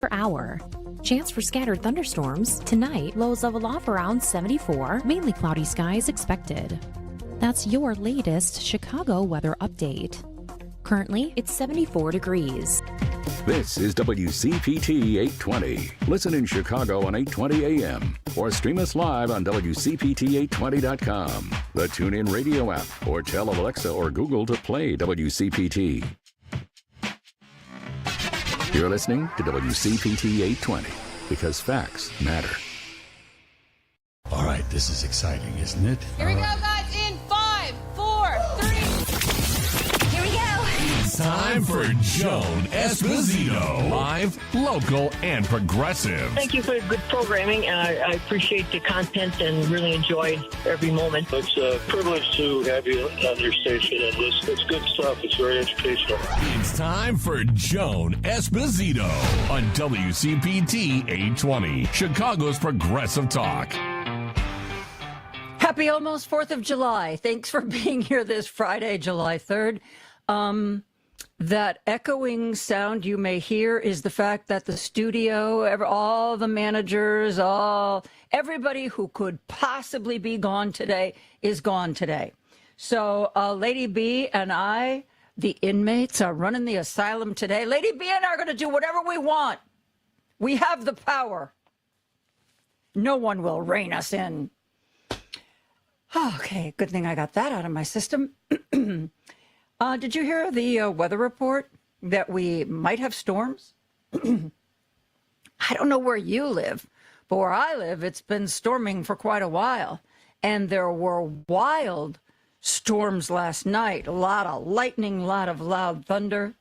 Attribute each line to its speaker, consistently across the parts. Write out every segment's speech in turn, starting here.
Speaker 1: per hour. Chance for scattered thunderstorms. Tonight, lows level off around 74. Mainly cloudy skies expected. That's your latest Chicago weather update. Currently, it's 74 degrees.
Speaker 2: This is WCPT 820. Listen in Chicago on 820 AM or stream us live on WCPT820.com, the TuneIn radio app, or tell Alexa or Google to play WCPT. You're listening to WCPT 820 because facts matter.
Speaker 3: All right, this is exciting, isn't it?
Speaker 4: Here we go, guys, in 5, 4, 3. Here we go.
Speaker 5: It's time for Joan Esposito. Live, local, and progressive.
Speaker 6: Thank you for the good programming. I appreciate the content and really enjoyed every moment.
Speaker 7: It's a privilege to have you on your station, and it's good stuff. It's very educational.
Speaker 5: It's time for Joan Esposito on WCPT 820, Chicago's Progressive Talk.
Speaker 8: Happy almost 4th of July. Thanks for being here this Friday, July 3rd. That echoing sound you may hear is the fact that the studio, all the managers, everybody who could possibly be gone today is gone today. So Lady B and I, the inmates, are running the asylum today. Lady B and I are going to do whatever we want. We have the power. No one will rein us in. Okay, good thing I got that out of my system. Did you hear the weather report that we might have storms? I don't know where you live, but where I live, it's been storming for quite a while. And there were wild storms last night, a lot of lightning, a lot of loud thunder.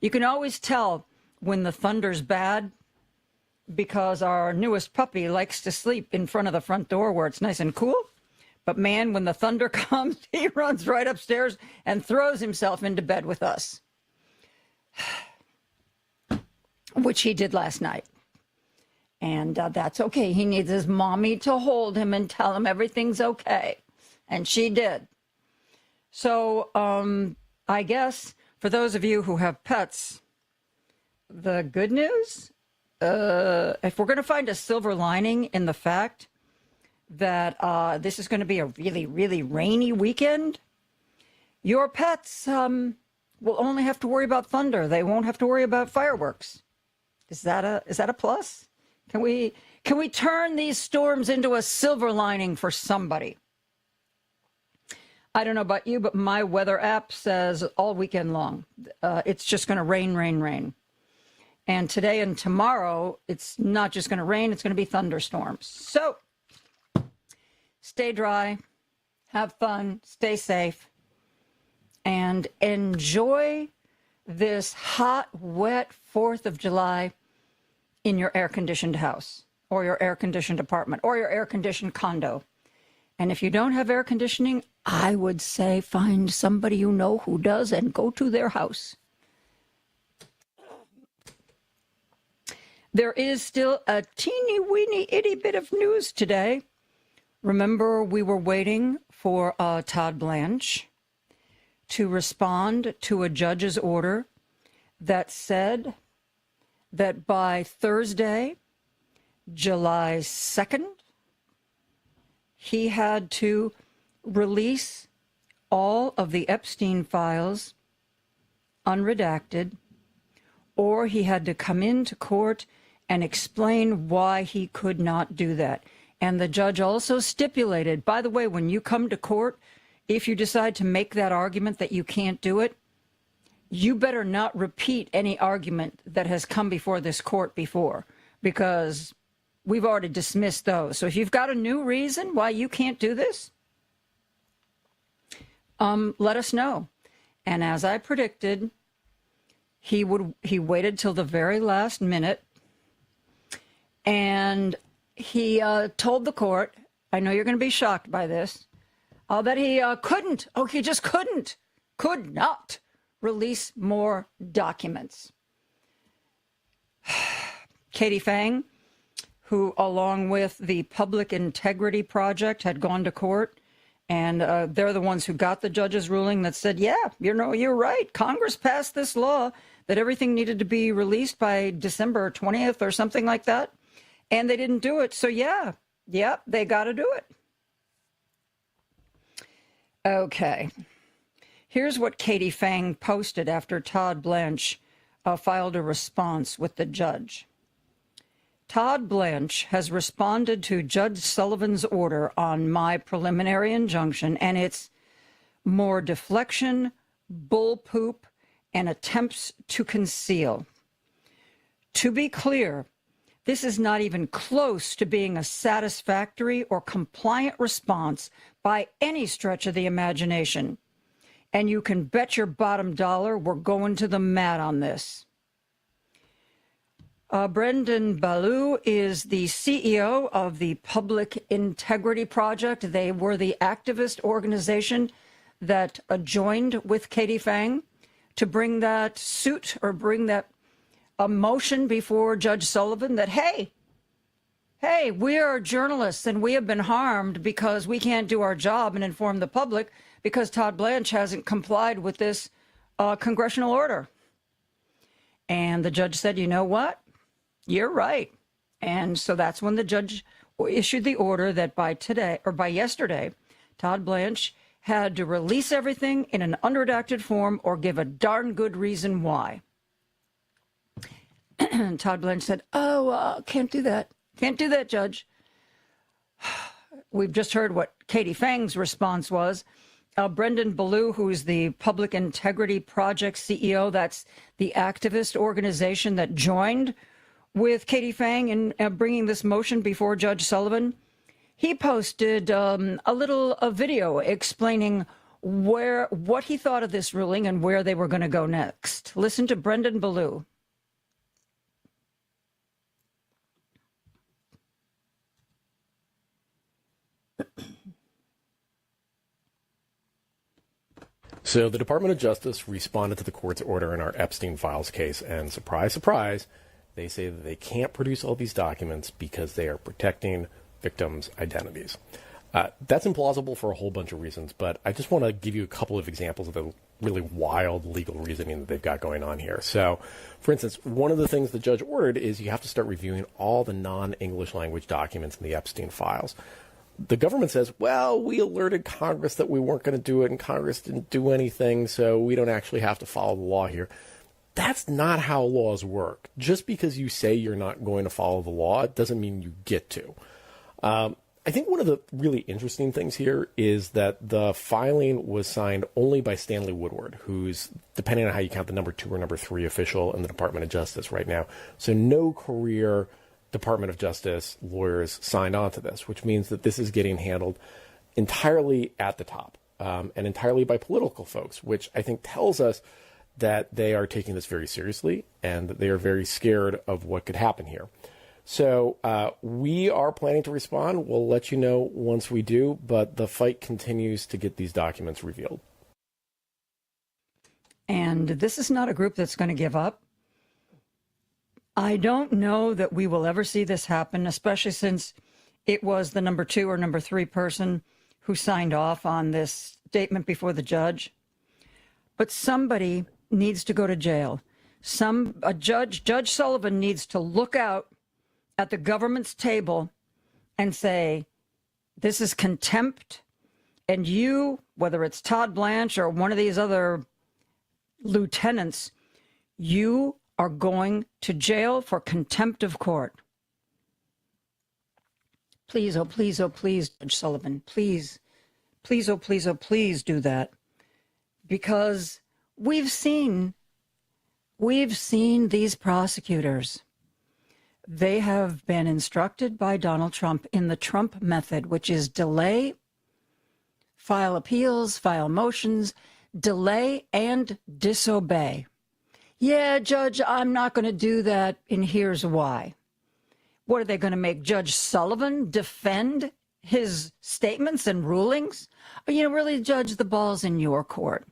Speaker 8: You can always tell when the thunder's bad because our newest puppy likes to sleep in front of the front door where it's nice and cool. But man, when the thunder comes, he runs right upstairs and throws himself into bed with us, which he did last night. And that's okay. He needs his mommy to hold him and tell him everything's okay. And she did. So I guess for those of you who have pets, the good news, if we're going to find a silver lining in the fact that this is going to be a really, really rainy weekend, your pets will only have to worry about thunder. They won't have to worry about fireworks. Is that a plus? Can we turn these storms into a silver lining for somebody? I don't know about you, but my weather app says all weekend long, it's just going to rain, rain, rain. And today and tomorrow, it's not just going to rain, it's going to be thunderstorms. So stay dry, have fun, stay safe, and enjoy this hot, wet 4th of July in your air-conditioned house or your air-conditioned apartment or your air-conditioned condo. And if you don't have air conditioning, I would say find somebody you know who does and go to their house. There is still a teeny weeny itty bit of news today. Remember, we were waiting for Todd Blanche to respond to a judge's order that said that by Thursday, July 2nd, he had to release all of the Epstein files unredacted, or he had to come into court and explain why he could not do that. And the judge also stipulated, by the way, when you come to court, if you decide to make that argument that you can't do it, you better not repeat any argument that has come before this court before, because we've already dismissed those. So if you've got a new reason why you can't do this, let us know. And as I predicted, he waited till the very last minute, and he told the court, I know you're going to be shocked by this, that he could not release more documents. Katie Fang, who along with the Public Integrity Project had gone to court, and they're the ones who got the judge's ruling that said, yeah, you're right, Congress passed this law that everything needed to be released by December 20th or something like that. And they didn't do it. So they got to do it. Okay. Here's what Katie Fang posted after Todd Blanche filed a response with the judge. Todd Blanche has responded to Judge Sullivan's order on my preliminary injunction, and it's more deflection, bull poop, and attempts to conceal. To be clear, this is not even close to being a satisfactory or compliant response by any stretch of the imagination. And you can bet your bottom dollar we're going to the mat on this. Brendan Ballou is the CEO of the Public Integrity Project. They were the activist organization that joined with Katie Fang to bring that suit or bring that a motion before Judge Sullivan that, hey, we are journalists and we have been harmed because we can't do our job and inform the public because Todd Blanche hasn't complied with this congressional order. And the judge said, you know what? You're right. And so that's when the judge issued the order that by yesterday, Todd Blanche had to release everything in an unredacted form or give a darn good reason why. Todd Blanche said, can't do that. Can't do that, Judge. We've just heard what Katie Fang's response was. Brendan Ballou, who is the Public Integrity Project CEO, that's the activist organization that joined with Katie Fang in bringing this motion before Judge Sullivan. He posted a video explaining what he thought of this ruling and where they were going to go next. Listen to Brendan Ballou.
Speaker 9: So the Department of Justice responded to the court's order in our Epstein Files case, and surprise, surprise, they say that they can't produce all these documents because they are protecting victims' identities. That's implausible for a whole bunch of reasons, but I just want to give you a couple of examples of the really wild legal reasoning that they've got going on here. So, for instance, one of the things the judge ordered is you have to start reviewing all the non-English language documents in the Epstein Files. The government says, well, we alerted Congress that we weren't going to do it, and Congress didn't do anything, so we don't actually have to follow the law here. That's not how laws work. Just because you say you're not going to follow the law, it doesn't mean you get to. I think one of the really interesting things here is that the filing was signed only by Stanley Woodward, who's, depending on how you count, the number 2 or number 3 official in the Department of Justice right now. So no career Department of Justice lawyers signed on to this, which means that this is getting handled entirely at the top and entirely by political folks, which I think tells us that they are taking this very seriously and that they are very scared of what could happen here. So we are planning to respond. We'll let you know once we do, but the fight continues to get these documents revealed.
Speaker 8: And this is not a group that's going to give up. I don't know that we will ever see this happen, especially since it was the number 2 or number 3 person who signed off on this statement before the judge. But somebody needs to go to jail. Judge Sullivan needs to look out at the government's table and say, this is contempt, and you, whether it's Todd Blanche or one of these other lieutenants, you are going to jail for contempt of court. Please, oh, please, oh, please, Judge Sullivan, please, please, oh, please do that. Because we've seen these prosecutors. They have been instructed by Donald Trump in the Trump method, which is delay, file appeals, file motions, delay, and disobey. Yeah, Judge, I'm not going to do that, and here's why. What, are they going to make Judge Sullivan defend his statements and rulings? Really, Judge, the ball's in your court.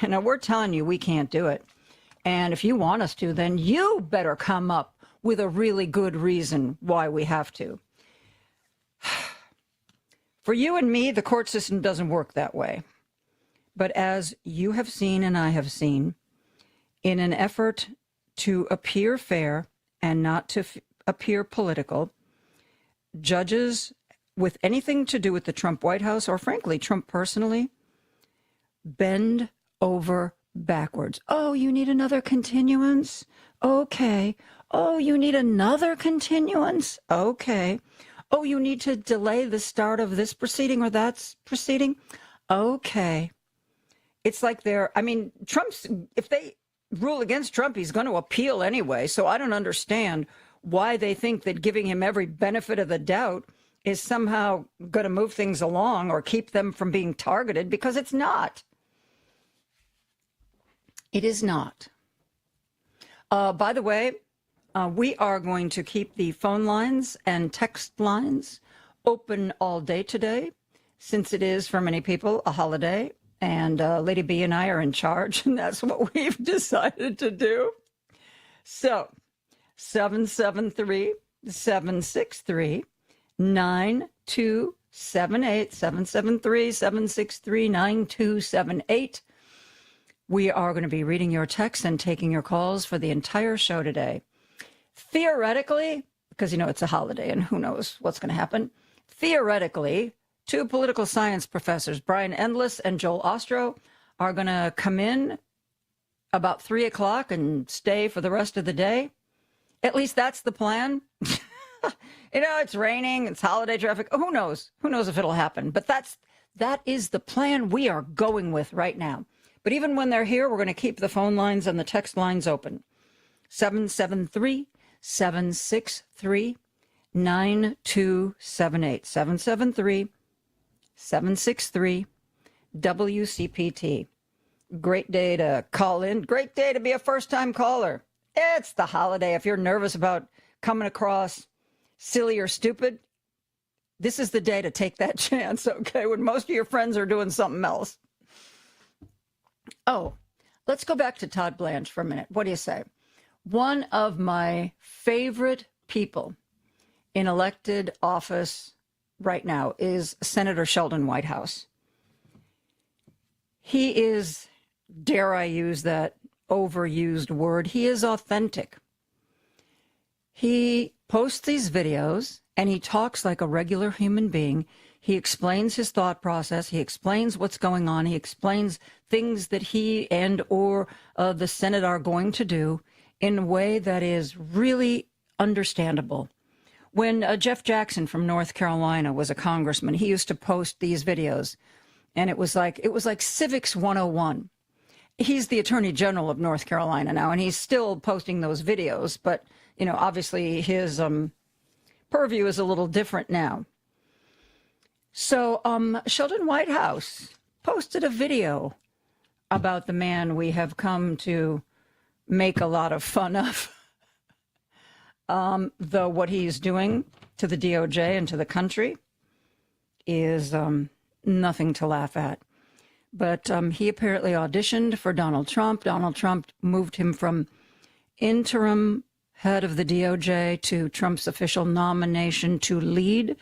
Speaker 8: We're telling you we can't do it. And if you want us to, then you better come up with a really good reason why we have to. For you and me, the court system doesn't work that way. But as you have seen and I have seen, in an effort to appear fair and not to appear political, judges with anything to do with the Trump White House, or frankly, Trump personally, bend over backwards. Oh, you need another continuance? Okay. Oh, you need another continuance? Okay. Oh, you need to delay the start of this proceeding or that proceeding? Okay. It's like Trump's, if they rule against Trump, he's going to appeal anyway. So I don't understand why they think that giving him every benefit of the doubt is somehow going to move things along or keep them from being targeted, because it's not. It is not. By the way, we are going to keep the phone lines and text lines open all day today, since it is, for many people, a holiday, and Lady B and I are in charge, and that's what we've decided to do. So, 773-763-9278, 773-763-9278. We are going to be reading your texts and taking your calls for the entire show today. Theoretically, because, it's a holiday and who knows what's going to happen, theoretically, two political science professors, Brian Endless and Joel Ostrow, are going to come in about 3 o'clock and stay for the rest of the day. At least that's the plan. It's raining, it's holiday traffic. Who knows? Who knows if it'll happen? But that is the plan we are going with right now. But even when they're here, we're going to keep the phone lines and the text lines open. 773-763-9278. 773-763 WCPT. Great day to call in. Great day to be a first-time caller. It's the holiday. If you're nervous about coming across silly or stupid, this is the day to take that chance, okay, when most of your friends are doing something else. Oh, let's go back to Todd Blanche for a minute. What do you say? One of my favorite people in elected office right now is Senator Sheldon Whitehouse. He is, dare I use that overused word, he is authentic. He posts these videos and he talks like a regular human being. He explains his thought process. He explains what's going on. He explains things that he and or the Senate are going to do in a way that is really understandable. When Jeff Jackson from North Carolina was a congressman, he used to post these videos, and it was like Civics 101. He's the Attorney General of North Carolina now, and he's still posting those videos, but obviously his purview is a little different now. So Sheldon Whitehouse posted a video about the man we have come to make a lot of fun of. Though what he's doing to the DOJ and to the country is nothing to laugh at. But he apparently auditioned for Donald Trump. Donald Trump moved him from interim head of the DOJ to Trump's official nomination to lead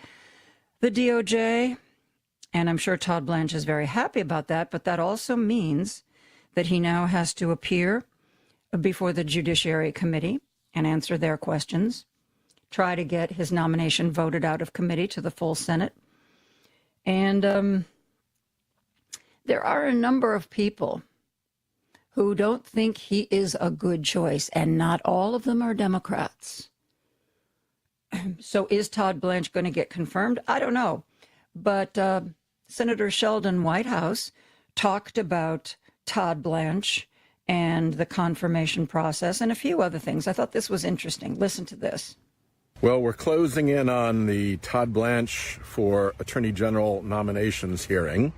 Speaker 8: the DOJ. And I'm sure Todd Blanche is very happy about that. But that also means that he now has to appear before the Judiciary Committee and answer their questions, try to get his nomination voted out of committee to the full Senate. And there are a number of people who don't think he is a good choice, and not all of them are Democrats. So is Todd Blanche going to get confirmed? I don't know. But Senator Sheldon Whitehouse talked about Todd Blanche and the confirmation process and a few other things. I thought this was interesting. Listen to this.
Speaker 10: Well, we're closing in on the Todd Blanche for Attorney General nominations hearing.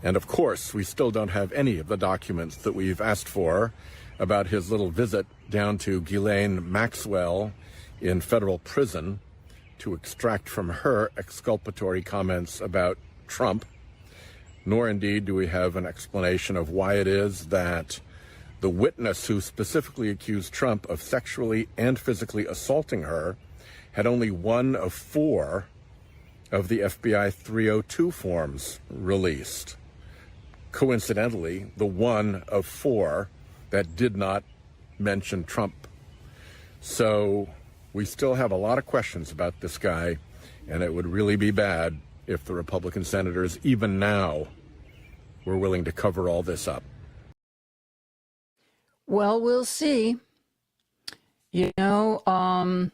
Speaker 10: And of course, we still don't have any of the documents that we've asked for about his little visit down to Ghislaine Maxwell in federal prison to extract from her exculpatory comments about Trump. Nor indeed do we have an explanation of why it is that the witness who specifically accused Trump of sexually and physically assaulting her had only one of 4 of the FBI 302 forms released. Coincidentally, the one of 4 that did not mention Trump. So we still have a lot of questions about this guy, and it would really be bad if the Republican senators, even now, were willing to cover all this up.
Speaker 8: Well, we'll see. You know,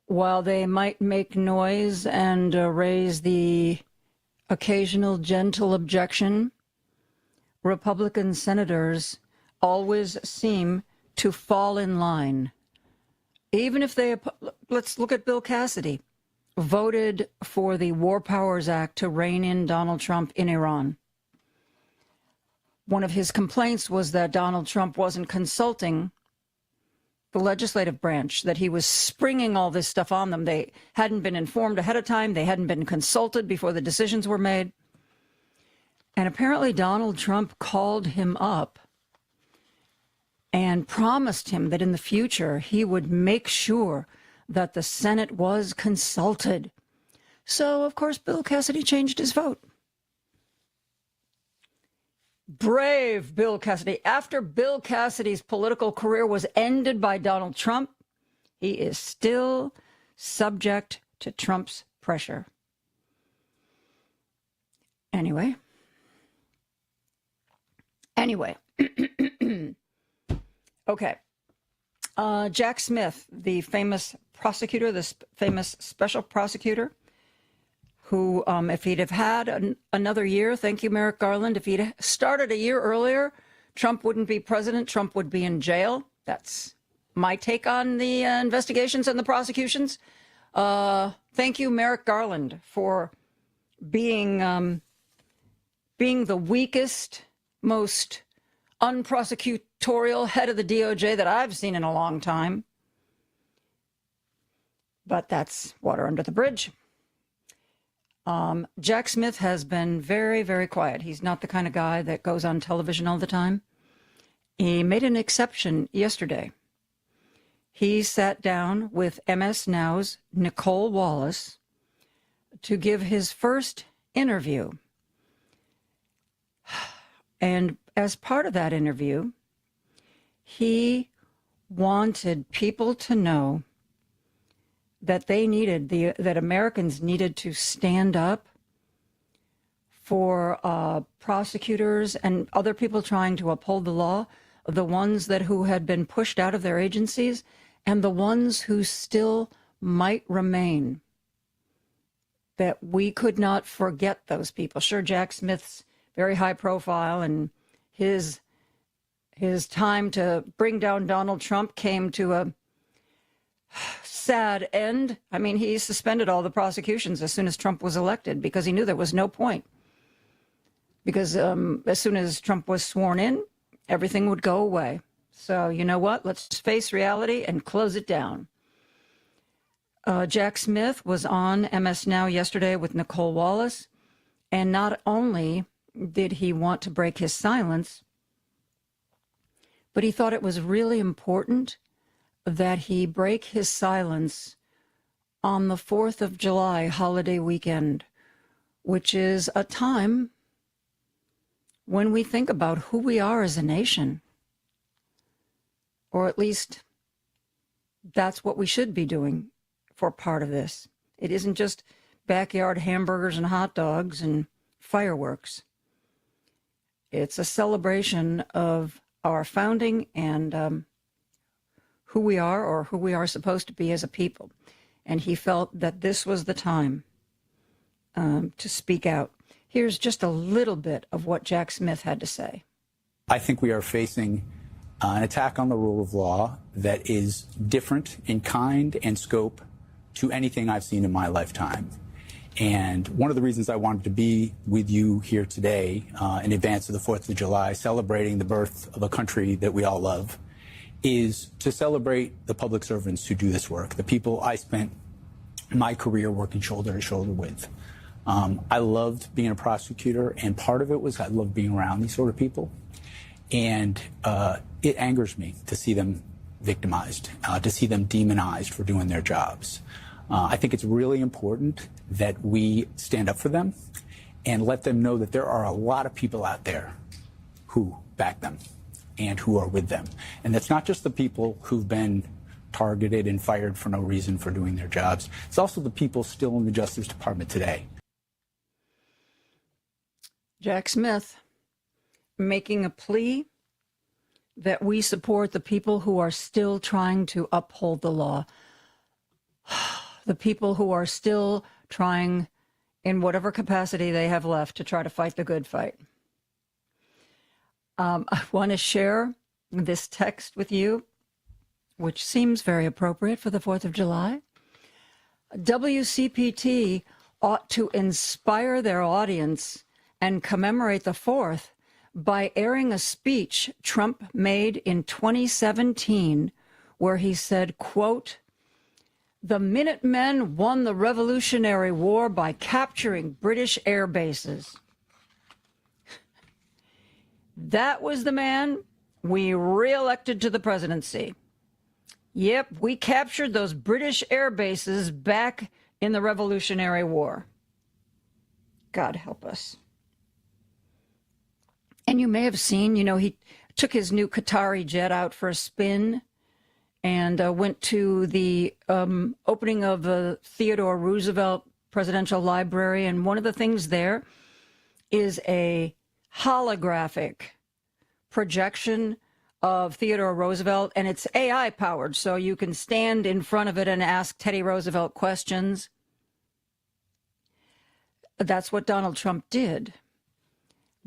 Speaker 8: while they might make noise and raise the occasional gentle objection, Republican senators always seem to fall in line. Even if they, let's look at Bill Cassidy, voted for the War Powers Act to rein in Donald Trump in Iran. One of his complaints was that Donald Trump wasn't consulting the legislative branch, that he was springing all this stuff on them. They hadn't been informed ahead of time. They hadn't been consulted before the decisions were made. And apparently Donald Trump called him up and promised him that in the future he would make sure that the Senate was consulted. So, of course, Bill Cassidy changed his vote. Brave Bill Cassidy. After Bill Cassidy's political career was ended by Donald Trump, he is still subject to Trump's pressure. Anyway. Okay. Jack Smith, the famous prosecutor, this famous special prosecutor, who, if he'd have had another year, thank you, Merrick Garland, if he'd started a year earlier, Trump wouldn't be president. Trump would be in jail. That's my take on the investigations and the prosecutions. Thank you, Merrick Garland, for being the weakest, most unprosecutorial head of the DOJ that I've seen in a long time. But that's water under the bridge. Jack Smith has been very, very quiet. He's not the kind of guy that goes on television all the time. He made an exception yesterday. He sat down with MS Now's Nicole Wallace to give his first interview. And as part of that interview, he wanted people to know that that Americans needed to stand up for prosecutors and other people trying to uphold the law, the ones who had been pushed out of their agencies and the ones who still might remain, that we could not forget those people. Sure, Jack Smith's very high profile, and his time to bring down Donald Trump came to a sad end. I mean, he suspended all the prosecutions as soon as Trump was elected because he knew there was no point. Because as soon as Trump was sworn in, everything would go away. So, you know what? Let's face reality and close it down. Jack Smith was on MS Now yesterday with Nicole Wallace, and not only did he want to break his silence, but he thought it was really important that he break his silence on the 4th of July holiday weekend, which is a time when we think about who we are as a nation. Or at least that's what we should be doing for part of this. It isn't just backyard hamburgers and hot dogs and fireworks. It's a celebration of our founding and who we are, or who we are supposed to be as a people. And he felt that this was the time to speak out. Here's just a little bit of what Jack Smith had to say.
Speaker 11: I think we are facing an attack on the rule of law that is different in kind and scope to anything I've seen in my lifetime. And one of the reasons I wanted to be with you here today in advance of the 4th of July, celebrating the birth of a country that we all love, is to celebrate the public servants who do this work, the people I spent my career working shoulder to shoulder with. I loved being a prosecutor, and part of it was I loved being around these sort of people. And it angers me to see them victimized, to see them demonized for doing their jobs. I think it's really important that we stand up for them and let them know that there are a lot of people out there who back them. and who are with them. And that's not just the people who've been targeted and fired for no reason for doing their jobs. It's also the people still in the Justice Department today.
Speaker 8: Jack Smith making a plea that we support the people who are still trying to uphold the law. The people who are still trying, in whatever capacity they have left, to try to fight the good fight. I want to share this text with you, which seems very appropriate for the 4th of July. WCPT ought to inspire their audience and commemorate the 4th by airing a speech Trump made in 2017 where he said, quote, "The Minutemen won the Revolutionary War by capturing British air bases." That was the man we re-elected to the presidency. Yep, we captured those British air bases back in the Revolutionary War. God help us. And you may have seen, he took his new Qatari jet out for a spin and went to the opening of the Theodore Roosevelt Presidential Library. And one of the things there is a holographic projection of Theodore Roosevelt, and it's AI powered, so you can stand in front of it and ask Teddy Roosevelt questions. That's what Donald Trump did.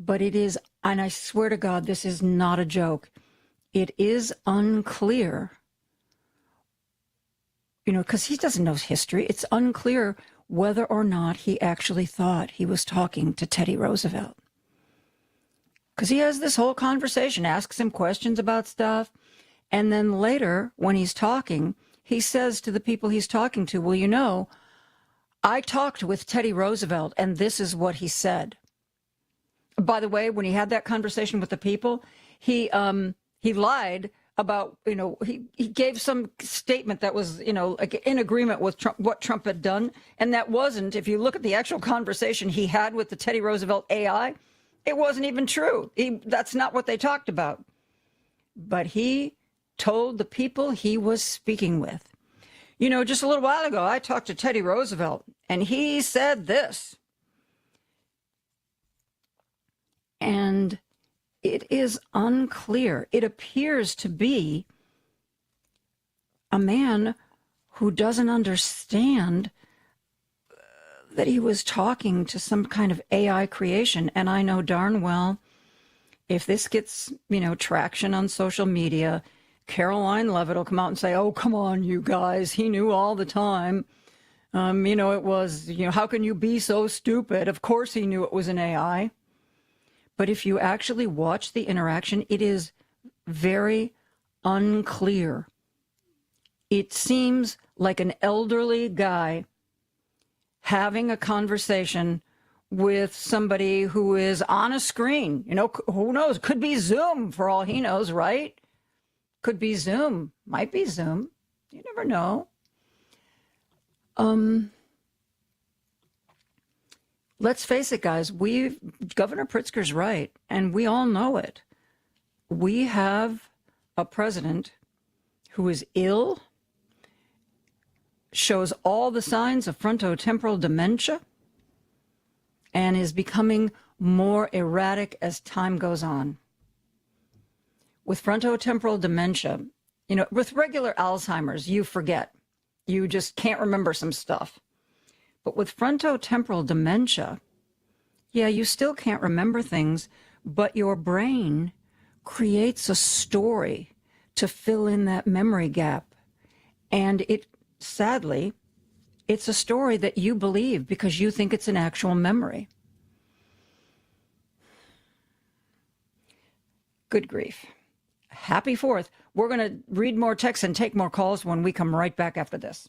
Speaker 8: But it is, and I swear to God, this is not a joke, it is unclear, because he doesn't know history. It's unclear whether or not he actually thought he was talking to Teddy Roosevelt. Because he has this whole conversation, asks him questions about stuff, and then later, when he's talking, he says to the people he's talking to, well, I talked with Teddy Roosevelt, and this is what he said. By the way, when he had that conversation with the people, he lied about, he gave some statement that was, in agreement with Trump, what Trump had done. And that wasn't, if you look at the actual conversation he had with the Teddy Roosevelt AI, it wasn't even true. That's not what they talked about. But he told the people he was speaking with. Just a little while ago, I talked to Teddy Roosevelt, and he said this. And it is unclear. It appears to be a man who doesn't understand that he was talking to some kind of AI creation. And I know darn well, if this gets, traction on social media, Caroline Levitt will come out and say, oh, come on, you guys. He knew all the time. It was, how can you be so stupid? Of course he knew it was an AI. But if you actually watch the interaction, it is very unclear. It seems like an elderly guy having a conversation with somebody who is on a screen. Who knows? Could be Zoom for all he knows, right? Could be Zoom. Might be Zoom. You never know. Let's face it, guys. Governor Pritzker's right, and we all know it. We have a president who is ill, shows all the signs of frontotemporal dementia, and is becoming more erratic as time goes on. With frontotemporal dementia, with regular Alzheimer's, you forget. You just can't remember some stuff. But with frontotemporal dementia, you still can't remember things, but your brain creates a story to fill in that memory gap. And sadly, it's a story that you believe because you think it's an actual memory. Good grief. Happy 4th. We're going to read more texts and take more calls when we come right back after this.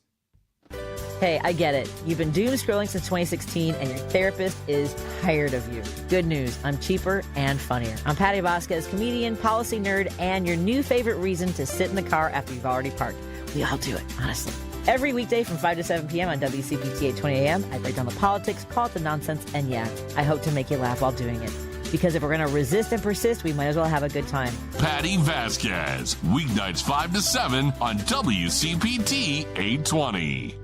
Speaker 12: Hey, I get it. You've been doom scrolling since 2016 and your therapist is tired of you. Good news. I'm cheaper and funnier. I'm Patti Vasquez, comedian, policy nerd, and your new favorite reason to sit in the car after you've already parked. We all do it, honestly. Every weekday from 5 to 7 p.m. on WCPT 820 a.m., I break down the politics, call it the nonsense, and I hope to make you laugh while doing it. Because if we're going to resist and persist, we might as well have a good time.
Speaker 5: Patti Vasquez, weeknights 5 to 7 on WCPT 820.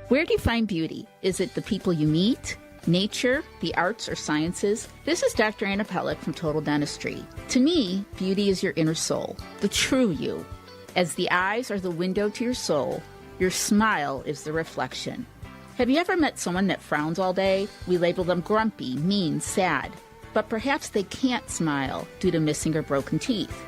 Speaker 13: Where do you find beauty? Is it the people you meet, nature, the arts, or sciences? This is Dr. Anna Pellick from Total Dentistry. To me, beauty is your inner soul, the true you. As the eyes are the window to your soul, your smile is the reflection. Have you ever met someone that frowns all day? We label them grumpy, mean, sad. But perhaps they can't smile due to missing or broken teeth.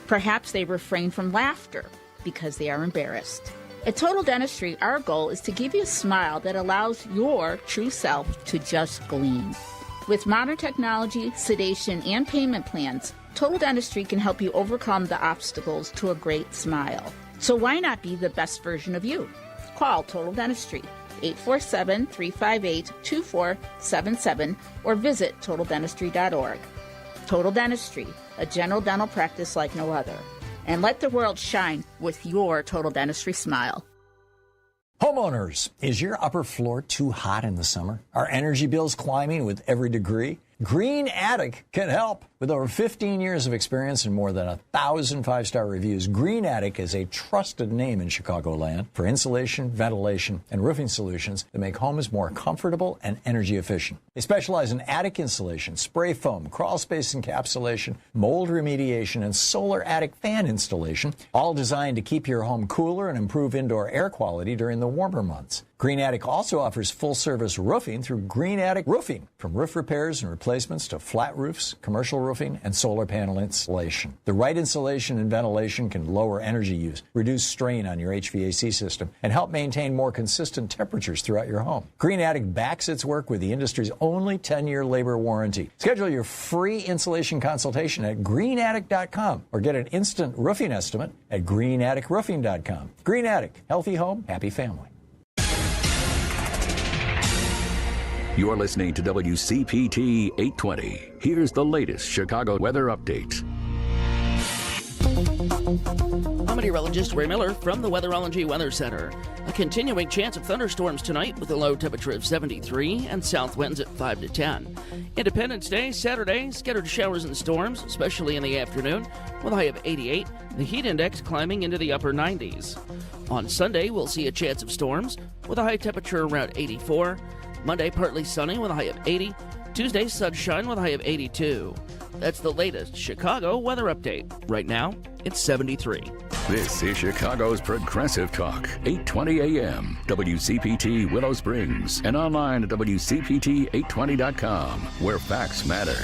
Speaker 13: Perhaps they refrain from laughter because they are embarrassed. At Total Dentistry, our goal is to give you a smile that allows your true self to just gleam. With modern technology, sedation, and payment plans, Total Dentistry can help you overcome the obstacles to a great smile. So why not be the best version of you? Call Total Dentistry, 847-358-2477, or visit TotalDentistry.org. Total Dentistry, a general dental practice like no other. And let the world shine with your Total Dentistry smile.
Speaker 14: Homeowners, is your upper floor too hot in the summer? Are energy bills climbing with every degree? Green Attic can help. With over 15 years of experience and more than 1,000 five-star reviews, Green Attic is a trusted name in Chicagoland for insulation, ventilation, and roofing solutions that make homes more comfortable and energy efficient. They specialize in attic insulation, spray foam, crawl space encapsulation, mold remediation, and solar attic fan installation, all designed to keep your home cooler and improve indoor air quality during the warmer months. Green Attic also offers full-service roofing through Green Attic Roofing, from roof repairs and replacements to flat roofs, commercial roofing, and solar panel installation. The right insulation and ventilation can lower energy use, reduce strain on your HVAC system, and help maintain more consistent temperatures throughout your home. Green Attic backs its work with the industry's only 10-year labor warranty. Schedule your free insulation consultation at greenattic.com or get an instant roofing estimate at greenatticroofing.com. Green Attic, healthy home, happy family.
Speaker 2: You're listening to WCPT 820. Here's the latest Chicago weather update.
Speaker 15: I'm meteorologist Ray Miller from the Weatherology Weather Center. A continuing chance of thunderstorms tonight with a low temperature of 73 and south winds at 5 to 10. Independence Day, Saturday, scattered showers and storms, especially in the afternoon, with a high of 88, the heat index climbing into the upper 90s. On Sunday, we'll see a chance of storms with a high temperature around 84. Monday, partly sunny with a high of 80. Tuesday, sunshine with a high of 82. That's the latest Chicago weather update. Right now, it's 73.
Speaker 2: This is Chicago's Progressive Talk, 820 AM, WCPT Willow Springs, and online at WCPT820.com, where facts matter.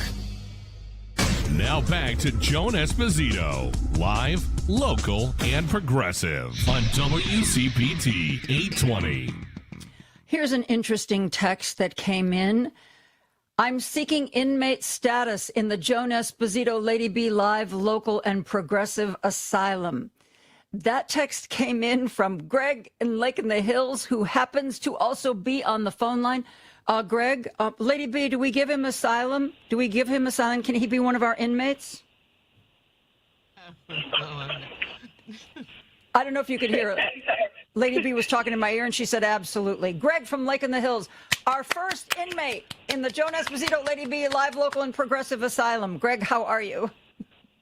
Speaker 5: Now back to Joan Esposito, live, local, and progressive on WCPT 820.
Speaker 8: Here's an interesting text that came in. I'm seeking inmate status in the Joan Esposito Lady B Live Local and Progressive Asylum. That text came in from Greg in Lake in the Hills, who happens to also be on the phone line. Greg, Lady B, do we give him asylum? Do we give him asylum? Can he be one of our inmates? I don't know if you could hear it. Lady B was talking in my ear, and she said, absolutely. Greg from Lake in the Hills, our first inmate in the Joan Esposito Lady B Live Local and Progressive Asylum. Greg, how are you?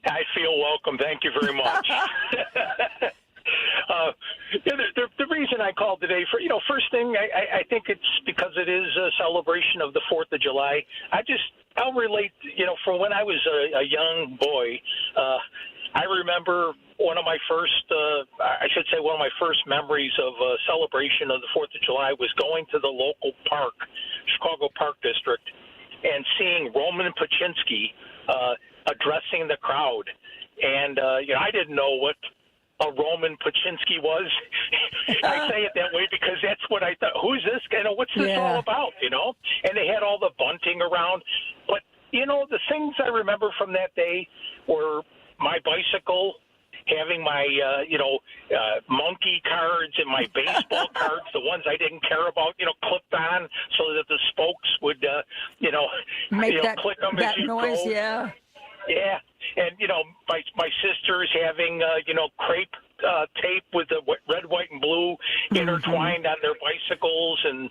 Speaker 7: I feel welcome. Thank you very much. The reason I called today, first thing, I think it's because it is a celebration of the 4th of July. I'll relate, from when I was a young boy, I remember one of my first memories of a celebration of the 4th of July was going to the local park, Chicago Park District, and seeing Roman Paczynski addressing the crowd. And, I didn't know what a Roman Paczynski was. I say it that way because that's what I thought. Who's this guy? What's this all about, And they had all the bunting around. But, the things I remember from that day were my bicycle, having my, monkey cards and my baseball cards, the ones I didn't care about, clipped on so that the spokes would,
Speaker 8: make that,
Speaker 7: click them
Speaker 8: that
Speaker 7: as you
Speaker 8: noise,
Speaker 7: go.
Speaker 8: Yeah.
Speaker 7: Yeah. And, my sisters having, crepe tape with the red, white, and blue intertwined on their bicycles and,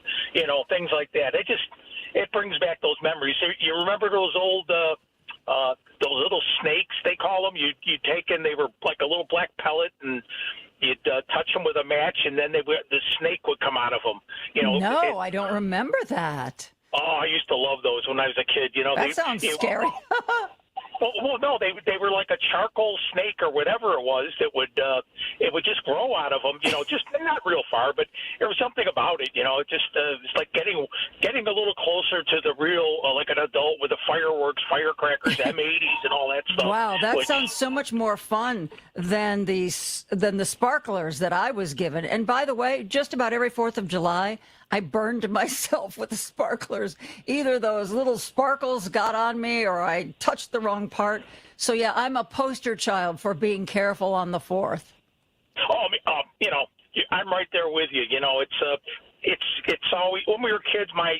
Speaker 7: things like that. It brings back those memories. You remember those old those little snakes, they call them? You take in, they were like a little black pellet, and you'd touch them with a match, and then the snake would come out of them.
Speaker 8: No, I don't remember that.
Speaker 7: Oh, I used to love those when I was a kid.
Speaker 8: That sounds scary.
Speaker 7: Well, no, they were like a charcoal snake or whatever it was that would just grow out of them. Just not real far, but there was something about it. It's like getting a little closer to the real, like an adult with the fireworks, firecrackers, M80s, and all that stuff.
Speaker 8: Wow, that sounds so much more fun than the sparklers that I was given. And by the way, just about every 4th of July, I burned myself with the sparklers. Either those little sparkles got on me or I touched the wrong part. So, yeah, I'm a poster child for being careful on the 4th.
Speaker 7: Oh, I'm right there with you. It's always, when we were kids, my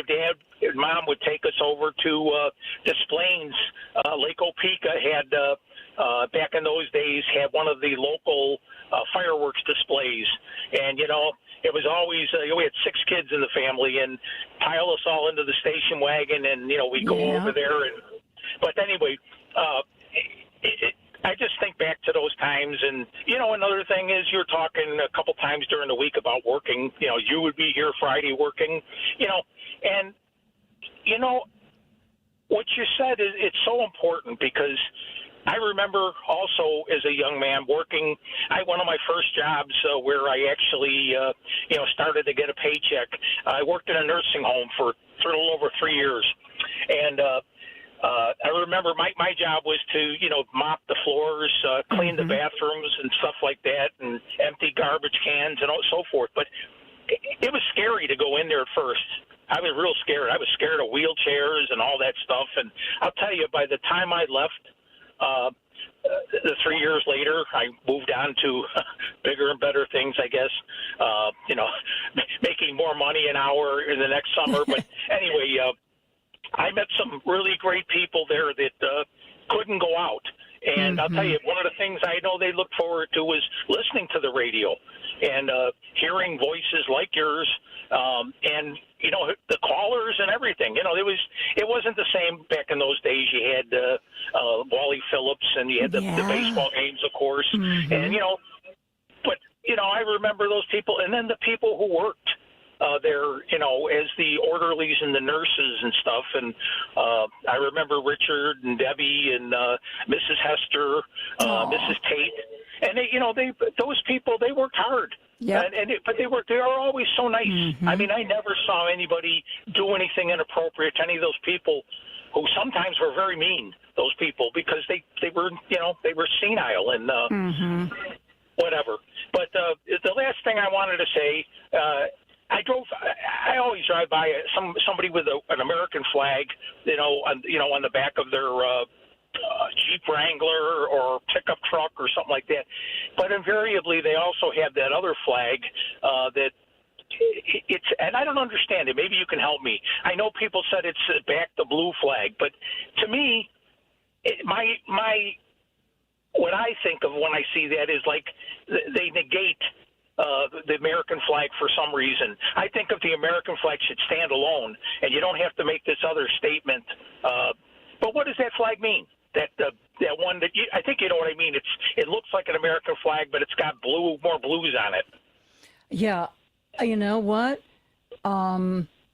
Speaker 7: dad and mom would take us over to Des Plaines. Lake Opeka had, back in those days, had one of the local fireworks displays. And, it was always, we had 6 kids in the family, and pile us all into the station wagon, and, we'd go over there. But anyway, I just think back to those times. And, another thing is, you're talking a couple times during the week about working. You would be here Friday working, and, what you said is it's so important, because I remember also as a young man working. One of my first jobs where I actually, started to get a paycheck. I worked in a nursing home for a little over 3 years, and I remember my job was to, mop the floors, clean the bathrooms and stuff like that, and empty garbage cans and so forth. But it was scary to go in there at first. I was real scared. I was scared of wheelchairs and all that stuff. And I'll tell you, by the time I left, the 3 years later, I moved on to bigger and better things, I guess, making more money an hour in the next summer. But anyway, I met some really great people there that couldn't go out. And I'll tell you, one of the things I know they look forward to was listening to the radio and hearing voices like yours, and the callers and everything. It wasn't the same back in those days. You had Wally Phillips, and you had the baseball games, of course, and but I remember those people, and then the people who worked there, as the orderlies and the nurses and stuff. And I remember Richard and Debbie and Mrs. Hester, Mrs. Tate, and those people, they worked hard. Yeah, but they were always so nice. I mean, I never saw anybody do anything inappropriate to any of those people, who sometimes were very mean. Those people, because they were they were senile and whatever. But the last thing I wanted to say, I always drive by somebody with an American flag, on the back of their Jeep Wrangler or pickup truck or something like that. But invariably, they also have that other flag that it's, and I don't understand it. Maybe you can help me. I know people said it's back the blue flag, but to me, what I think of when I see that is like they negate the American flag for some reason. I think if the American flag should stand alone, and you don't have to make this other statement. But what does that flag mean? That one that I think you know what I mean. It looks like an American flag, but it's got more blues on it. Yeah, you know what?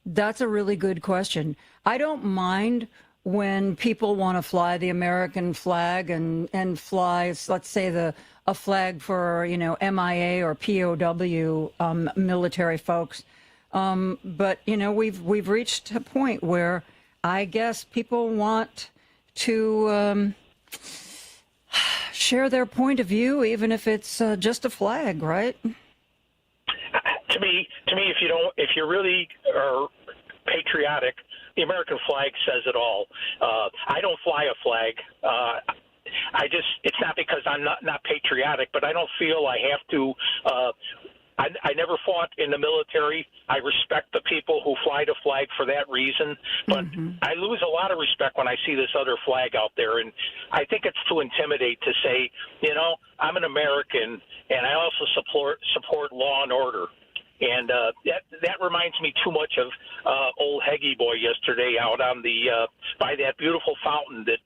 Speaker 7: That's a really good question. I don't mind when people want to fly the American flag and fly, let's say, a flag for, MIA or POW military folks. But, we've reached a point where I guess people want to share their point of view, even if it's just a flag, right? To me, if you really are patriotic, the American flag says it all. I don't fly a flag. It's not because I'm not patriotic, but I don't feel I have to. I never fought in the military. I respect the people who fly the flag for that reason, but I lose a lot of respect when I see this other flag out there, and I think it's to intimidate to say, you know, I'm an American, and I also support law and order. And that reminds me too much of old Heggy Boy yesterday out on the by that beautiful fountain that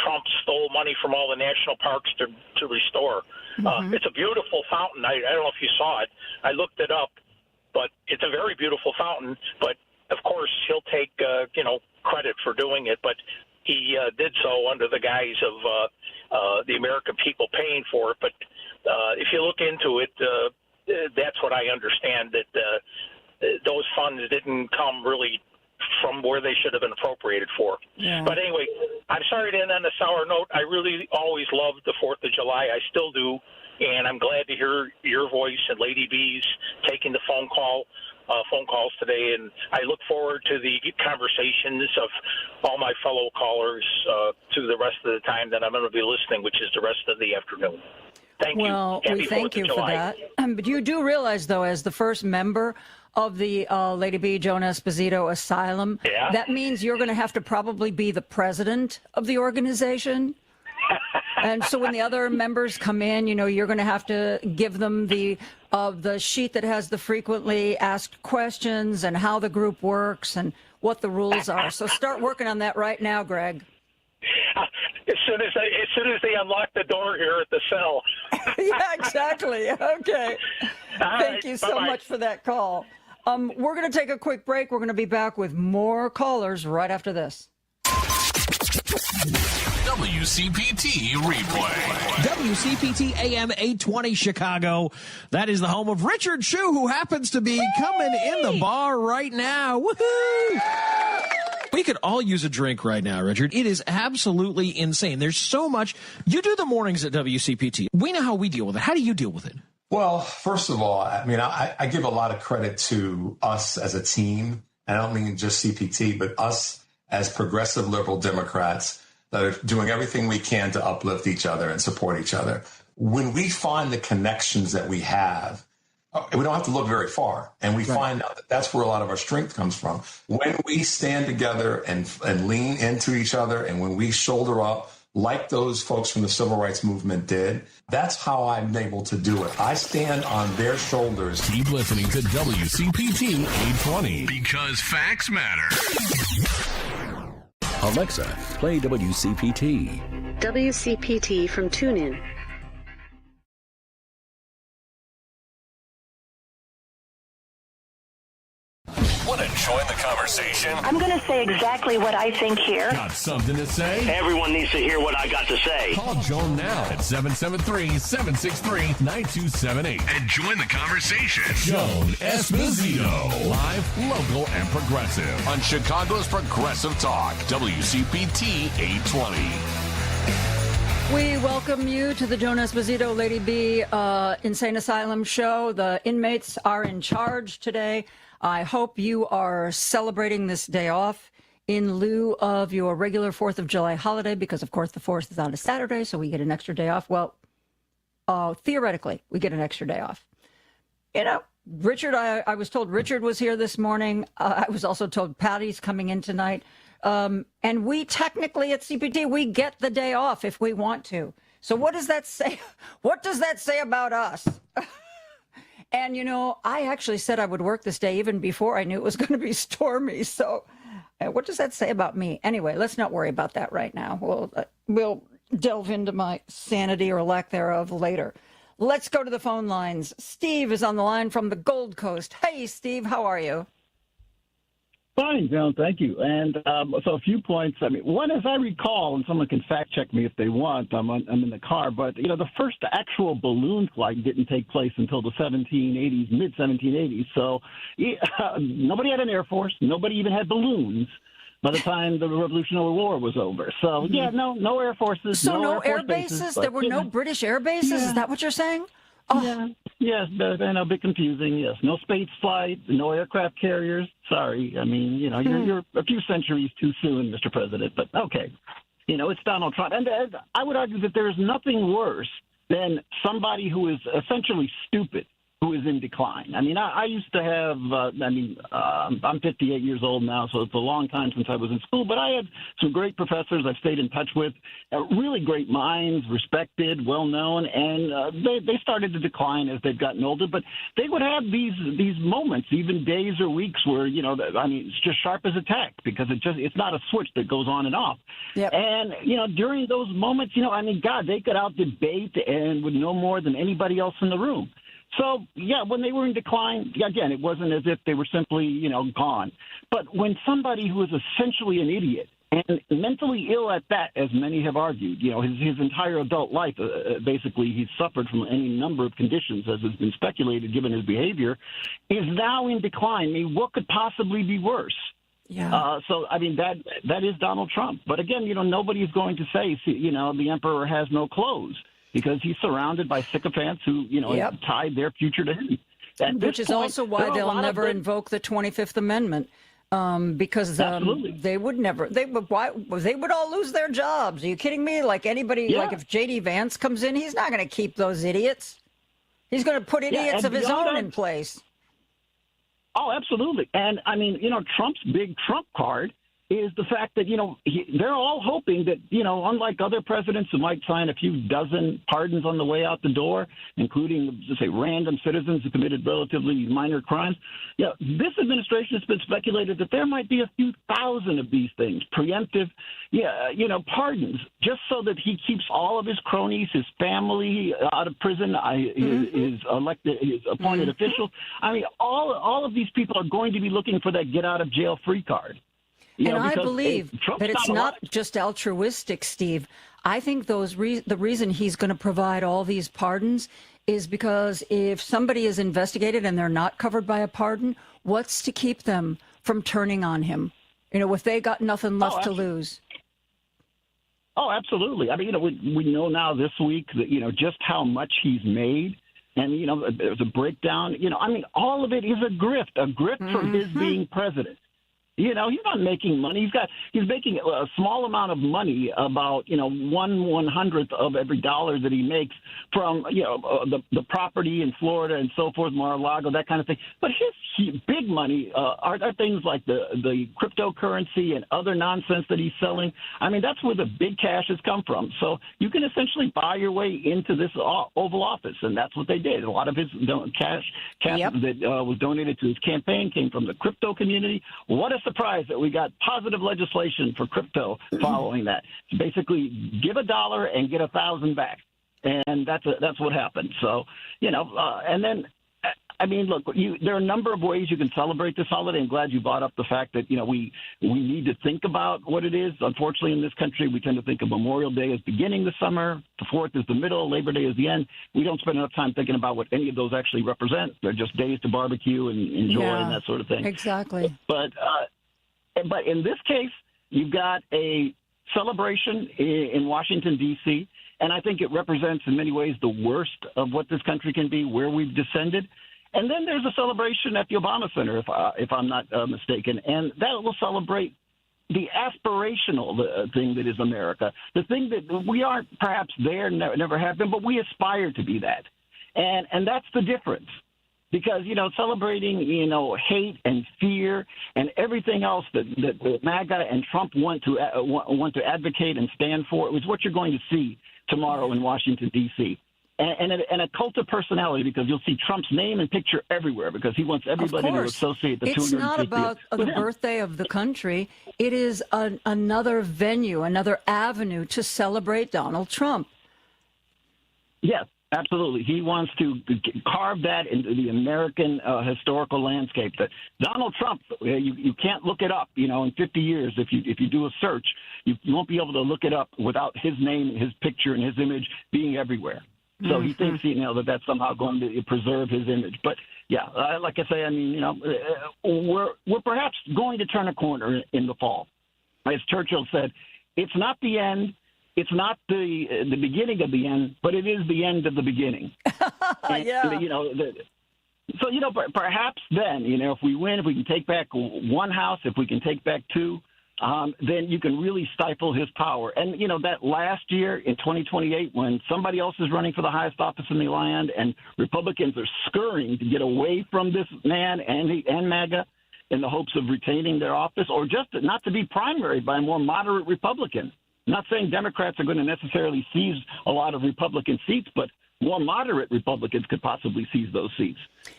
Speaker 7: Trump stole money from all the national parks to restore. It's a beautiful fountain. I don't know if you saw it. I looked it up, but it's a very beautiful fountain. But of course, he'll take credit for doing it. But he did so under the guise of the American people paying for it. But if you look into it, that's what I understand, that those funds didn't come really from where they should have been appropriated for. Yeah. But anyway, I'm sorry to end on a sour note. I really always loved the 4th of July. I still do, and I'm glad to hear your voice and Lady B's taking the phone calls today, and I look forward to the conversations of all my fellow callers through the rest of the time that I'm going to be listening, which is the rest of the afternoon. Thank you.
Speaker 8: Well, we thank you for that. But you do realize, though, as the first member of the Lady B, Joan Esposito Asylum, that means you're going to have to probably be the president of the organization. And so when the other members come in, you know, you're going to have to give them the sheet that has the frequently asked questions and how the group works and what the rules are. So start working on that right now, Greg.
Speaker 7: As soon as they unlock the door here at the cell.
Speaker 8: Yeah, exactly. Okay. Thank you so much for that call. We're going to take a quick break. We're going to be back with more callers right after this.
Speaker 5: WCPT replay.
Speaker 16: WCPT AM 820 Chicago. That is the home of Richard Shue, who happens to be coming in the bar right now. Woohoo! We could all use a drink right now, Richard. It is absolutely insane. There's so much. You do the mornings at WCPT. We know how we deal with it. How do you deal with it?
Speaker 17: Well, first of all, I mean, I give a lot of credit to us as a team. And I don't mean just CPT, but us as progressive liberal Democrats that are doing everything we can to uplift each other and support each other. When we find the connections that we have, we don't have to look very far, and we find out that that's where a lot of our strength comes from. When we stand together and lean into each other, and when we shoulder up like those folks from the civil rights movement did, that's how I'm able to do it. I stand on their shoulders.
Speaker 5: Keep listening to WCPT 820 because facts matter.
Speaker 2: Alexa, play WCPT.
Speaker 18: WCPT from TuneIn.
Speaker 5: Want to join the conversation?
Speaker 6: I'm going to say exactly what I think here.
Speaker 5: Got something to say?
Speaker 19: Everyone needs to hear what I got to say.
Speaker 5: Call Joan now at 773-763-9278 and join the conversation. Joan Esposito, live, local, and progressive on Chicago's Progressive Talk, WCPT 820.
Speaker 8: We welcome you to the Joan Esposito Lady B Insane Asylum show. The inmates are in charge today. I hope you are celebrating this day off in lieu of your regular 4th of July holiday, because, of course, the 4th is on a Saturday, so we get an extra day off. Well, theoretically, we get an extra day off. You know, Richard, I was told Richard was here this morning. I was also told Patty's coming in tonight. And we technically at CPT, we get the day off if we want to. So what does that say? What does that say about us? And, you know, I actually said I would work this day even before I knew it was going to be stormy. So what does that say about me? Anyway, let's not worry about that right now. We'll delve into my sanity or lack thereof later. Let's go to the phone lines. Steve is on the line from the Gold Coast. Hey, Steve, how are you?
Speaker 20: Fine, Joan, thank you. And so a few points. I mean, one, as I recall, and someone can fact check me if they want, I'm in the car, but, you know, the first actual balloon flight didn't take place until the 1780s, mid-1780s. So nobody had an Air Force. Nobody even had balloons by the time the Revolutionary War was over. So, yeah, no Air Forces.
Speaker 8: So no air
Speaker 20: bases?
Speaker 8: Bases? There were no British air bases? Yeah. Is that what you're saying? Oh.
Speaker 20: Yeah, yes, but a bit confusing, yes. No space flight, no aircraft carriers. Sorry. I mean, you know, you're a few centuries too soon, Mr. President, but okay. You know, it's Donald Trump. And I would argue that there is nothing worse than somebody who is essentially stupid who is in decline. I mean, I used to have, I'm 58 years old now, so it's a long time since I was in school, but I had some great professors I've stayed in touch with, really great minds, respected, well-known, and they started to decline as they've gotten older, but they would have these moments, even days or weeks where, it's just sharp as a tack because it's not a switch that goes on and off.
Speaker 8: Yep.
Speaker 20: And, during those moments, God, they could out-debate and would know more than anybody else in the room. So, yeah, when they were in decline, again, it wasn't as if they were simply, gone. But when somebody who is essentially an idiot and mentally ill at that, as many have argued, his entire adult life, basically he's suffered from any number of conditions, as has been speculated given his behavior, is now in decline. I mean, what could possibly be worse?
Speaker 8: Yeah.
Speaker 20: So, I mean, that is Donald Trump. But again, nobody's going to say, the emperor has no clothes, because he's surrounded by sycophants who, have tied their future to him.
Speaker 8: Which is also why they'll never invoke the 25th Amendment, because they would all lose their jobs. Are you kidding me? Like anybody, like if J.D. Vance comes in, he's not going to keep those idiots. He's going to put idiots of his own in place.
Speaker 20: Oh, absolutely. And, I mean, Trump's big Trump card is the fact that, they're all hoping that, unlike other presidents who might sign a few dozen pardons on the way out the door, including, say, random citizens who committed relatively minor crimes, this administration has been speculated that there might be a few thousand of these things, preemptive, pardons, just so that he keeps all of his cronies, his family out of prison, his appointed officials. I mean, all of these people are going to be looking for that get-out-of-jail-free card.
Speaker 8: And I believe that it's not just altruistic, Steve. I think the reason he's going to provide all these pardons is because if somebody is investigated and they're not covered by a pardon, what's to keep them from turning on him? If they got nothing left to lose.
Speaker 20: Oh, absolutely. I mean, we know now this week that, just how much he's made. And, there's a breakdown. All of it is a grift from his being president. He's not making money. He's making a small amount of money, about 1/100th of every dollar that he makes from the property in Florida and so forth, Mar-a-Lago, that kind of thing. But his big money are things like the cryptocurrency and other nonsense that he's selling. I mean, that's where the big cash has come from. So you can essentially buy your way into this Oval Office, and that's what they did. A lot of his cash that was donated to his campaign came from the crypto community. What a surprise that we got positive legislation for crypto following that. Basically, give $1 and get 1,000 back, and that's what happened. So, and then, I mean, look, there are a number of ways you can celebrate this holiday. I'm glad you brought up the fact that we need to think about what it is. Unfortunately, in this country, we tend to think of Memorial Day as beginning the summer, the 4th is the middle, Labor Day is the end. We don't spend enough time thinking about what any of those actually represent. They're just days to barbecue and enjoy and that sort of thing.
Speaker 8: Exactly.
Speaker 20: But in this case, you've got a celebration in Washington, D.C., and I think it represents in many ways the worst of what this country can be, where we've descended. And then there's a celebration at the Obama Center, if I'm not mistaken, and that will celebrate the aspirational thing that is America, the thing that we aren't perhaps there, never have been, but we aspire to be that. And that's the difference. Because, celebrating, hate and fear and everything else that MAGA and Trump want to advocate and stand for is what you're going to see tomorrow in Washington, D.C. And a cult of personality, because you'll see Trump's name and picture everywhere because he wants everybody to associate the 250th.
Speaker 8: It's not about the birthday of the country. It is another venue, another avenue to celebrate Donald Trump.
Speaker 20: Yes. Absolutely. He wants to carve that into the American historical landscape. That Donald Trump, you can't look it up, in 50 years. If you do a search, you won't be able to look it up without his name, his picture, and his image being everywhere. So he thinks, that that's somehow going to preserve his image. But, yeah, like I say, I mean, we're perhaps going to turn a corner in the fall. As Churchill said, it's not the end. It's not the beginning of the end, but it is the end of the beginning. So, perhaps then, if we win, if we can take back one house, if we can take back two, then you can really stifle his power. And, you know, that last year in 2028, when somebody else is running for the highest office in the land and Republicans are scurrying to get away from this man and MAGA in the hopes of retaining their office, or just not to be primaried by a more moderate Republican. I'm not saying Democrats are going to necessarily seize a lot of Republican seats, but more moderate Republicans could possibly seize those seats.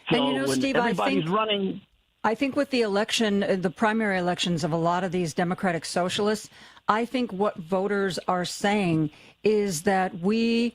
Speaker 20: So
Speaker 8: and, you know,
Speaker 20: when
Speaker 8: Steve,
Speaker 20: everybody's running...
Speaker 8: I think with the election, the primary elections of a lot of these Democratic socialists, I think what voters are saying is that we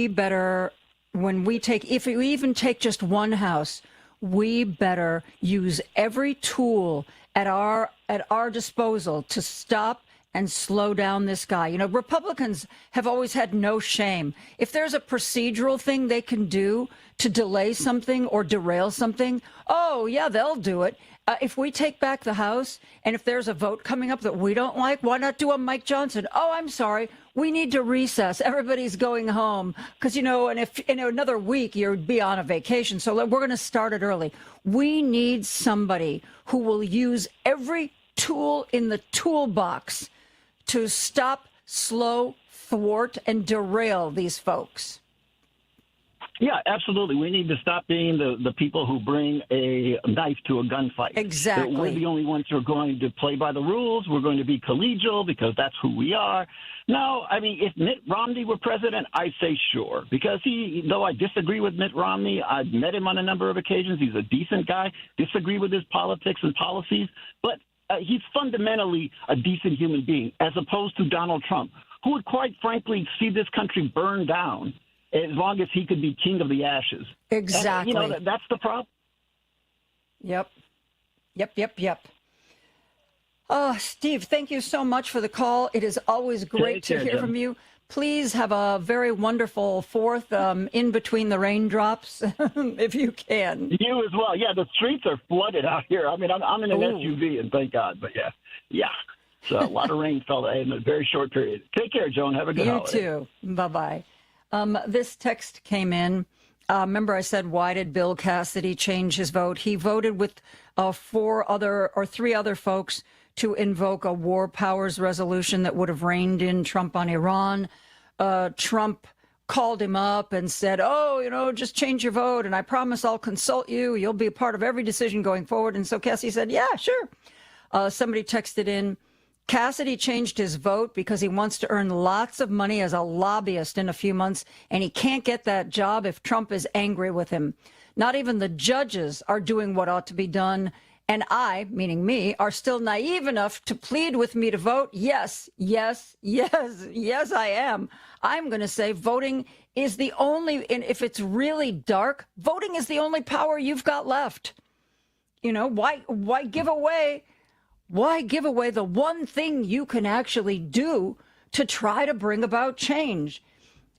Speaker 8: better, when we take, if we even take just one house, we better use every tool at our disposal to stop and slow down this guy. You know, Republicans have always had no shame. If there's a procedural thing they can do to delay something or derail something, oh, yeah, they'll do it. If we take back the House and if there's a vote coming up that we don't like, why not do a Mike Johnson? Oh, I'm sorry. We need to recess. Everybody's going home because, you know, and if in another week you'd be on a vacation. So we're going to start it early. We need somebody who will use every tool in the toolbox to stop, slow, thwart, and derail these folks.
Speaker 20: Yeah, absolutely. We need to stop being the people who bring a knife to a gunfight.
Speaker 8: Exactly.
Speaker 20: That we're the only ones who are going to play by the rules. We're going to be collegial because that's who we are. No, I mean, if Mitt Romney were president, I'd say sure. Because though I disagree with Mitt Romney, I've met him on a number of occasions. He's a decent guy, disagree with his politics and policies, but he's fundamentally a decent human being, as opposed to Donald Trump, who would quite frankly see this country burn down as long as he could be king of the ashes.
Speaker 8: Exactly.
Speaker 20: And, you know, that's the problem.
Speaker 8: Yep. Steve, thank you so much for the call. It is always great to hear from you. Please have a very wonderful 4th in between the raindrops, if you can.
Speaker 20: You as well. Yeah, the streets are flooded out here. I mean, I'm in an SUV, and thank God. But yeah. So a lot of rain fell in a very short period. Take care, Joan. Have a good holiday.
Speaker 8: You too. Bye-bye. This text came in. Remember I said, why did Bill Cassidy change his vote? He voted with 3 other folks to invoke a war powers resolution that would have reined in Trump on Iran. Trump called him up and said, oh, you know, just change your vote, and I promise I'll consult you. You'll be a part of every decision going forward. And so Cassidy said, yeah, sure. Somebody texted in, Cassidy changed his vote because he wants to earn lots of money as a lobbyist in a few months, and he can't get that job if Trump is angry with him. Not even the judges are doing what ought to be done, and I, meaning me, are still naive enough to plead with me to vote. Yes, I am. I'm going to say voting is the only, and if it's really dark, voting is the only power you've got left. You know, why give away the one thing you can actually do to try to bring about change?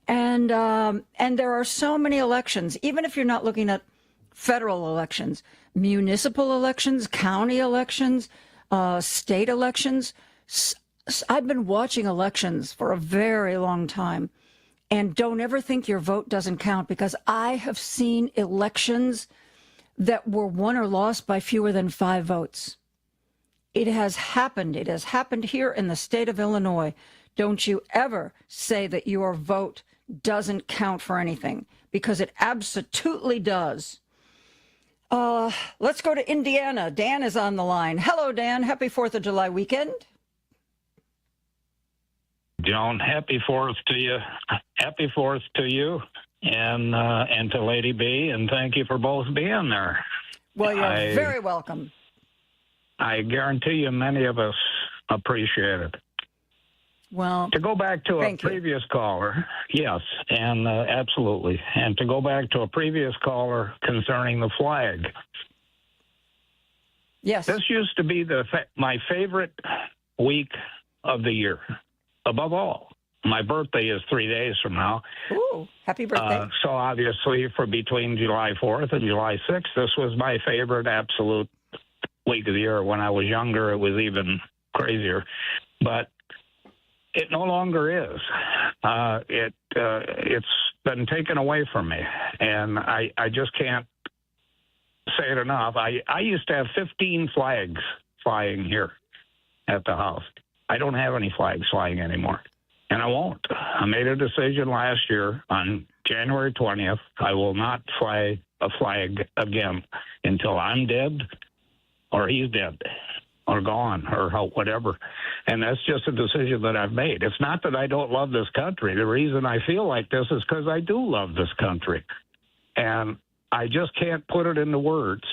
Speaker 8: And there are so many elections, even if you're not looking at federal elections, municipal elections, county elections, state elections. I've been watching elections for a very long time, and don't ever think your vote doesn't count, because I have seen elections that were won or lost by fewer than 5 votes. It has happened. It has happened here in the state of Illinois. Don't you ever say that your vote doesn't count for anything, because it absolutely does. Let's go to Indiana. Dan is on the line. Hello, Dan. Happy 4th of July weekend.
Speaker 21: Joan, happy 4th to you. Happy 4th to you and to Lady B, and thank you for both being there.
Speaker 8: Well, you're very welcome.
Speaker 21: I guarantee you many of us appreciate it.
Speaker 8: Well,
Speaker 21: to go back to a previous caller, yes, and absolutely. And to go back to a previous caller concerning the flag.
Speaker 8: Yes.
Speaker 21: This used to be my favorite week of the year, above all. My birthday is 3 days from now.
Speaker 8: Ooh, happy birthday.
Speaker 21: So obviously for between July 4th and July 6th, this was my favorite absolute week of the year. When I was younger, it was even crazier. But it no longer is. It's been taken away from me, and I just can't say it enough. I used to have 15 flags flying here at the house. I don't have any flags flying anymore, and I won't. I made a decision last year on January 20th. I will not fly a flag again until I'm dead or he's dead or gone or whatever. And that's just a decision that I've made. It's not that I don't love this country. The reason I feel like this is because I do love this country. And I just can't put it into words.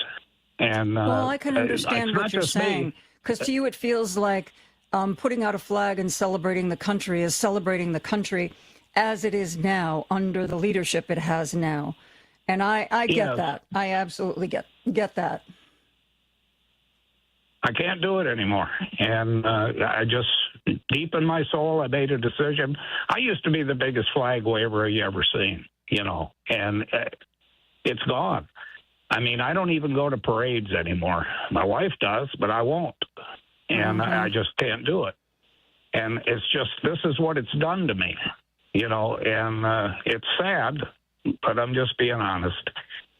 Speaker 21: And
Speaker 8: well, I can understand what you're saying, because to you it feels like putting out a flag and celebrating the country is celebrating the country as it is now under the leadership it has now. And I get that. I absolutely get that.
Speaker 21: I can't do it anymore. And I just, deep in my soul, I made a decision. I used to be the biggest flag waver you ever seen, and it's gone. I mean, I don't even go to parades anymore. My wife does, but I won't. And I just can't do it. And it's just, this is what it's done to me, and it's sad, but I'm just being honest.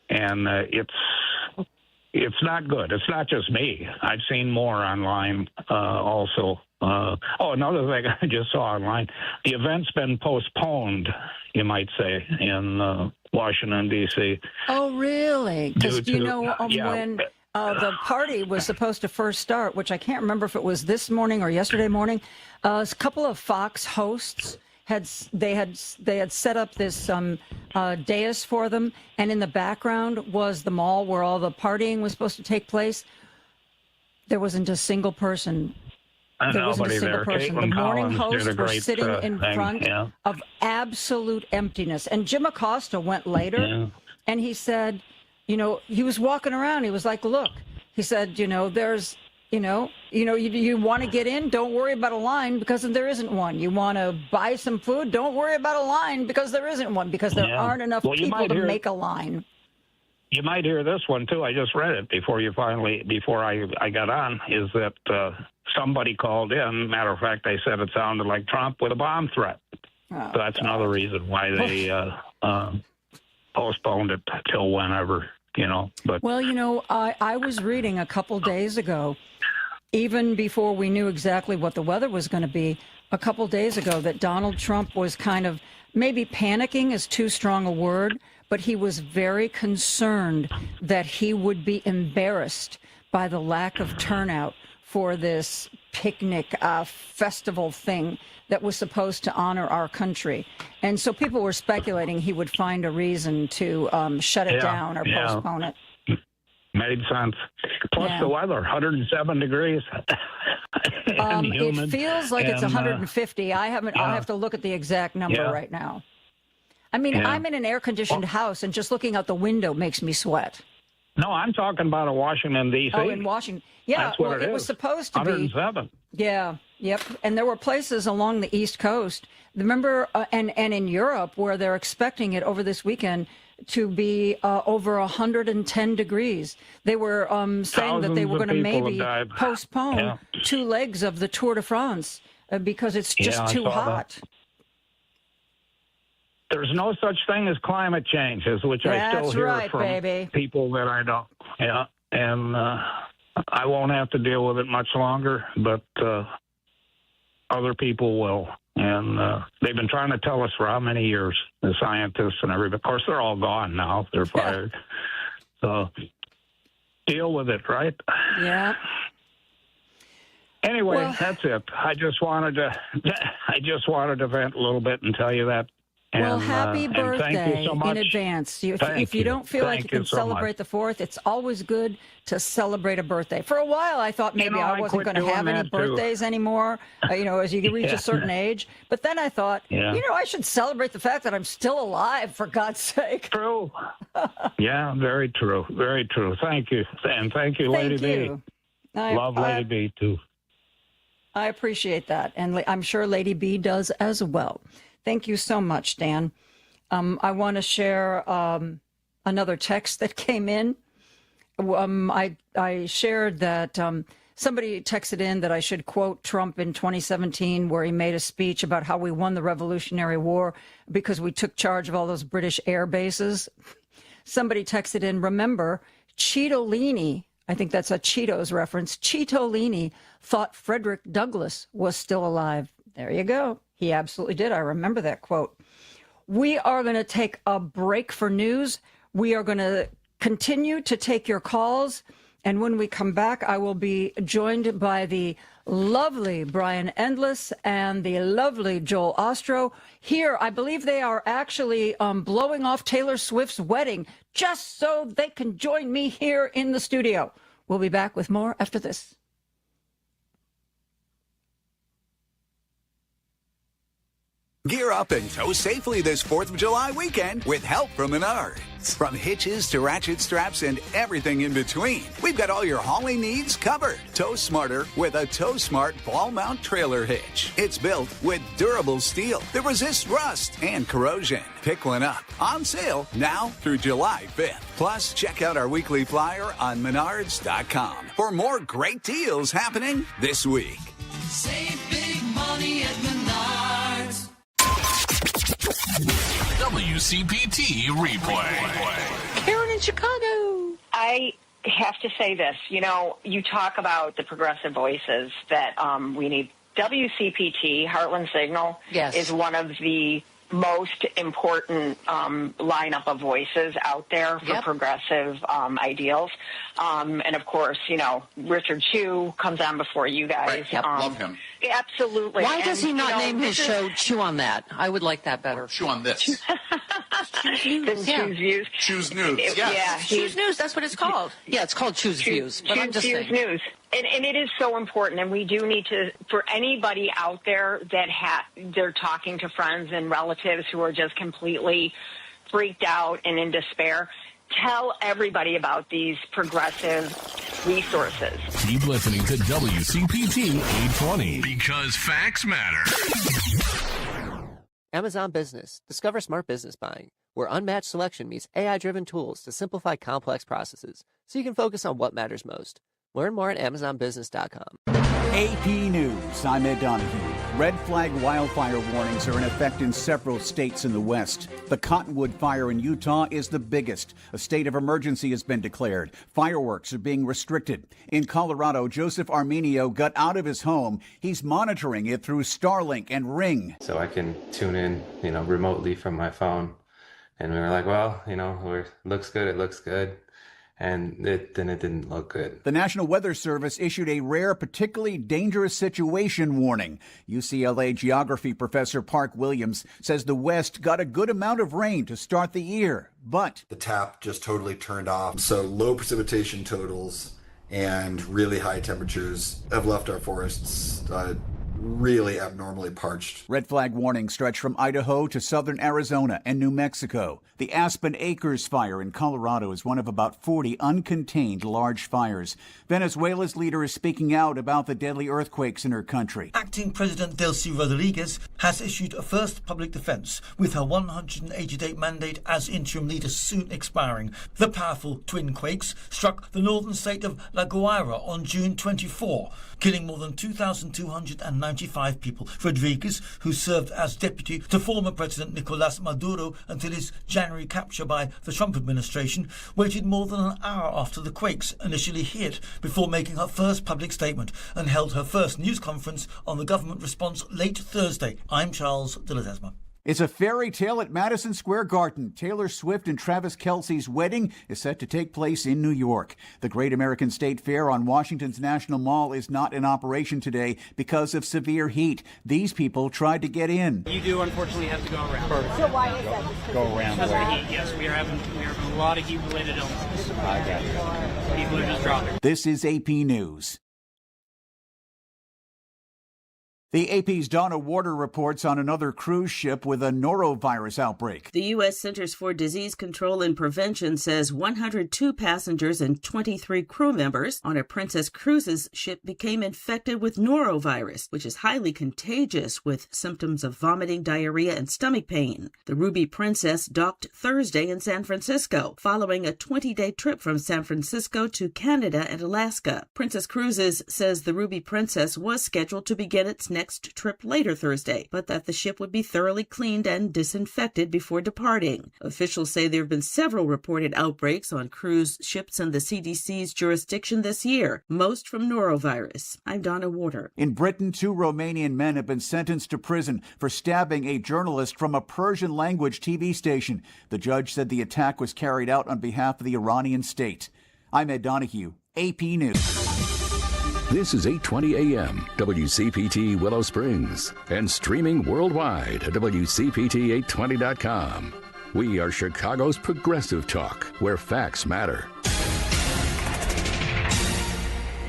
Speaker 21: And it's not good. It's not just me. I've seen more online also. Another thing I just saw online, the event's been postponed, you might say, in Washington, D.C.
Speaker 8: Oh, really? Because when the party was supposed to first start, which I can't remember if it was this morning or yesterday morning, a couple of Fox hosts had set up this dais for them, and in the background was the mall where all the partying was supposed to take place. There wasn't a single person. There wasn't a single person. The morning hosts were sitting in front of absolute emptiness. And Jim Acosta went later, and he said, he was walking around. He was like, look, he said, there's, you want to get in, don't worry about a line because there isn't one. You want to buy some food, don't worry about a line because there isn't one, because there aren't enough people to make a line.
Speaker 21: You might hear this one too. I just read it before I got on, is that somebody called in. Matter of fact, they said it sounded like Trump with a bomb threat. So that's another reason why they postponed it till whenever, But
Speaker 8: well, I was reading a couple days ago, even before we knew exactly what the weather was going to be, a couple days ago, that Donald Trump was kind of, maybe panicking is too strong a word, but he was very concerned that he would be embarrassed by the lack of turnout for this picnic festival thing that was supposed to honor our country. And so people were speculating he would find a reason to shut it down or postpone it.
Speaker 21: Made sense. Plus the weather, 107 degrees.
Speaker 8: It feels like it's 150. I'll have to look at the exact number right now. I mean, I'm in an air-conditioned house, and just looking out the window makes me sweat.
Speaker 21: No, I'm talking about in Washington, D.C.
Speaker 8: Oh, in Washington. Yeah,
Speaker 21: that's what
Speaker 8: it was supposed to
Speaker 21: 107.
Speaker 8: Be. Yeah, yep. And there were places along the East Coast, remember, and in Europe, where they're expecting it over this weekend to be over 110 degrees. They were saying that they were going to maybe postpone 2 legs of the Tour de France because it's just too hot.
Speaker 21: That. There's no such thing as climate change, which I still hear from people that I don't. Yeah, and I won't have to deal with it much longer, but other people will. And they've been trying to tell us for how many years, the scientists and everybody. Of course, they're all gone now. They're fired. So deal with it, right?
Speaker 8: Yeah.
Speaker 21: Anyway, that's it. I just wanted to vent a little bit and tell you that.
Speaker 8: Well, happy birthday so in advance. If you don't feel like you can celebrate the 4th, it's always good to celebrate a birthday. For a while, I thought maybe I wasn't going to have any birthdays anymore, as you reach a certain age. But then I thought, I should celebrate the fact that I'm still alive, for God's sake.
Speaker 21: True. Yeah, very true. Very true. Thank you. And thank you, Lady B. Love Lady B, too.
Speaker 8: I appreciate that. And I'm sure Lady B does as well. Thank you so much, Dan. I want to share another text that came in. I shared that somebody texted in that I should quote Trump in 2017, where he made a speech about how we won the Revolutionary War because we took charge of all those British air bases. Somebody texted in, remember, Cittadini I think that's a Cheetos reference. Cheetolini thought Frederick Douglass was still alive. There you go. He absolutely did. I remember that quote. We are going to take a break for news. We are going to continue to take your calls. And when we come back, I will be joined by the lovely Brian Endless and the lovely Joel Ostrow. Here, I believe they are actually blowing off Taylor Swift's wedding just so they can join me here in the studio. We'll be back with more after this.
Speaker 1: Gear up and tow safely this 4th of July weekend with help from Menards. From hitches to ratchet straps and everything in between, we've got all your hauling needs covered. Tow smarter with a Tow Smart ball mount trailer hitch. It's built with durable steel that resists rust and corrosion. Pick one up. On sale now through July 5th. Plus, check out our weekly flyer on menards.com for more great deals happening this week.
Speaker 22: Save big money at Menards.
Speaker 5: WCPT replay.
Speaker 6: Karen in Chicago. I have to say this. You know, you talk about the progressive voices that we need. WCPT, Heartland Signal, is one of the most important lineup of voices out there for progressive ideals. And, of course, you know, Richard Chew comes on before you guys.
Speaker 23: Right. Love him.
Speaker 6: Absolutely.
Speaker 23: Why does he not name his show Chew on That? I would like that better. Chew on This.
Speaker 6: Choose Views.
Speaker 23: Choose News.
Speaker 6: Choose
Speaker 23: News, that's what it's called. Yeah, it's called Choose Views. But I'm just saying.
Speaker 6: News. And it is so important, and we do need to, for anybody out there that they're talking to friends and relatives who are just completely freaked out and in despair, tell everybody about these progressive resources.
Speaker 5: Keep listening to WCPT 820 because facts matter.
Speaker 24: Amazon Business. Discover smart business buying, where unmatched selection meets AI-driven tools to simplify complex processes so you can focus on what matters most. Learn more at AmazonBusiness.com.
Speaker 25: AP News, I'm Ed Donahue. Red flag wildfire warnings are in effect in several states in the West. The Cottonwood fire in Utah is the biggest. A state of emergency has been declared. Fireworks are being restricted. In Colorado, Joseph Armenio got out of his home. He's monitoring it through Starlink and Ring.
Speaker 26: So I can tune in, remotely from my phone. And we were like, well, it looks good. And then it didn't look good.
Speaker 25: The National Weather Service issued a rare, particularly dangerous situation warning. UCLA geography professor Park Williams says the West got a good amount of rain to start the year, but
Speaker 27: the tap just totally turned off. So low precipitation totals and really high temperatures have left our forests really abnormally parched.
Speaker 25: Red flag warnings stretch from Idaho to southern Arizona and New Mexico. The Aspen Acres fire in Colorado is one of about 40 uncontained large fires. Venezuela's leader is speaking out about the deadly earthquakes in her country.
Speaker 28: Acting President Delcy Rodriguez has issued a first public defense, with her 180-day mandate as interim leader soon expiring. The powerful twin quakes struck the northern state of La Guaira on June 24, killing more than 2,295 people. Rodriguez, who served as deputy to former President Nicolás Maduro until his January capture by the Trump administration, waited more than an hour after the quakes initially hit before making her first public statement and held her first news conference on the government response late Thursday. I'm Charles de Ledesma.
Speaker 25: It's a fairy tale at Madison Square Garden. Taylor Swift and Travis Kelce's wedding is set to take place in New York. The Great American State Fair on Washington's National Mall is not in operation today because of severe heat. These people tried to get in.
Speaker 29: You do unfortunately have to go around.
Speaker 30: So why is that?
Speaker 25: Go around.
Speaker 29: Because of the heat, yes. We are having a lot of heat-related illnesses. People are just dropping.
Speaker 25: This is AP News. The AP's Donna Warder reports on another cruise ship with a norovirus outbreak.
Speaker 31: The U.S. Centers for Disease Control and Prevention says 102 passengers and 23 crew members on a Princess Cruises ship became infected with norovirus, which is highly contagious with symptoms of vomiting, diarrhea, and stomach pain. The Ruby Princess docked Thursday in San Francisco, following a 20-day trip from San Francisco to Canada and Alaska. Princess Cruises says the Ruby Princess was scheduled to begin its next trip later Thursday, but that the ship would be thoroughly cleaned and disinfected before departing. Officials say there have been several reported outbreaks on cruise ships in the CDC's jurisdiction this year, most from norovirus. I'm Donna Warder.
Speaker 25: In Britain, 2 Romanian men have been sentenced to prison for stabbing a journalist from a Persian-language TV station. The judge said the attack was carried out on behalf of the Iranian state. I'm Ed Donahue, AP News.
Speaker 2: This is 820 AM, WCPT Willow Springs, and streaming worldwide at WCPT820.com. We are Chicago's progressive talk, where facts matter.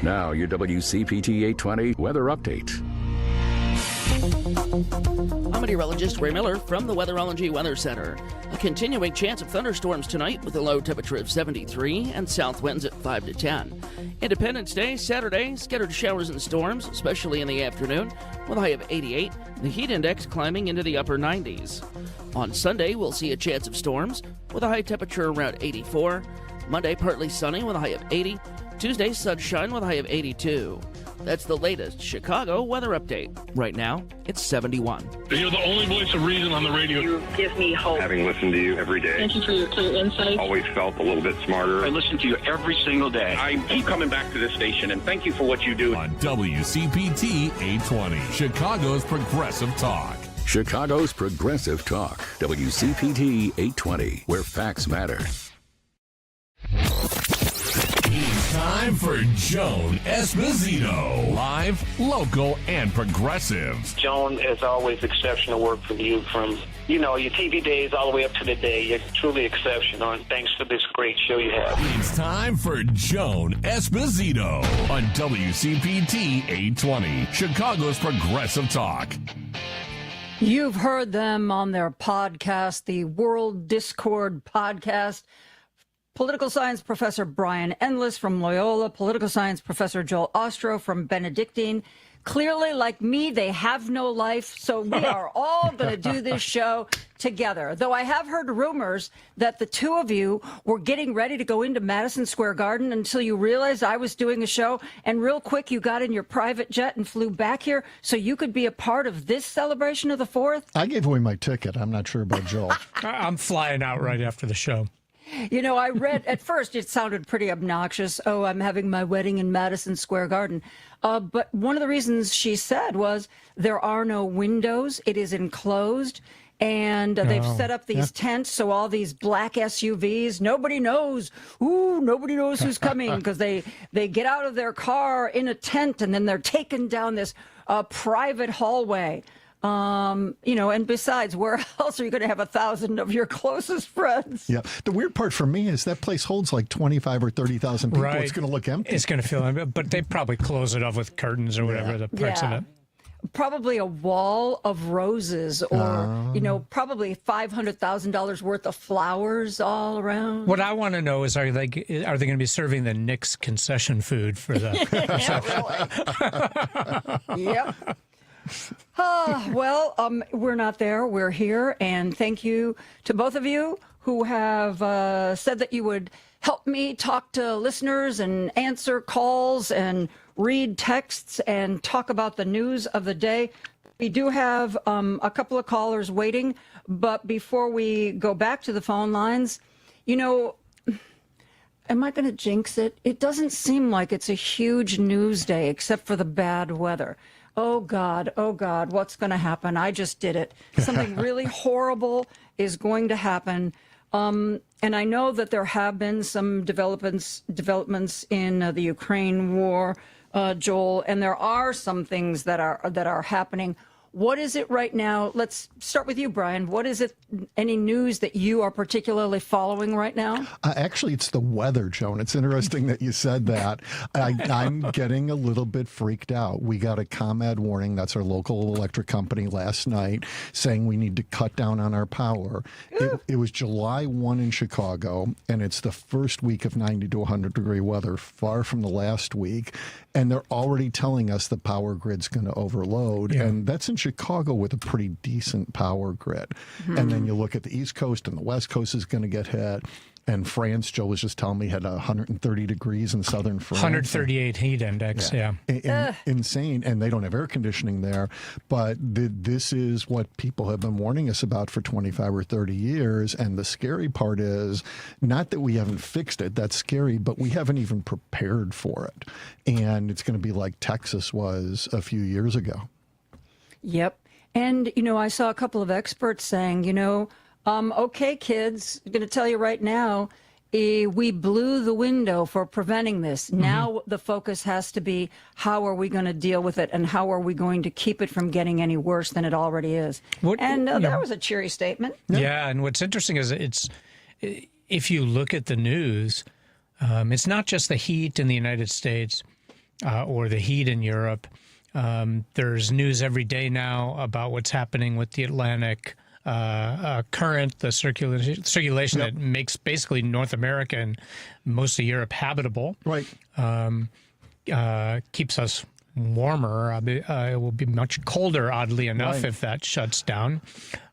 Speaker 2: Now, your WCPT 820 weather update.
Speaker 3: I'm meteorologist Ray Miller from the Weatherology Weather Center. A continuing chance of thunderstorms tonight with a low temperature of 73 and south winds at 5 to 10. Independence Day, Saturday, scattered showers and storms, especially in the afternoon, with a high of 88, the heat index climbing into the upper 90s. On Sunday, we'll see a chance of storms with a high temperature around 84. Monday, partly sunny with a high of 80. Tuesday, sunshine with a high of 82. That's the latest Chicago weather update. Right now, it's 71.
Speaker 4: You're the only voice of reason on the radio.
Speaker 6: You give me hope.
Speaker 4: Having listened to you every day.
Speaker 6: Thank you for your clear insight.
Speaker 4: Always felt a little bit smarter.
Speaker 7: I listen to you every single day.
Speaker 4: I keep coming back to this station, and thank you for what you do.
Speaker 5: On WCPT 820, Chicago's Progressive Talk.
Speaker 2: Chicago's Progressive Talk, WCPT 820, where facts matter.
Speaker 5: It's time for Joan Esposito. Live, local, and progressive.
Speaker 7: Joan, as always, exceptional work from you from, your TV days all the way up to the day. You're truly exceptional, and thanks for this great show you have.
Speaker 5: It's time for Joan Esposito on WCPT 820, Chicago's Progressive Talk.
Speaker 8: You've heard them on their podcast, the World Discord podcast. Political science professor Brian Endless from Loyola, political science professor Joel Ostrow from Benedictine. Clearly, like me, they have no life, so we are all going to do this show together. Though I have heard rumors that the two of you were getting ready to go into Madison Square Garden until you realized I was doing a show, and real quick you got in your private jet and flew back here so you could be a part of this celebration of the 4th?
Speaker 9: I gave away my ticket. I'm not sure about Joel.
Speaker 10: I'm flying out right after the show.
Speaker 8: I read, at first it sounded pretty obnoxious. Oh, I'm having my wedding in Madison Square Garden. But one of the reasons she said was there are no windows. It is enclosed. And they've set up these tents. So all these black SUVs, nobody knows who's coming because they get out of their car in a tent and then they're taken down this private hallway. And besides, where else are you going to have 1,000 of your closest friends?
Speaker 9: Yeah. The weird part for me is that place holds like 25 or 30,000 people.
Speaker 10: Right.
Speaker 9: It's going to look empty.
Speaker 10: It's going to feel empty, but they probably close it off with curtains or whatever the parts of it.
Speaker 8: Probably a wall of roses or, probably $500,000 worth of flowers all around.
Speaker 10: What I want to know is, are they going to be serving the Knicks concession food for the
Speaker 8: really. Yep. We're not there. We're here. And thank you to both of you who have said that you would help me talk to listeners and answer calls and read texts and talk about the news of the day. We do have a couple of callers waiting. But before we go back to the phone lines, am I going to jinx it? It doesn't seem like it's a huge news day except for the bad weather. Oh, God, what's going to happen? I just did it. Something really horrible is going to happen. And I know that there have been some developments in the Ukraine war, Joel, and there are some things that are happening. What is it right now? Let's start with you, Brian. What is it, any news that you are particularly following right now?
Speaker 9: Actually, it's the weather, Joan. It's interesting that you said that. I'm getting a little bit freaked out. We got a ComEd warning, that's our local electric company, last night, saying we need to cut down on our power. It was July 1 in Chicago, and it's the first week of 90 to 100 degree weather, far from the last week. And they're already telling us the power grid's going to overload. Yeah. And that's in Chicago with a pretty decent power grid. Mm-hmm. And then you look at the East Coast and the West Coast is going to get hit. And France, Joe was just telling me, had 130 degrees in southern France.
Speaker 10: 138 heat index, yeah.
Speaker 9: Insane. And they don't have air conditioning there. But this is what people have been warning us about for 25 or 30 years. And the scary part is not that we haven't fixed it. That's scary, but we haven't even prepared for it. And it's going to be like Texas was a few years ago.
Speaker 8: Yep. And, I saw a couple of experts saying, okay, kids, I'm going to tell you right now, we blew the window for preventing this. Mm-hmm. Now the focus has to be, how are we going to deal with it, and how are we going to keep it from getting any worse than it already is? That was a cheery statement.
Speaker 10: Yeah, and what's interesting is if you look at the news, it's not just the heat in the United States or the heat in Europe. There's news every day now about what's happening with the Atlantic current, the circulation that makes basically North America and most of Europe habitable.
Speaker 9: Right.
Speaker 10: Keeps us warmer. It will be much colder, oddly enough, if that shuts down.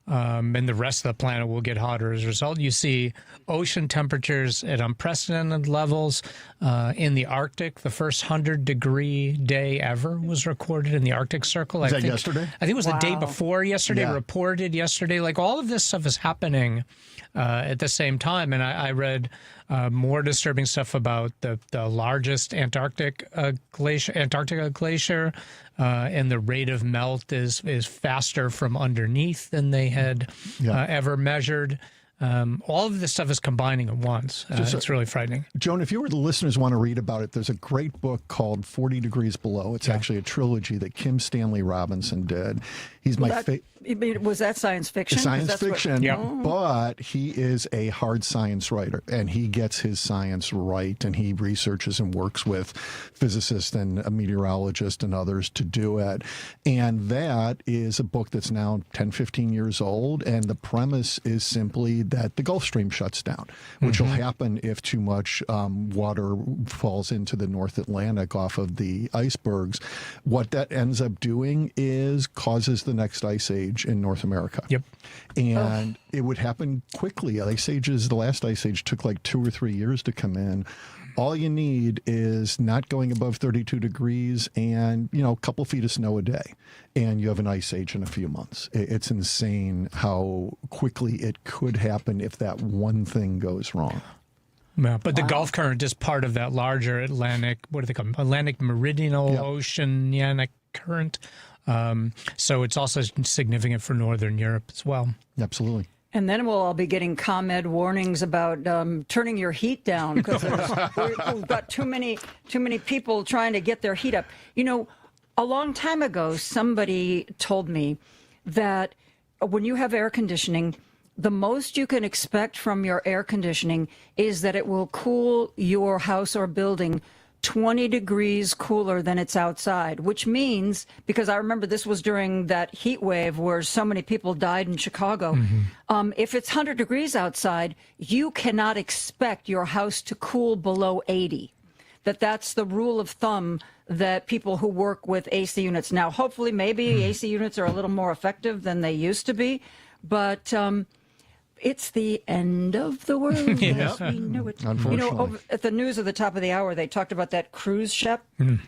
Speaker 10: And the rest of the planet will get hotter as a result. You see ocean temperatures at unprecedented levels. In the Arctic, the first 100-degree day ever was recorded in the Arctic Circle.
Speaker 9: Was that yesterday?
Speaker 10: I think it was the day before yesterday, reported yesterday. Like, all of this stuff is happening at the same time. And I read more disturbing stuff about the largest Antarctica glacier, and the rate of melt is faster from underneath than they had ever measured. All of this stuff is combining at once. It's really frightening.
Speaker 9: Joan, if you or the listeners want to read about it, there's a great book called 40 Degrees Below. It's actually a trilogy that Kim Stanley Robinson did. He's
Speaker 8: was that science fiction?
Speaker 9: Science fiction, but he is a hard science writer, and he gets his science right, and he researches and works with physicists and a meteorologist and others to do it. And that is a book that's now 10, 15 years old, and the premise is simply that the Gulf Stream shuts down, which will happen if too much water falls into the North Atlantic off of the icebergs. What that ends up doing is causes the next ice age in North America.
Speaker 10: Yep.
Speaker 9: And it would happen quickly. The last ice age took like 2 or 3 years to come in. All you need is not going above 32 degrees and, a couple feet of snow a day, and you have an ice age in a few months. It's insane how quickly it could happen if that one thing goes wrong.
Speaker 10: Yeah, but the Gulf Current is part of that larger Atlantic, what do they call it? Atlantic Meridional Oceanic Current. So it's also significant for Northern Europe as well.
Speaker 9: Absolutely.
Speaker 8: And then we'll all be getting ComEd warnings about turning your heat down because we've got too many people trying to get their heat up. A long time ago, somebody told me that when you have air conditioning, the most you can expect from your air conditioning is that it will cool your house or building 20 degrees cooler than it's outside, which means, because I remember this was during that heat wave where so many people died in Chicago, if it's 100 degrees outside, you cannot expect your house to cool below 80. That's the rule of thumb that people who work with AC units. Now, hopefully, maybe AC units are a little more effective than they used to be, but it's the end of the world as we know it.
Speaker 9: Unfortunately.
Speaker 8: At the news at the top of the hour, they talked about that cruise ship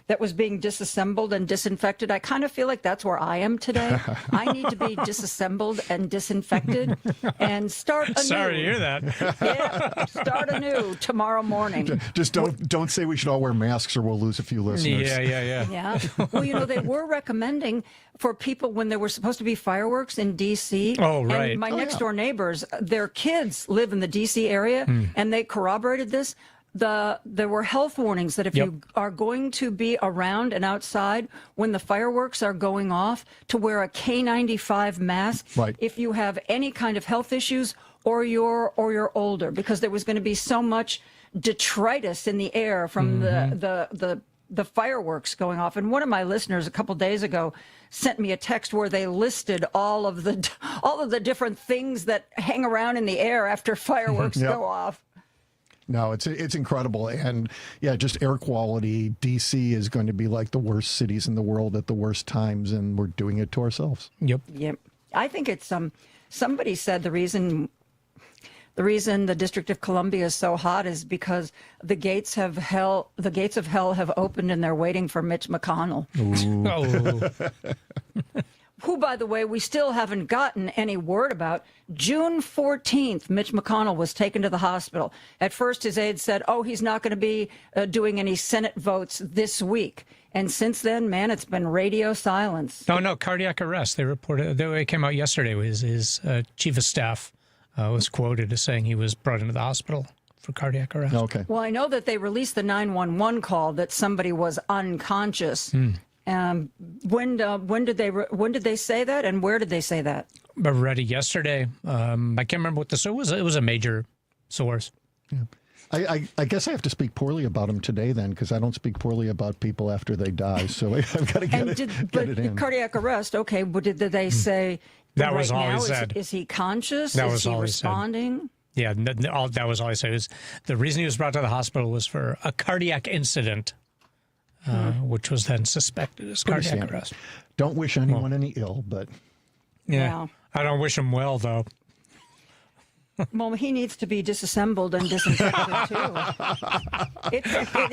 Speaker 8: that was being disassembled and disinfected. I kind of feel like that's where I am today. I need to be disassembled and disinfected and start anew.
Speaker 10: Sorry to hear that.
Speaker 8: Yeah, start anew tomorrow morning.
Speaker 9: Just don't say we should all wear masks or we'll lose a few listeners.
Speaker 10: Yeah.
Speaker 8: Well, they were recommending for people when there were supposed to be fireworks in D.C.
Speaker 10: Oh, right.
Speaker 8: And my next door neighbors, their kids live in the D.C. area, and they corroborated this. There were health warnings that if you are going to be around and outside when the fireworks are going off, to wear a K95 mask if you have any kind of health issues or you're older, because there was going to be so much detritus in the air from the fireworks going off. And one of my listeners a couple days ago sent me a text where they listed all of the different things that hang around in the air after fireworks go off.
Speaker 9: No, it's incredible. And just air quality. DC is going to be like the worst cities in the world at the worst times, and we're doing it to ourselves.
Speaker 10: Yep.
Speaker 8: I think it's somebody said the reason The reason the District of Columbia is so hot is because the gates of hell have opened and they're waiting for Mitch McConnell. Who, by the way, we still haven't gotten any word about. June 14th, Mitch McConnell was taken to the hospital. At first, his aides said, he's not going to be doing any Senate votes this week. And since then, man, it's been radio silence.
Speaker 10: No, cardiac arrest. They reported, it came out yesterday. His chief of staff was quoted as saying he was brought into the hospital for cardiac arrest.
Speaker 9: Okay.
Speaker 8: Well, I know that they released the 911 call that somebody was unconscious. When did they say that, and where did they say that?
Speaker 10: I read it yesterday. I can't remember what it was. It was a major source.
Speaker 9: Yeah. I guess I have to speak poorly about him today then, because I don't speak poorly about people after they die. So I've got to get it in.
Speaker 8: Cardiac arrest. Okay, but did they say
Speaker 10: that was all he said?
Speaker 8: Is he conscious?
Speaker 10: That
Speaker 8: is
Speaker 10: was
Speaker 8: he
Speaker 10: all
Speaker 8: responding?
Speaker 10: He said. Yeah, that was all he said. The reason he was brought to the hospital was for a cardiac incident. Which was then suspected as cardiac arrest.
Speaker 9: Don't wish anyone any ill, but...
Speaker 10: Yeah. I don't wish him well, though.
Speaker 8: Well, he needs to be disassembled and disinfected, too.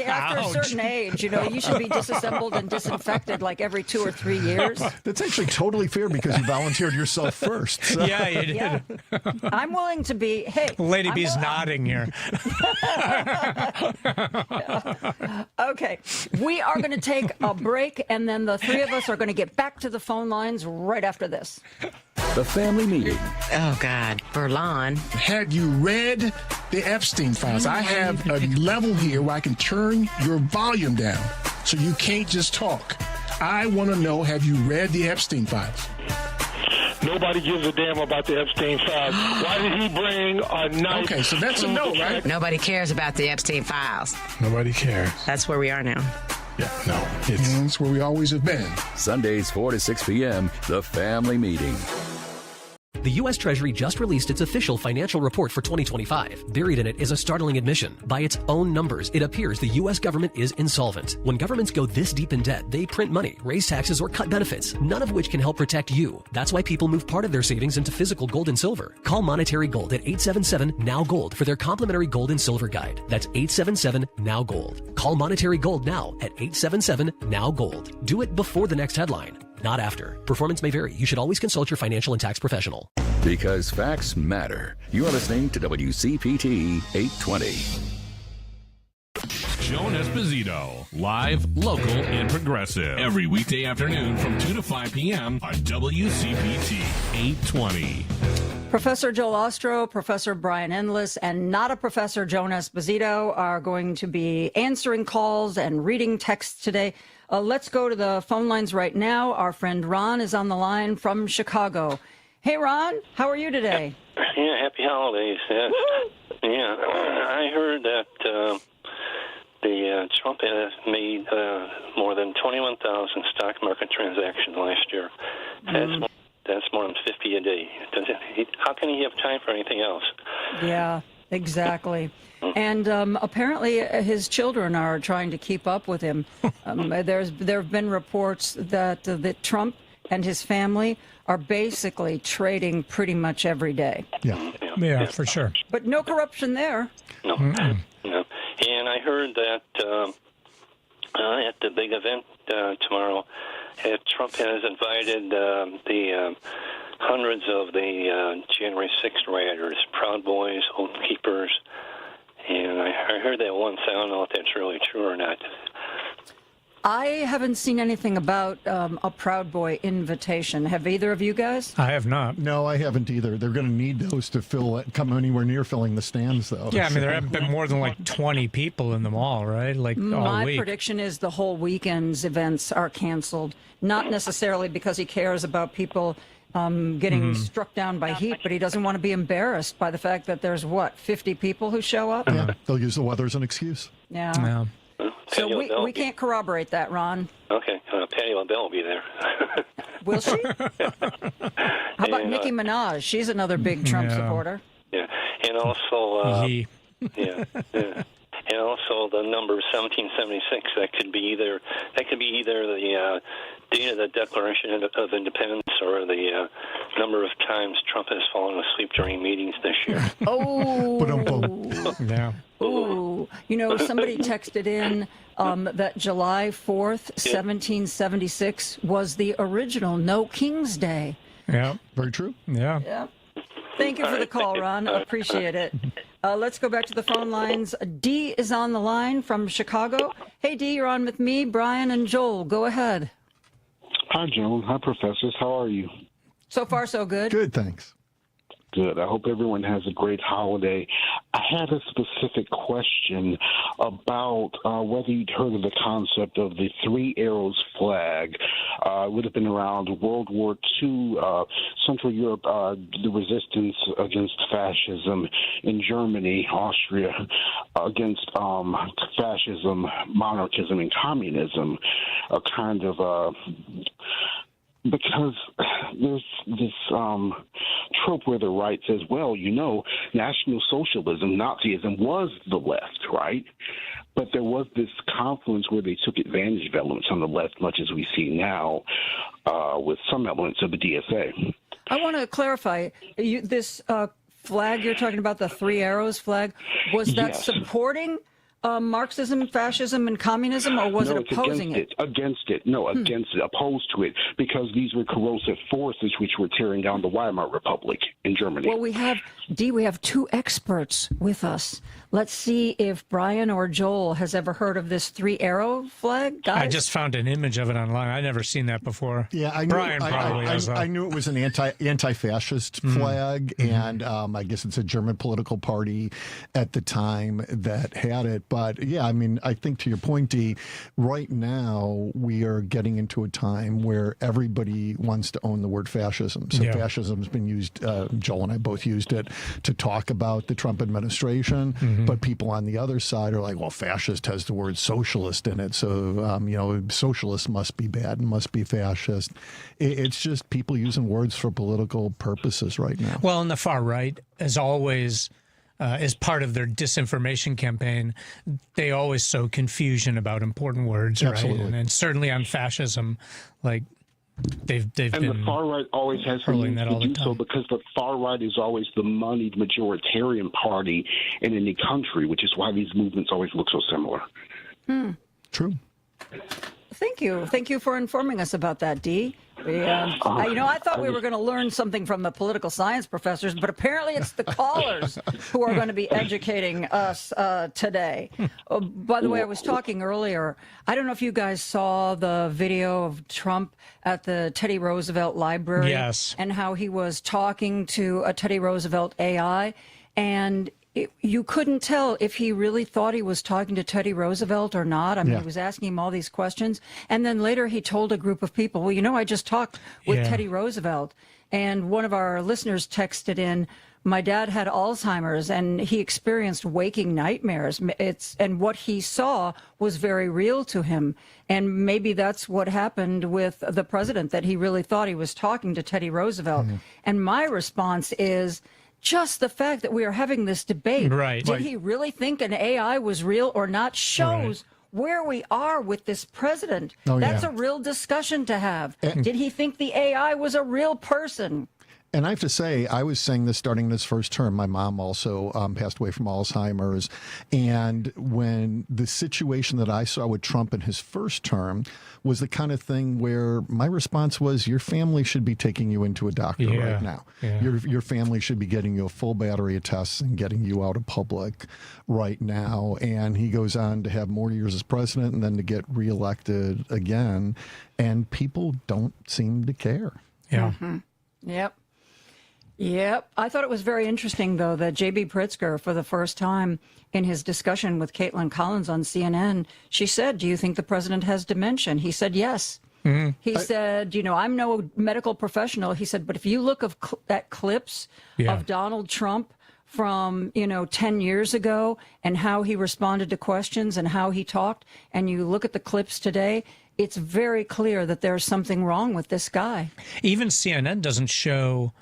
Speaker 8: After a certain age, you should be disassembled and disinfected like every 2 or 3 years.
Speaker 9: That's actually totally fair because you volunteered yourself first. So.
Speaker 10: Yeah, you did.
Speaker 8: Yeah. I'm willing to be,
Speaker 10: Lady B's nodding here.
Speaker 8: Okay, we are going to take a break, and then the three of us are going to get back to the phone lines right after this.
Speaker 2: The family meeting.
Speaker 11: Oh, God. Berlin.
Speaker 12: Had you read the Epstein files? I have a level here where I can turn your volume down so you can't just talk. I want to know, have you read the Epstein files?
Speaker 7: Nobody gives a damn about the Epstein files. Why did he bring a knife?
Speaker 12: Okay, so that's a no, right?
Speaker 11: Nobody cares about the Epstein files.
Speaker 12: Nobody cares.
Speaker 11: That's where we are now.
Speaker 12: Yeah, no, it's where we always have been.
Speaker 2: Sundays 4 to 6 p.m., The Family Meeting.
Speaker 13: The U.S. Treasury just released its official financial report for 2025. Buried in it is a startling admission. By its own numbers, it appears the U.S. government is insolvent. When governments go this deep in debt, they print money, raise taxes, or cut benefits, none of which can help protect you. That's why people move part of their savings into physical gold and silver. Call Monetary Gold at 877-NOW-GOLD for their complimentary gold and silver guide. That's 877-NOW-GOLD. Call Monetary Gold now at 877-NOW-GOLD. Do it before the next headline, not after. Performance may vary. You should always consult your financial and tax professional.
Speaker 2: Because facts matter. You're listening to WCPT 820.
Speaker 5: Joan Esposito, live, local, and progressive. Every weekday afternoon from 2 to 5 p.m. on WCPT 820.
Speaker 8: Professor Joel Ostrow, Professor Brian Endless, and not a Professor Joan Esposito are going to be answering calls and reading texts today. Let's go to the phone lines right now. Our friend Ron is on the line from Chicago. Hey, Ron, how are you today?
Speaker 14: Yeah, happy holidays. Yes. Yeah, I heard that Trump has made more than 21,000 stock market transactions last year. That's more than 50 a day. How can he have time for anything else?
Speaker 8: Yeah, exactly. And apparently his children are trying to keep up with him. There have been reports that Trump and his family are basically trading pretty much every day.
Speaker 10: Yeah, for sure.
Speaker 8: But no corruption there.
Speaker 14: No. No. And I heard that at the big event tomorrow, Trump has invited the hundreds of the January 6th rioters, Proud Boys, Oath Keepers, and I heard that once. I don't know if that's really true or not.
Speaker 8: I haven't seen anything about a Proud Boy invitation. Have either of you guys?
Speaker 10: I have not.
Speaker 9: No, I haven't either. They're going to need those to come anywhere near filling the stands, though.
Speaker 10: Yeah, I mean, there haven't been more than like 20 people in the mall, right? Like all
Speaker 8: My
Speaker 10: week.
Speaker 8: prediction is the whole weekend's events are canceled. Not necessarily because he cares about people getting struck down by heat, but he doesn't want to be embarrassed by the fact that there's, 50 people who show up?
Speaker 9: Yeah, they'll use the weather as an excuse.
Speaker 8: Yeah. So we can't corroborate that, Ron.
Speaker 14: Okay. Patti LaBelle will be there.
Speaker 8: Will she? How about Nicki Minaj? She's another big Trump supporter.
Speaker 14: Yeah. And also... yeah. And also the number 1776. That could be either the date of the Declaration of Independence or the number of times Trump has fallen asleep during meetings this year.
Speaker 10: Yeah.
Speaker 8: Oh, somebody texted in that July 4th, 1776 was the original No King's Day.
Speaker 10: Yeah.
Speaker 9: Very true.
Speaker 10: Yeah.
Speaker 8: Yeah. Thank you for the call, Ron. Appreciate it. Let's go back to the phone lines. Dee is on the line from Chicago. Hey, Dee, you're on with me, Brian, and Joel. Go ahead.
Speaker 1: Hi, Joan. Hi, professors. How are you?
Speaker 8: So far, so good.
Speaker 9: Good, thanks.
Speaker 1: Good. I hope everyone has a great holiday. I had a specific question about whether you'd heard of the concept of the Three Arrows flag. It would have been around World War II, Central Europe, the resistance against fascism in Germany, Austria, against fascism, monarchism, and communism, a kind of because there's this trope where the right says, well, National Socialism, Nazism was the left, right? But there was this confluence where they took advantage of elements on the left, much as we see now with some elements of the DSA.
Speaker 8: I want to clarify, this flag you're talking about, the Three Arrows flag, was that supporting Marxism, fascism, and communism, or was it opposing it?
Speaker 1: Against it. No, against it, opposed to it, because these were corrosive forces which were tearing down the Weimar Republic in Germany.
Speaker 8: Well, we have two experts with us. Let's see if Brian or Joel has ever heard of this Three Arrow flag, guys.
Speaker 10: I just found an image of it online. I'd never seen that before.
Speaker 9: Yeah, I knew,
Speaker 10: Brian probably has.
Speaker 9: I knew it was an anti-fascist flag, and I guess it's a German political party at the time that had it. But yeah, I mean, I think to your point, Dee, right now we are getting into a time where everybody wants to own the word fascism. So fascism has been used, Joel and I both used it to talk about the Trump administration. But people on the other side are like, well, fascist has the word socialist in it. So, socialist must be bad and must be fascist. It's just people using words for political purposes right now.
Speaker 10: Well, and the far right, as always, as part of their disinformation campaign, they always sow confusion about important words,
Speaker 9: Absolutely.
Speaker 10: Right? And certainly on fascism, like they've been
Speaker 1: the far right always has the means to do so, because the far right is always the moneyed majoritarian party in any country, which is why these movements always look so similar.
Speaker 9: True.
Speaker 8: Thank you for informing us about that, Dee. I thought we were going to learn something from the political science professors, but apparently it's the callers who are going to be educating us today. By the way, I was talking earlier. I don't know if you guys saw the video of Trump at the Teddy Roosevelt Library.
Speaker 10: Yes.
Speaker 8: And how he was talking to a Teddy Roosevelt AI, and you couldn't tell if he really thought he was talking to Teddy Roosevelt or not. I mean, he was asking him all these questions. And then later he told a group of people, well, I just talked with Teddy Roosevelt. And one of our listeners texted in, my dad had Alzheimer's and he experienced waking nightmares. And what he saw was very real to him. And maybe that's what happened with the president, that he really thought he was talking to Teddy Roosevelt. And my response is, just the fact that we are having this debate, did he really think an AI was real or not, shows where we are with this president. That's a real discussion to have. Did he think the AI was a real person?
Speaker 9: And I have to say, I was saying this starting this first term. My mom also passed away from Alzheimer's. And when the situation that I saw with Trump in his first term was the kind of thing where my response was, your family should be taking you into a doctor right now. Your family should be getting you a full battery of tests and getting you out of public right now. And he goes on to have more years as president and then to get reelected again. And people don't seem to care.
Speaker 8: Yep. I thought it was very interesting, though, that J.B. Pritzker, for the first time in his discussion with Caitlin Collins on CNN, she said, do you think the president has dementia? He said, yes. He said, I'm no medical professional. He said, but if you look at clips of Donald Trump from, 10 years ago and how he responded to questions and how he talked, and you look at the clips today, it's very clear that there's something wrong with this guy.
Speaker 10: Even CNN doesn't show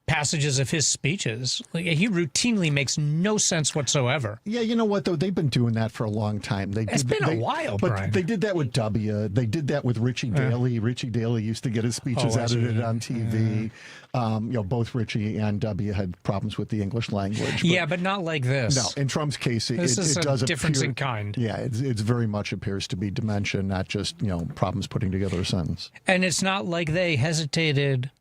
Speaker 10: passages of his speeches. Like, he routinely makes no sense whatsoever.
Speaker 9: Yeah, you know what, though? They've been doing that for a long time.
Speaker 10: It's been a while,
Speaker 9: but
Speaker 10: Brian.
Speaker 9: They did that with W. They did that with Richie Daley. Richie Daley used to get his speeches edited on TV. Both Richie and W had problems with the English language.
Speaker 10: But not like this.
Speaker 9: No, in Trump's case, it
Speaker 10: is
Speaker 9: does
Speaker 10: a difference
Speaker 9: appear,
Speaker 10: in kind.
Speaker 9: Yeah, it's very much appears to be dementia, not just problems putting together a sentence.
Speaker 10: And it's not like they hesitated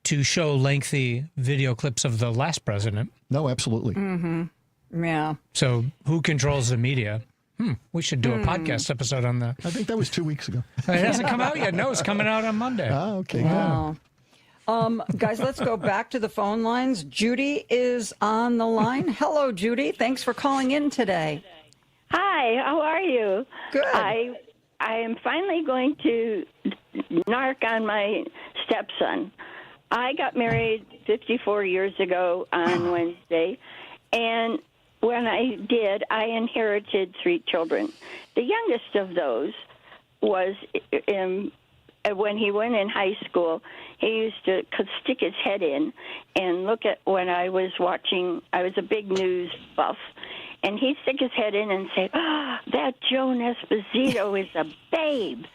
Speaker 10: to show lengthy video clips of the last president.
Speaker 9: No, absolutely.
Speaker 8: Mm-hmm. Yeah.
Speaker 10: So who controls the media? We should do a podcast episode on that.
Speaker 9: I think that was 2 weeks ago.
Speaker 10: It hasn't come out yet. No, it's coming out on Monday.
Speaker 9: Oh, okay.
Speaker 8: Wow. Guys, let's go back to the phone lines. Judy is on the line. Hello, Judy. Thanks for calling in today.
Speaker 15: Hi, how are you?
Speaker 8: Good.
Speaker 15: I am finally going to narc on my stepson. I got married 54 years ago on Wednesday, and when I did, I inherited 3 children. The youngest of those was, when he went in high school, he used to stick his head in and look at when I was watching. I was a big news buff. And he'd stick his head in and say, that Joan Esposito is a babe.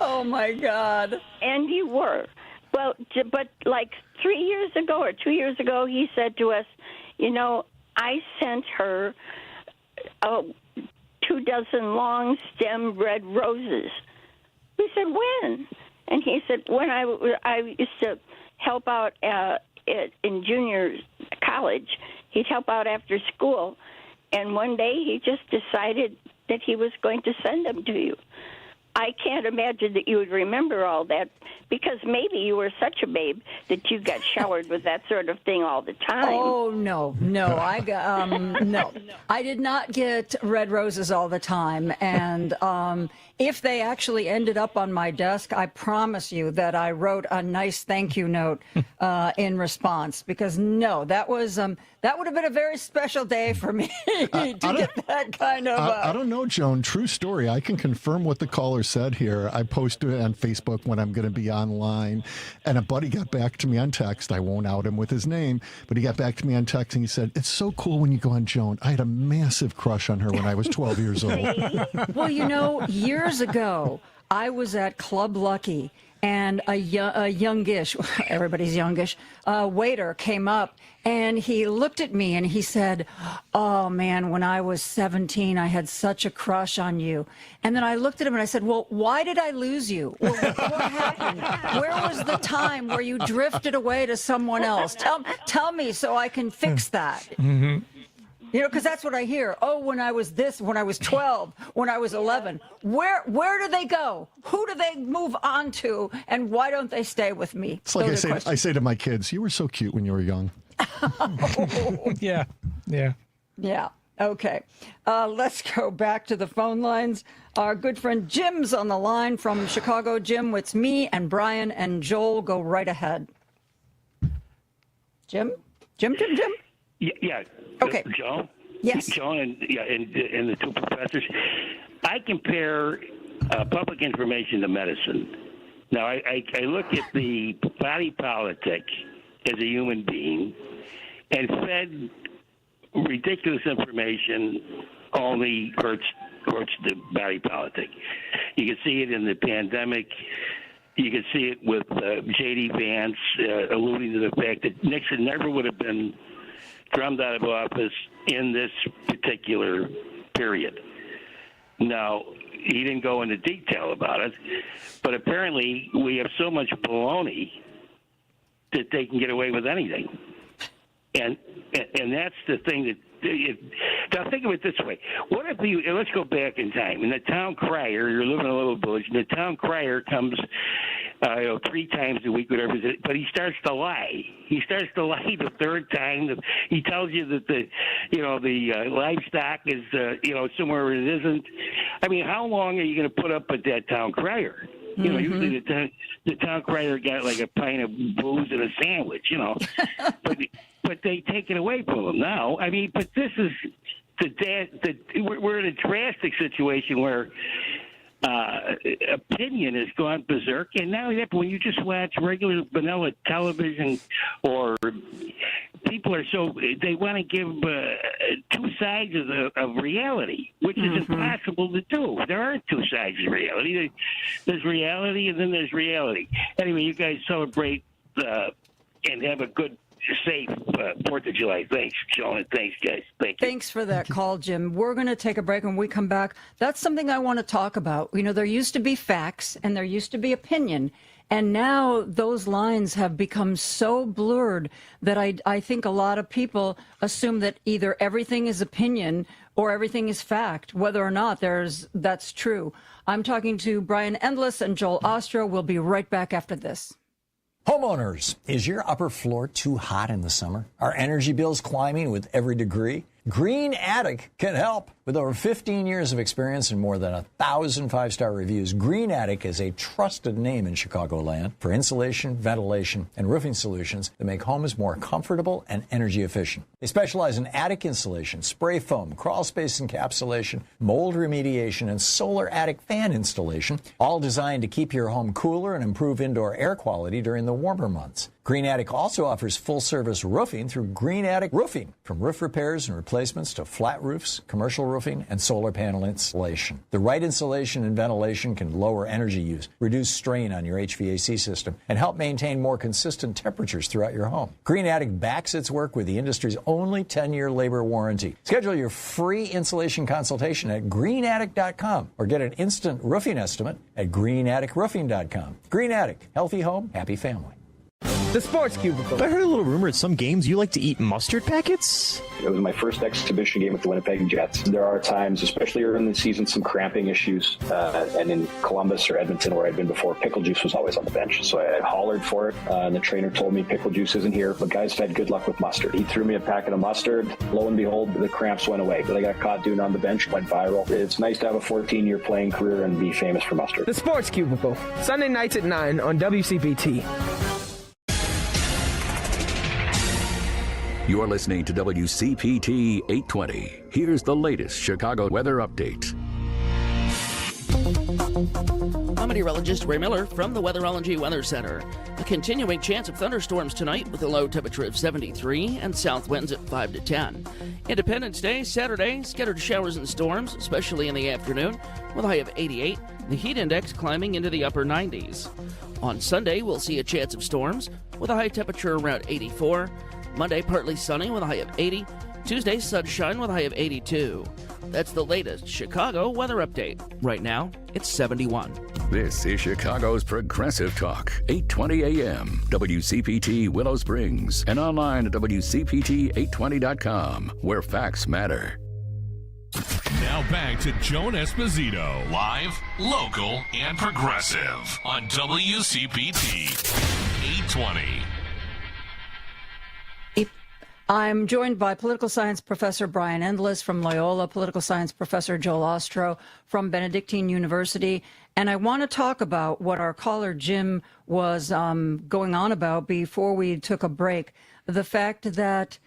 Speaker 8: Oh, my God.
Speaker 15: And you were. Well, but like 3 years ago or 2 years ago, he said to us, I sent her 24 long-stemmed red roses. We said, when? And he said, when I used to help out in junior college. He'd help out after school. And one day he just decided that he was going to send them to you. I can't imagine that you would remember all that, because maybe you were such a babe that you got showered with that sort of thing all the time.
Speaker 8: Oh, no. I got no. I did not get red roses all the time. And if they actually ended up on my desk, I promise you that I wrote a nice thank you note in response, because no, that was that would have been a very special day for me to get that kind of.
Speaker 9: I don't know, Joan. True story. I can confirm what the caller said here. I posted it on Facebook when I'm going to be online, and a buddy got back to me on text. I won't out him with his name, but he got back to me on text and he said, "It's so cool when you go on Joan. I had a massive crush on her when I was 12 years old."
Speaker 8: Well, years ago, I was at Club Lucky, and a youngish, everybody's youngish, waiter came up, and he looked at me and he said, "Oh, man, when I was 17, I had such a crush on you." And then I looked at him and I said, "Well, why did I lose you? What happened? Where was the time where you drifted away to someone else? Tell me so I can fix that."
Speaker 10: Mm-hmm.
Speaker 8: Because that's what I hear. Oh, when I was 12, when I was 11. Where do they go? Who do they move on to? And why don't they stay with me?
Speaker 9: It's like I say to my kids, you were so cute when you were young.
Speaker 10: Yeah.
Speaker 8: Okay. Let's go back to the phone lines. Our good friend Jim's on the line from Chicago. Jim, it's me and Brian and Joel. Go right ahead. Jim?
Speaker 16: Yeah.
Speaker 8: Okay.
Speaker 16: Joan?
Speaker 8: Yes.
Speaker 16: Joan and the two professors. I compare public information to medicine. Now, I look at the body politic as a human being, and fed ridiculous information only hurts the body politic. You can see it in the pandemic. You can see it with J.D. Vance alluding to the fact that Nixon never would have been drummed out of office in this particular period. Now, he didn't go into detail about it, but apparently we have so much baloney that they can get away with anything. And that's the thing that now think of it this way. What if let's go back in time, and the town crier, you're living in a little village, and the town crier comes 3 times a week, whatever it is, but he starts to lie. He starts to lie the third time. He tells you that the livestock is somewhere it isn't. I mean, how long are you going to put up with that town crier? Usually the town crier got like a pint of booze and a sandwich, but they take it away from him now. I mean, but this is we're in a drastic situation where opinion has gone berserk. And now when you just watch regular vanilla television, or people are they want to give two sides of reality, which is impossible to do. There aren't two sides of reality. There's reality, and then there's reality. Anyway, you guys celebrate and have a good, safe 4th of July. Thanks, Joan. Thanks, guys. Thank you.
Speaker 8: Thanks for that call, Jim. We're going to take a break. When we come back, that's something I want to talk about. You know, there used to be facts and there used to be opinion. And now those lines have become so blurred that I think a lot of people assume that either everything is opinion or everything is fact, whether or not that's true. I'm talking to Brian Endless and Joel Ostrow. We'll be right back after this.
Speaker 17: Homeowners, is your upper floor too hot in the summer? Are energy bills climbing with every degree? Green Attic can help. With over 15 years of experience and more than 1,000 five-star reviews, Green Attic is a trusted name in Chicagoland for insulation, ventilation, and roofing solutions that make homes more comfortable and energy efficient. They specialize in attic insulation, spray foam, crawl space encapsulation, mold remediation, and solar attic fan installation, all designed to keep your home cooler and improve indoor air quality during the warmer months. Green Attic also offers full-service roofing through Green Attic Roofing, from roof repairs and replacements to flat roofs, commercial roofing, and solar panel installation. The right insulation and ventilation can lower energy use, reduce strain on your HVAC system, and help maintain more consistent temperatures throughout your home. Green Attic backs its work with the industry's only 10-year labor warranty. Schedule your free insulation consultation at greenattic.com or get an instant roofing estimate at greenatticroofing.com. Green Attic, healthy home, happy family.
Speaker 18: The Sports Cubicle. I heard a little rumor at some games you like to eat mustard packets?
Speaker 19: It was my first exhibition game with the Winnipeg Jets. There are times, especially early in the season, some cramping issues. And in Columbus or Edmonton, where I'd been before, pickle juice was always on the bench. So I hollered for it, and the trainer told me pickle juice isn't here, but guys have had good luck with mustard. He threw me a packet of mustard. Lo and behold, the cramps went away. But I got caught doing it on the bench, went viral. It's nice to have a 14-year playing career and be famous for mustard.
Speaker 18: The Sports Cubicle, Sunday nights at 9 on WCPT.
Speaker 2: You're listening to WCPT 820. Here's the latest Chicago weather update.
Speaker 3: I'm meteorologist Ray Miller from the Weatherology Weather Center. A continuing chance of thunderstorms tonight with a low temperature of 73 and south winds at 5 to 10. Independence Day, Saturday, scattered showers and storms, especially in the afternoon, with a high of 88, the heat index climbing into the upper 90s. On Sunday, we'll see a chance of storms with a high temperature around 84. Monday, partly sunny with a high of 80. Tuesday, sunshine with a high of 82. That's the latest Chicago weather update. Right now, it's 71.
Speaker 2: This is Chicago's Progressive Talk, 820 AM, WCPT Willow Springs, and online at WCPT820.com, where facts matter.
Speaker 5: Now back to Joan Esposito, live, local, and progressive on WCPT 820.
Speaker 8: I'm joined by political science professor Brian Endless from Loyola, political science professor Joel Ostrow from Benedictine University. And I want to talk about what our caller Jim was going on about before we took a break. The fact that,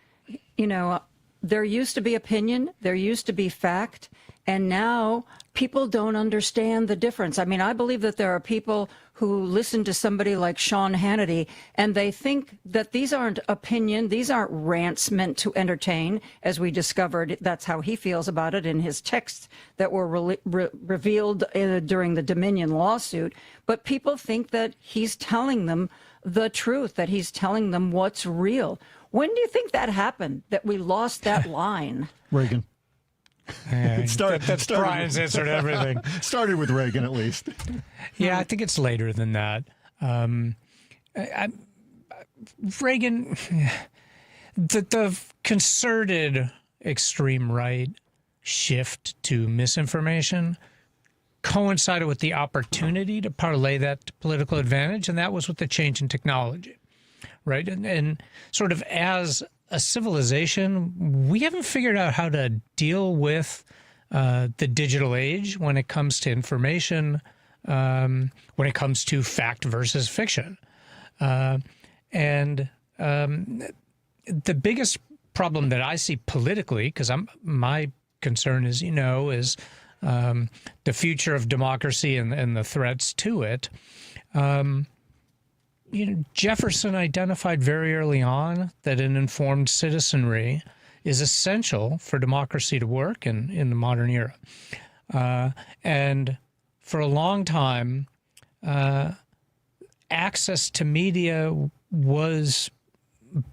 Speaker 8: you know, there used to be opinion, there used to be fact, and now people don't understand the difference. I mean, I believe that there are people who listen to somebody like Sean Hannity, and they think that these aren't opinion, these aren't rants meant to entertain, as we discovered. That's how he feels about it in his texts that were revealed during the Dominion lawsuit. But people think that he's telling them the truth, that he's telling them what's real. When do you think that happened, that we lost that line?
Speaker 9: Reagan.
Speaker 10: That's Brian's answer to everything.
Speaker 9: Started with Reagan, at least.
Speaker 10: Yeah, I think it's later than that. Reagan, the concerted extreme right shift to misinformation coincided with the opportunity to parlay that to political advantage, and that was with the change in technology, right? And sort of as a civilization, we haven't figured out how to deal with the digital age when it comes to information, when it comes to fact versus fiction. And the biggest problem that I see politically, because my concern, as you know, is the future of democracy and the threats to it. Jefferson identified very early on that an informed citizenry is essential for democracy to work in the modern era. And for a long time, access to media was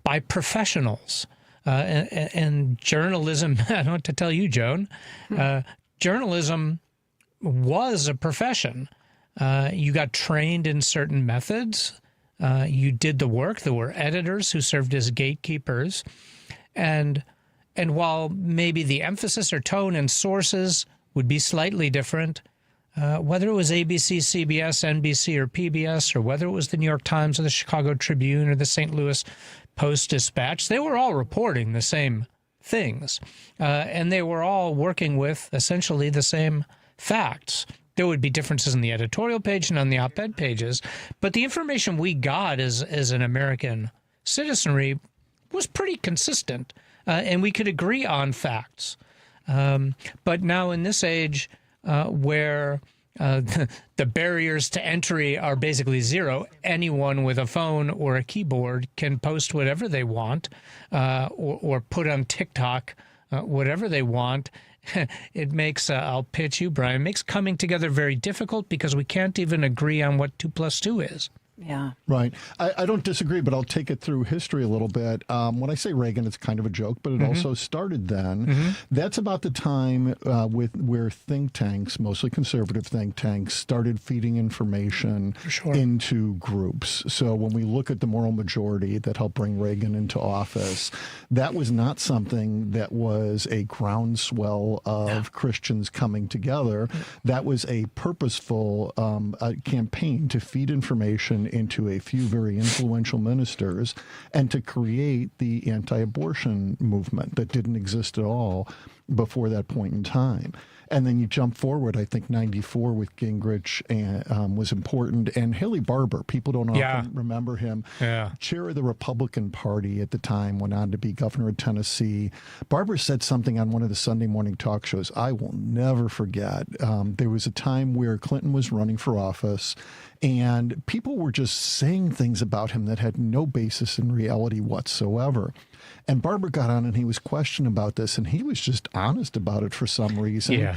Speaker 10: by professionals. And journalism, I don't have to tell you, Joan, journalism was a profession. You got trained in certain methods. You did the work. There were editors who served as gatekeepers. And while maybe the emphasis or tone and sources would be slightly different, whether it was ABC, CBS, NBC, or PBS, or whether it was the New York Times or the Chicago Tribune or the St. Louis Post-Dispatch, they were all reporting the same things. And they were all working with essentially the same facts. There would be differences in the editorial page and on the op-ed pages, but the information we got as an American citizenry was pretty consistent, and we could agree on facts. But now in this age where the barriers to entry are basically zero, anyone with a phone or a keyboard can post whatever they want or put on TikTok whatever they want. It makes, I'll pitch you, Brian, makes coming together very difficult because we can't even agree on what 2 + 2 is.
Speaker 8: Yeah.
Speaker 9: Right. I don't disagree, but I'll take it through history a little bit. When I say Reagan, it's kind of a joke, but it also started then. That's about the time where think tanks, mostly conservative think tanks, started feeding information into groups. So when we look at the moral majority that helped bring Reagan into office, that was not something that was a groundswell of Christians coming together. That was a purposeful campaign to feed information into a few very influential ministers and to create the anti-abortion movement that didn't exist at all before that point in time. And then you jump forward, I think 94 with Gingrich was important. And Haley Barbour, people don't often remember him. Chair of the Republican Party at the time, went on to be governor of Tennessee. Barbour said something on one of the Sunday morning talk shows I will never forget. There was a time where Clinton was running for office, and people were just saying things about him that had no basis in reality whatsoever. And Barbour got on and he was questioned about this, and he was just honest about it for some reason.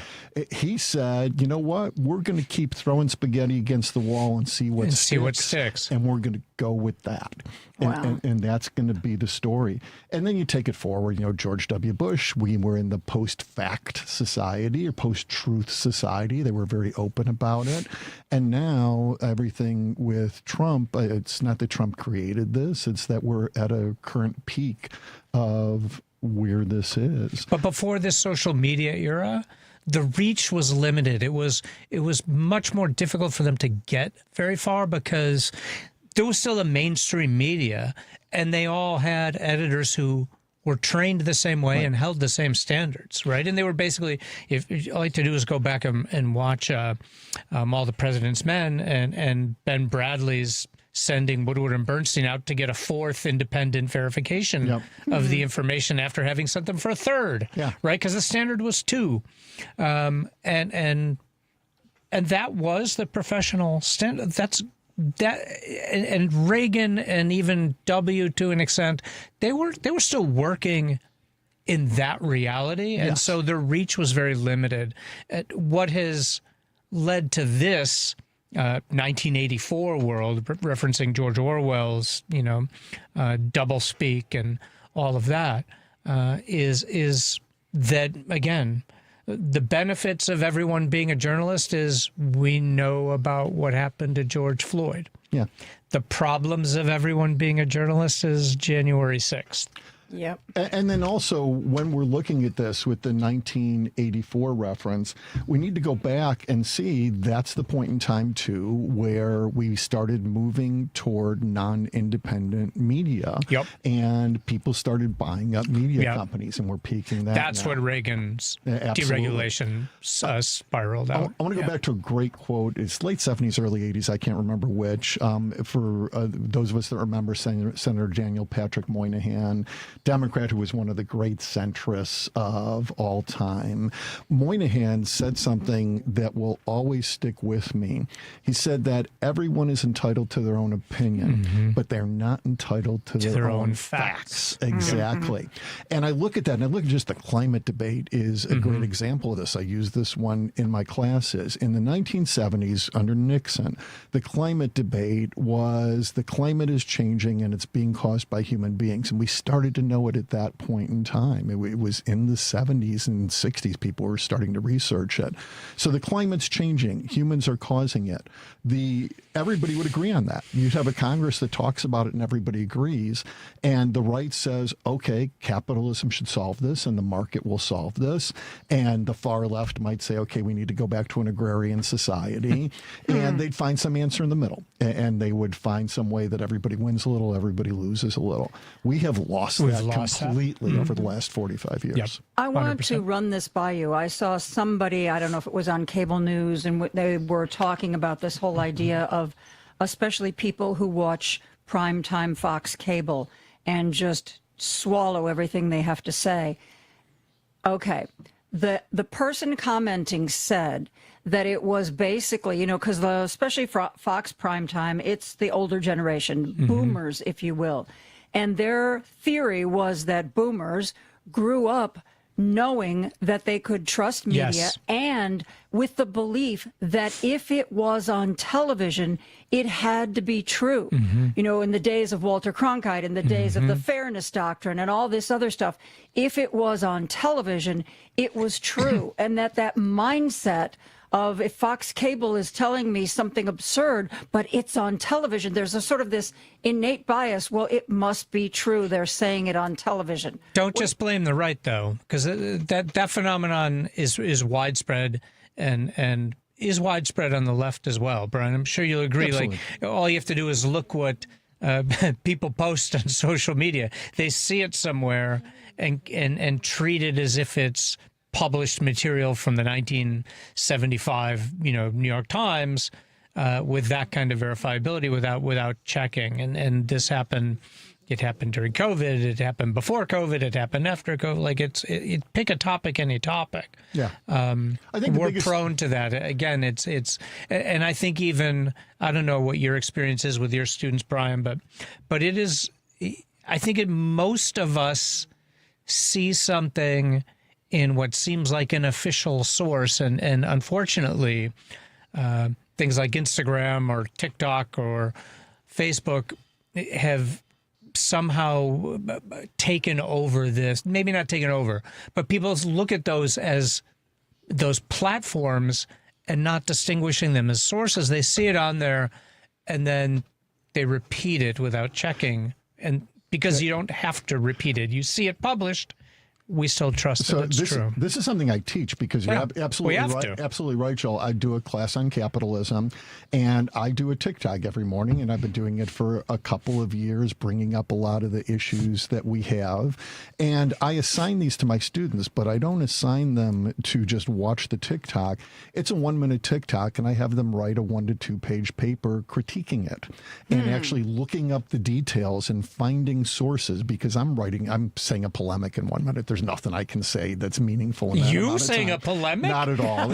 Speaker 9: He said, you know what, we're going to keep throwing spaghetti against the wall and see what sticks. And we're going to go with that. And that's going to be the story. And then you take it forward, George W. Bush, we were in the post-fact society or post-truth society. They were very open about it. And now everything with Trump, it's not that Trump created this, it's that we're at a current peak of where this is.
Speaker 10: But before this social media era, the reach was limited. It was much more difficult for them to get very far because there was still a mainstream media, and they all had editors who were trained the same way and held the same standards, right? And they were basically, if all you had to do is go back and watch All the President's Men and Ben Bradley's sending Woodward and Bernstein out to get a fourth independent verification of the information after having sent them for a third, right? Because the standard was 2. And that was the professional standard. And Reagan and even W to an extent, they were still working in that reality, and so their reach was very limited. What has led to this 1984 world, referencing George Orwell's, doublespeak and all of that, is that, again, the benefits of everyone being a journalist is we know about what happened to George Floyd.
Speaker 9: Yeah.
Speaker 10: The problems of everyone being a journalist is January 6th.
Speaker 8: Yep.
Speaker 9: And then also, when we're looking at this with the 1984 reference, we need to go back and see that's the point in time, too, where we started moving toward non-independent media.
Speaker 10: Yep.
Speaker 9: And people started buying up media companies, and we're peaking that.
Speaker 10: That's what Reagan's deregulation spiraled out.
Speaker 9: I want to go back to a great quote. It's late 70s, early 80s. I can't remember which. For those of us that remember Senator Daniel Patrick Moynihan Democrat who was one of the great centrists of all time. Moynihan said something that will always stick with me. He said that everyone is entitled to their own opinion, but they're not entitled to their own facts. Exactly. And I look at that, and I look at just the climate debate is a great example of this. I use this one in my classes. In the 1970s, under Nixon, the climate debate was the climate is changing and it's being caused by human beings. And we started to know it at that point in time. It was in the 70s and 60s people were starting to research it. So the climate's changing. Humans are causing it. Everybody would agree on that. You'd have a Congress that talks about it and everybody agrees. And the right says, okay, capitalism should solve this and the market will solve this. And the far left might say, okay, we need to go back to an agrarian society. And they'd find some answer in the middle. And they would find some way that everybody wins a little, everybody loses a little. We have lost that completely over the last 45 years. Yep.
Speaker 8: I want to run this by you. I saw somebody, I don't know if it was on cable news, and they were talking about this whole idea of especially people who watch primetime Fox cable and just swallow everything they have to say. Okay. The person commenting said that it was basically, you know, because especially Fox primetime, it's the older generation, boomers, if you will. And their theory was that boomers grew up knowing that they could trust media and with the belief that if it was on television, it had to be true. You know, in the days of Walter Cronkite, in the days of the Fairness Doctrine and all this other stuff, if it was on television, it was true. And that mindset of if Fox Cable is telling me something absurd, but it's on television, there's a sort of this innate bias. Well, it must be true. They're saying it on television.
Speaker 10: Don't just blame the right, though, because that phenomenon is widespread and is widespread on the left as well, Brian. I'm sure you'll agree. Absolutely. Like, all you have to do is look what people post on social media. They see it somewhere and treat it as if it's published material from the 1975, New York Times, with that kind of verifiability without checking. And this happened. It happened during COVID. It happened before COVID. It happened after COVID. Like it pick a topic, any topic. Yeah. I think we're prone to that. Again, it's and I think even, I don't know what your experience is with your students, Brian, but it is, I think most of us see something in what seems like an official source. And unfortunately, things like Instagram or TikTok or Facebook have somehow taken over this, maybe not taken over, but people look at those as those platforms and not distinguishing them as sources. They see it on there and then they repeat it without checking. And because you don't have to repeat it, you see it published, we still trust that it's true. This is something I teach because you're absolutely right. Absolutely right, Joel. I do a class on capitalism, and I do a TikTok every morning, and I've been doing it for a couple of years, bringing up a lot of the issues that we have. And I assign these to my students, but I don't assign them to just watch the TikTok. It's a 1-minute TikTok, and I have them write a 1 to 2 page paper critiquing it and actually looking up the details and finding sources, because I'm saying a polemic in 1 minute. There's nothing I can say that's meaningful. You saying a polemic? Not at all.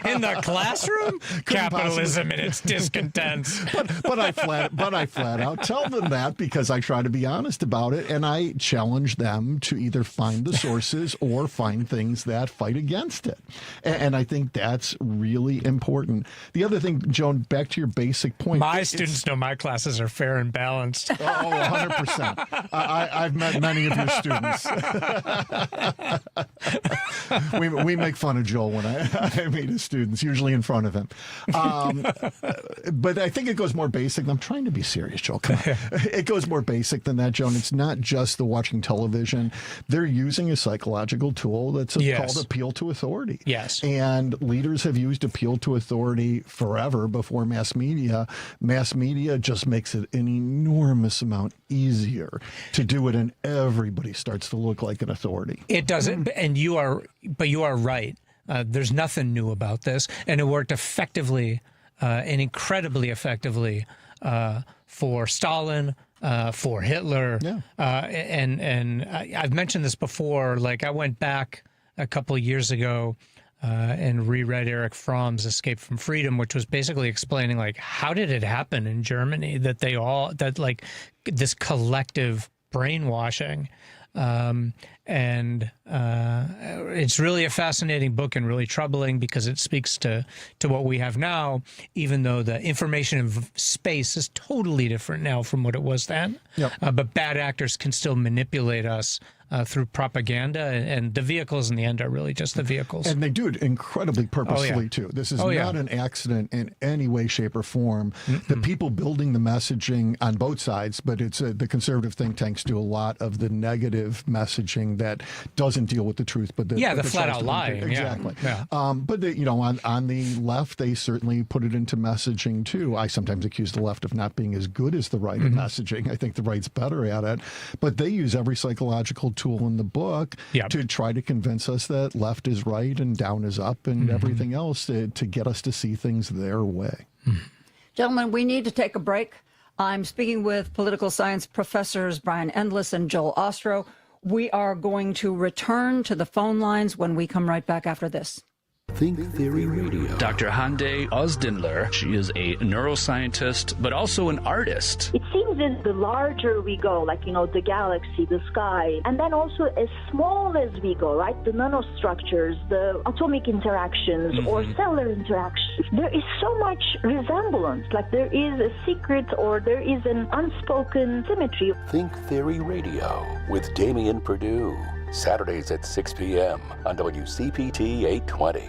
Speaker 10: In the classroom? Capitalism and its discontents. But I flat out tell them that, because I try to be honest about it, and I challenge them to either find the sources or find things that fight against it. And I think that's really important. The other thing, Joan, back to your basic point. My students know my classes are fair and balanced. 100%. I've met many of your students. we make fun of Joel when I meet his students, usually in front of him. But I think it goes more basic. I'm trying to be serious, Joel. Come on. It goes more basic than that, Joan. It's not just the watching television. They're using a psychological tool that's called appeal to authority. Yes. And leaders have used appeal to authority forever before mass media. Mass media just makes it an enormous amount easier to do it, and everybody starts to look like an authority. It doesn't, and you are right. There's nothing new about this, and it worked effectively and incredibly effectively for Stalin, for Hitler.
Speaker 9: Yeah.
Speaker 10: And I've mentioned this before. Like, I went back a couple of years ago and reread Erich Fromm's Escape from Freedom, which was basically explaining, like, how did it happen in Germany that like this collective brainwashing. And it's really a fascinating book and really troubling because it speaks to what we have now, even though the information of space is totally different now from what it was then.
Speaker 9: Yep.
Speaker 10: But bad actors can still manipulate us through propaganda, and the vehicles in the end are really just the vehicles.
Speaker 9: And they do it incredibly purposefully, too. This is not an accident in any way, shape, or form. The people building the messaging on both sides, but it's the conservative think tanks do a lot of the negative messaging that doesn't deal with the truth. But
Speaker 10: the flat-out lying.
Speaker 9: Exactly.
Speaker 10: Yeah.
Speaker 9: But on the left, they certainly put it into messaging, too. I sometimes accuse the left of not being as good as the right at messaging. I think the right's better at it. But they use every psychological tool in the book to try to convince us that left is right and down is up and everything else to get us to see things their way.
Speaker 8: Gentlemen, we need to take a break. I'm speaking with political science professors Brian Endless and Joel Ostrow. We are going to return to the phone lines when we come right back after this.
Speaker 2: Think Theory Radio.
Speaker 20: Dr. Hande Ozdinler, she is a neuroscientist, but also an artist.
Speaker 21: It seems that the larger we go, like, the galaxy, the sky, and then also as small as we go, right? The nanostructures, the atomic interactions or cellular interactions, there is so much resemblance, like there is a secret or there is an unspoken symmetry.
Speaker 2: Think Theory Radio with Damian Perdue. Saturdays at 6 p.m. on WCPT 820.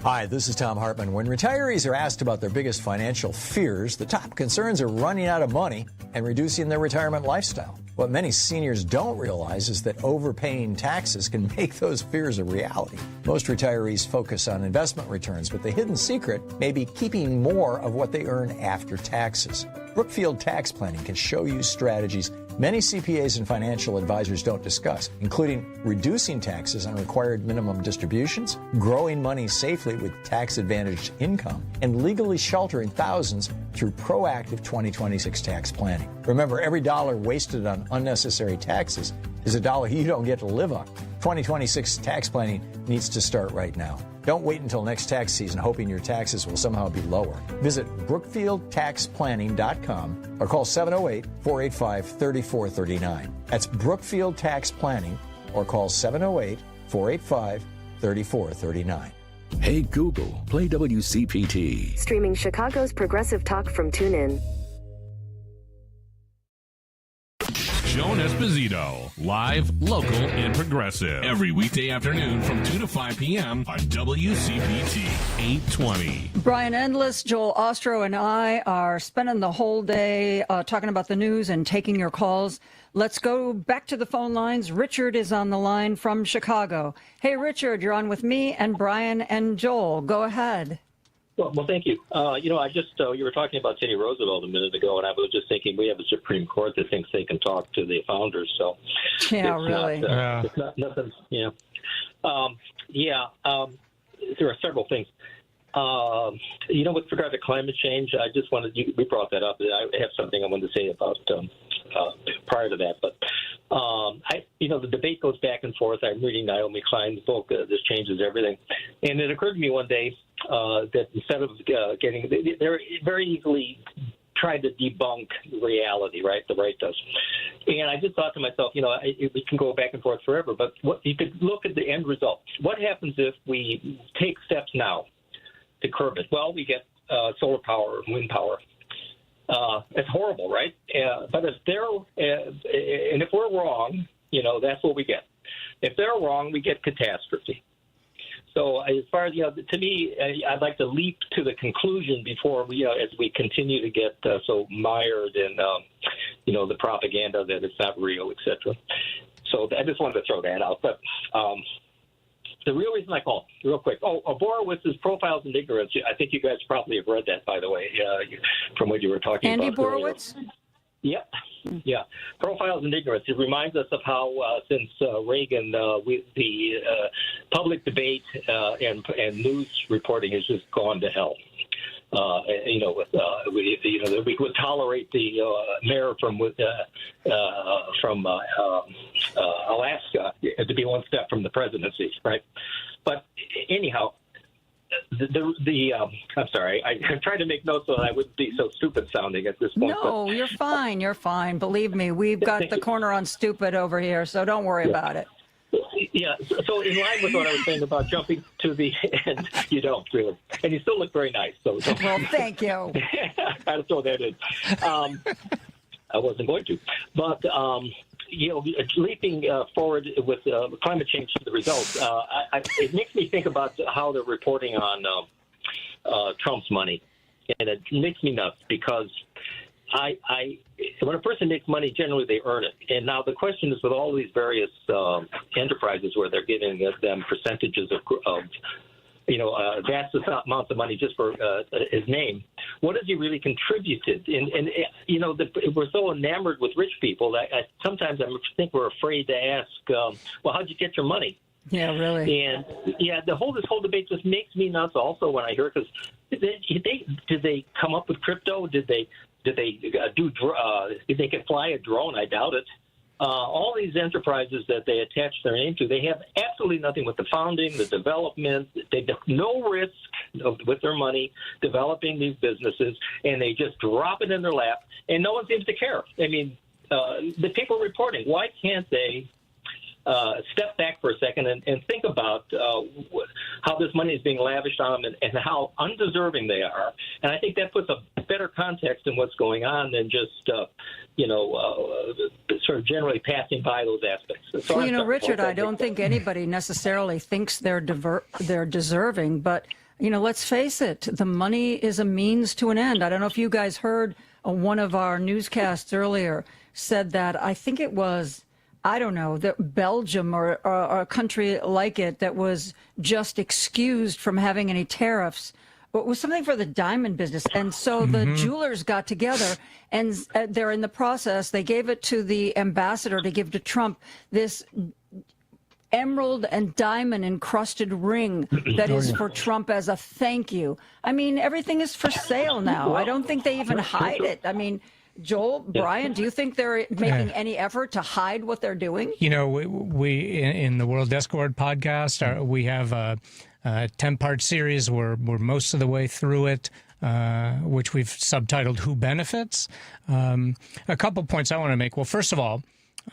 Speaker 17: Hi, this is Tom Hartman. When retirees are asked about their biggest financial fears, the top concerns are running out of money and reducing their retirement lifestyle. What many seniors don't realize is that overpaying taxes can make those fears a reality. Most retirees focus on investment returns, but the hidden secret may be keeping more of what they earn after taxes. Brookfield Tax Planning can show you strategies many CPAs and financial advisors don't discuss, including reducing taxes on required minimum distributions, growing money safely with tax-advantaged income, and legally sheltering thousands through proactive 2026 tax planning. Remember, every dollar wasted on unnecessary taxes is a dollar you don't get to live on. 2026 tax planning needs to start right now. Don't wait until next tax season hoping your taxes will somehow be lower. Visit BrookfieldTaxPlanning.com or call 708-485-3439. That's Brookfield Tax Planning or call 708-485-3439.
Speaker 2: Hey Google, play WCPT.
Speaker 22: Streaming Chicago's progressive talk from TuneIn.
Speaker 5: Joan Esposito, live, local, and progressive. Every weekday afternoon from 2 to 5 p.m. on WCPT 820.
Speaker 8: Brian Endless, Joel Ostrow, and I are spending the whole day talking about the news and taking your calls. Let's go back to the phone lines. Richard is on the line from Chicago. Hey, Richard, you're on with me and Brian and Joel. Go ahead.
Speaker 23: Well, thank you. I just you were talking about Teddy Roosevelt a minute ago, and I was just thinking we have a Supreme Court that thinks they can talk to the founders. So
Speaker 8: yeah, really,
Speaker 23: it's not nothing. There are several things. With regard to climate change, I just wanted we brought that up. I have something I wanted to say about prior to that, but the debate goes back and forth. I'm reading Naomi Klein's book, This Changes Everything, and it occurred to me one day that instead of they're very easily trying to debunk reality, right? The right does. And I just thought to myself, we can go back and forth forever, but you could look at the end result. What happens if we take steps now to curb it? Well, we get solar power and wind power. It's horrible, right? But if if we're wrong, that's what we get. If they're wrong, we get catastrophe. So as far as, to me, I'd like to leap to the conclusion before as we continue to get so mired in, the propaganda that it's not real, et cetera. So I just wanted to throw that out. But the real reason I called, real quick, Borowitz's Profiles in Ignorance. I think you guys probably have read that, by the way, from what you were talking about.
Speaker 8: Andy Borowitz?
Speaker 23: Yep. Yeah. Profiles in Ignorance. It reminds us of how since Reagan, the public debate and news reporting has just gone to hell. we would tolerate the mayor from Alaska to be one step from the presidency, right? But anyhow, I'm sorry. I'm trying to make notes so that I wouldn't be so stupid sounding at this point.
Speaker 8: No, you're fine. You're fine. Believe me, we've got the corner on stupid over here, so don't worry about it.
Speaker 23: Yeah, so in line with what I was saying about jumping to the end, you don't really. And you still look very nice. So
Speaker 8: well, thank you.
Speaker 23: I'll throw that in. I wasn't going to. But, leaping forward with climate change to the results, it makes me think about how they're reporting on Trump's money. And it makes me nuts because when a person makes money, generally they earn it. And now the question is with all these various enterprises where they're giving them percentages of vast amounts of money just for his name, what has he really contributed? And we're so enamored with rich people that sometimes I think we're afraid to ask, well, how'd you get your money?
Speaker 8: Yeah, really.
Speaker 23: And this whole debate just makes me nuts. Also, when I hear, because did they come up with crypto? Did they if they can fly a drone? I doubt it. All these enterprises that they attach their name to, they have absolutely nothing with the founding, the development. They have no risk with their money developing these businesses, and they just drop it in their lap, and no one seems to care. I mean, the people reporting, why can't they step back for a second and think about how this money is being lavished on them and how undeserving they are? And I think that puts a better context in what's going on than just, sort of generally passing by those aspects. So
Speaker 8: Richard, I don't think anybody necessarily thinks they're deserving, but, let's face it, the money is a means to an end. I don't know if you guys heard one of our newscasts earlier said that, I think it was, that Belgium or a country like it that was just excused from having any tariffs. It was something for the diamond business. And so the jewelers got together and they're in the process. They gave it to the ambassador to give to Trump this emerald and diamond encrusted ring that is for Trump as a thank you. I mean, everything is for sale now. I don't think they even hide it. I mean, Joel, Brian, do you think they're making any effort to hide what they're doing?
Speaker 10: We in the World Discord podcast, we have a 10-part series. We're most of the way through it, which we've subtitled "Who Benefits." A couple points I want to make. Well, first of all,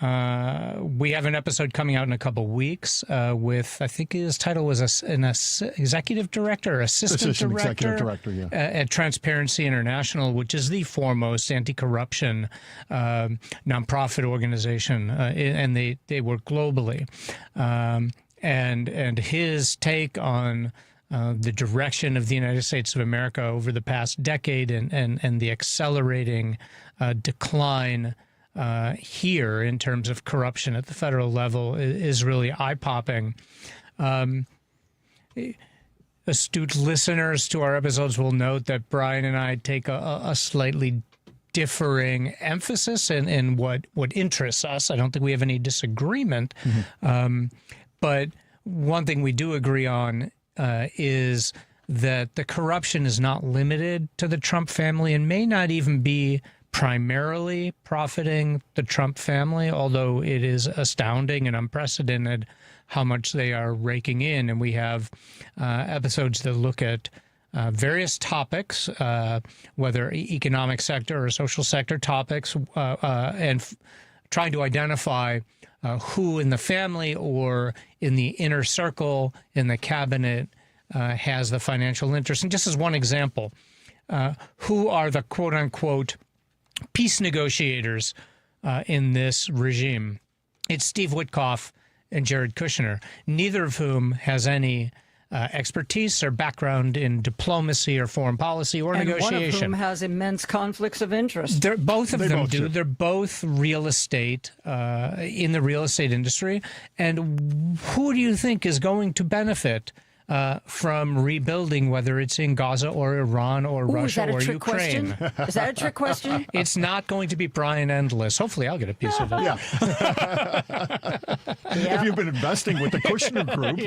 Speaker 10: we have an episode coming out in a couple weeks with, I think his title was an executive director, assistant director,
Speaker 9: executive director, yeah,
Speaker 10: at Transparency International, which is the foremost anti-corruption nonprofit organization, and they work globally. And his take on the direction of the United States of America over the past decade and the accelerating decline here in terms of corruption at the federal level is really eye-popping. Astute listeners to our episodes will note that Brian and I take a slightly differing emphasis in what interests us. I don't think we have any disagreement. But one thing we do agree on is that the corruption is not limited to the Trump family and may not even be primarily profiting the Trump family, although it is astounding and unprecedented how much they are raking in. And we have episodes that look at various topics, whether economic sector or social sector topics, and trying to identify who in the family or in the inner circle in the cabinet has the financial interest. And just as one example, who are the quote-unquote peace negotiators in this regime? It's Steve Witkoff and Jared Kushner, neither of whom has any expertise or background in diplomacy or foreign policy or negotiation.
Speaker 8: One of whom has immense conflicts of interest.
Speaker 10: Both of them do. They're both real estate, in the real estate industry. And who do you think is going to benefit from rebuilding, whether it's in Gaza or Iran or Russia or Ukraine.
Speaker 8: Is that a trick question?
Speaker 10: It's not going to be Brian Endless. Hopefully I'll get a piece of it.
Speaker 9: Yeah. If you've been investing with the Kushner Group,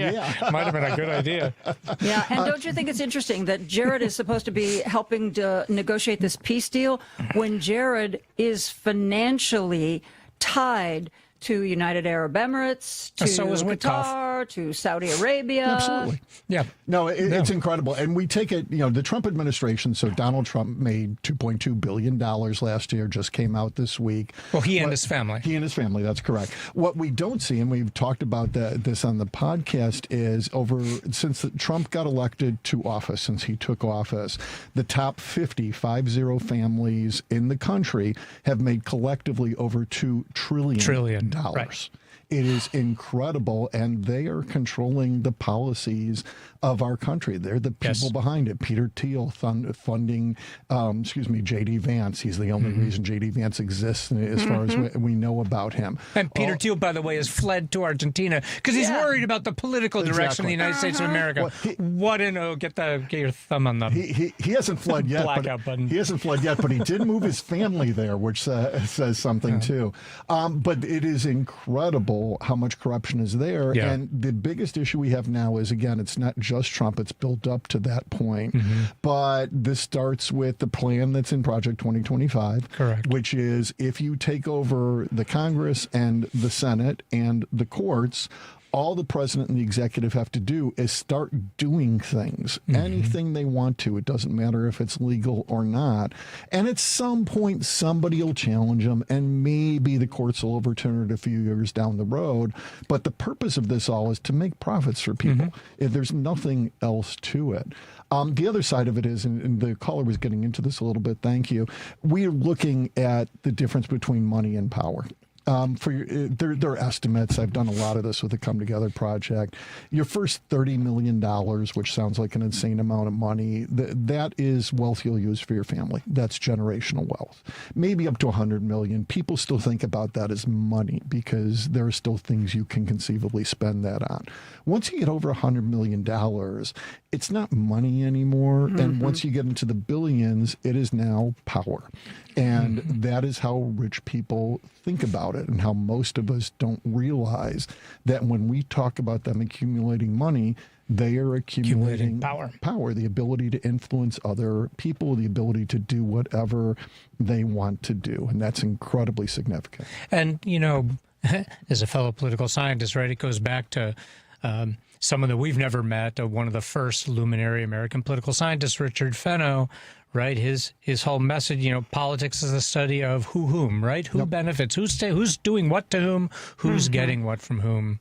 Speaker 10: might have been a good idea.
Speaker 8: Yeah, and don't you think it's interesting that Jared is supposed to be helping to negotiate this peace deal when Jared is financially tied to United Arab Emirates, to Qatar, to Saudi Arabia.
Speaker 9: Absolutely.
Speaker 10: Yeah.
Speaker 9: No, it's incredible. And we take it, the Trump administration, so Donald Trump made $2.2 billion last year, just came out this week.
Speaker 10: Well, he and his family.
Speaker 9: He and his family, that's correct. What we don't see, and we've talked about this on the podcast, is since Trump got elected to office, since he took office, the top 50 families in the country have made collectively over $2 trillion.
Speaker 10: Right.
Speaker 9: It is incredible, and they are controlling the policies of our country. They're the people behind it. Peter Thiel funding, J.D. Vance. He's the only reason J.D. Vance exists as far as we know about him.
Speaker 10: And Peter Thiel, by the way, has fled to Argentina because he's worried about the political direction of the United States of America. Well, get your thumb on the
Speaker 9: he hasn't fled yet.
Speaker 10: blackout button.
Speaker 9: He hasn't fled yet, but he did move his family there, which says something too. But it is incredible how much corruption is there.
Speaker 10: Yeah.
Speaker 9: And the biggest issue we have now is, again, it's not just Trump. It's built up to that point. But this starts with the plan that's in Project 2025.
Speaker 10: Correct.
Speaker 9: Which is if you take over the Congress and the Senate and the courts, all the president and the executive have to do is start doing things, anything they want to. It doesn't matter if it's legal or not. And at some point, somebody will challenge them, and maybe the courts will overturn it a few years down the road. But the purpose of this all is to make profits for people. If there's nothing else to it. The other side of it is, and the caller was getting into this a little bit, thank you, we're looking at the difference between money and power. There are estimates. I've done a lot of this with the Come Together Project. Your first $30 million, which sounds like an insane amount of money, that is wealth you'll use for your family. That's generational wealth. Maybe up to $100 million. People still think about that as money because there are still things you can conceivably spend that on. Once you get over $100 million, it's not money anymore. And once you get into the billions, it is now power. And that is how rich people think about it, and how most of us don't realize that when we talk about them accumulating money, they are accumulating power, the ability to influence other people, the ability to do whatever they want to do. And that's incredibly significant.
Speaker 10: And, as a fellow political scientist, right, it goes back to someone that we've never met, one of the first luminary American political scientists, Richard Fenno, right? His whole message, politics is a study of whom, right? Who benefits, who's doing what to whom, who's getting what from whom.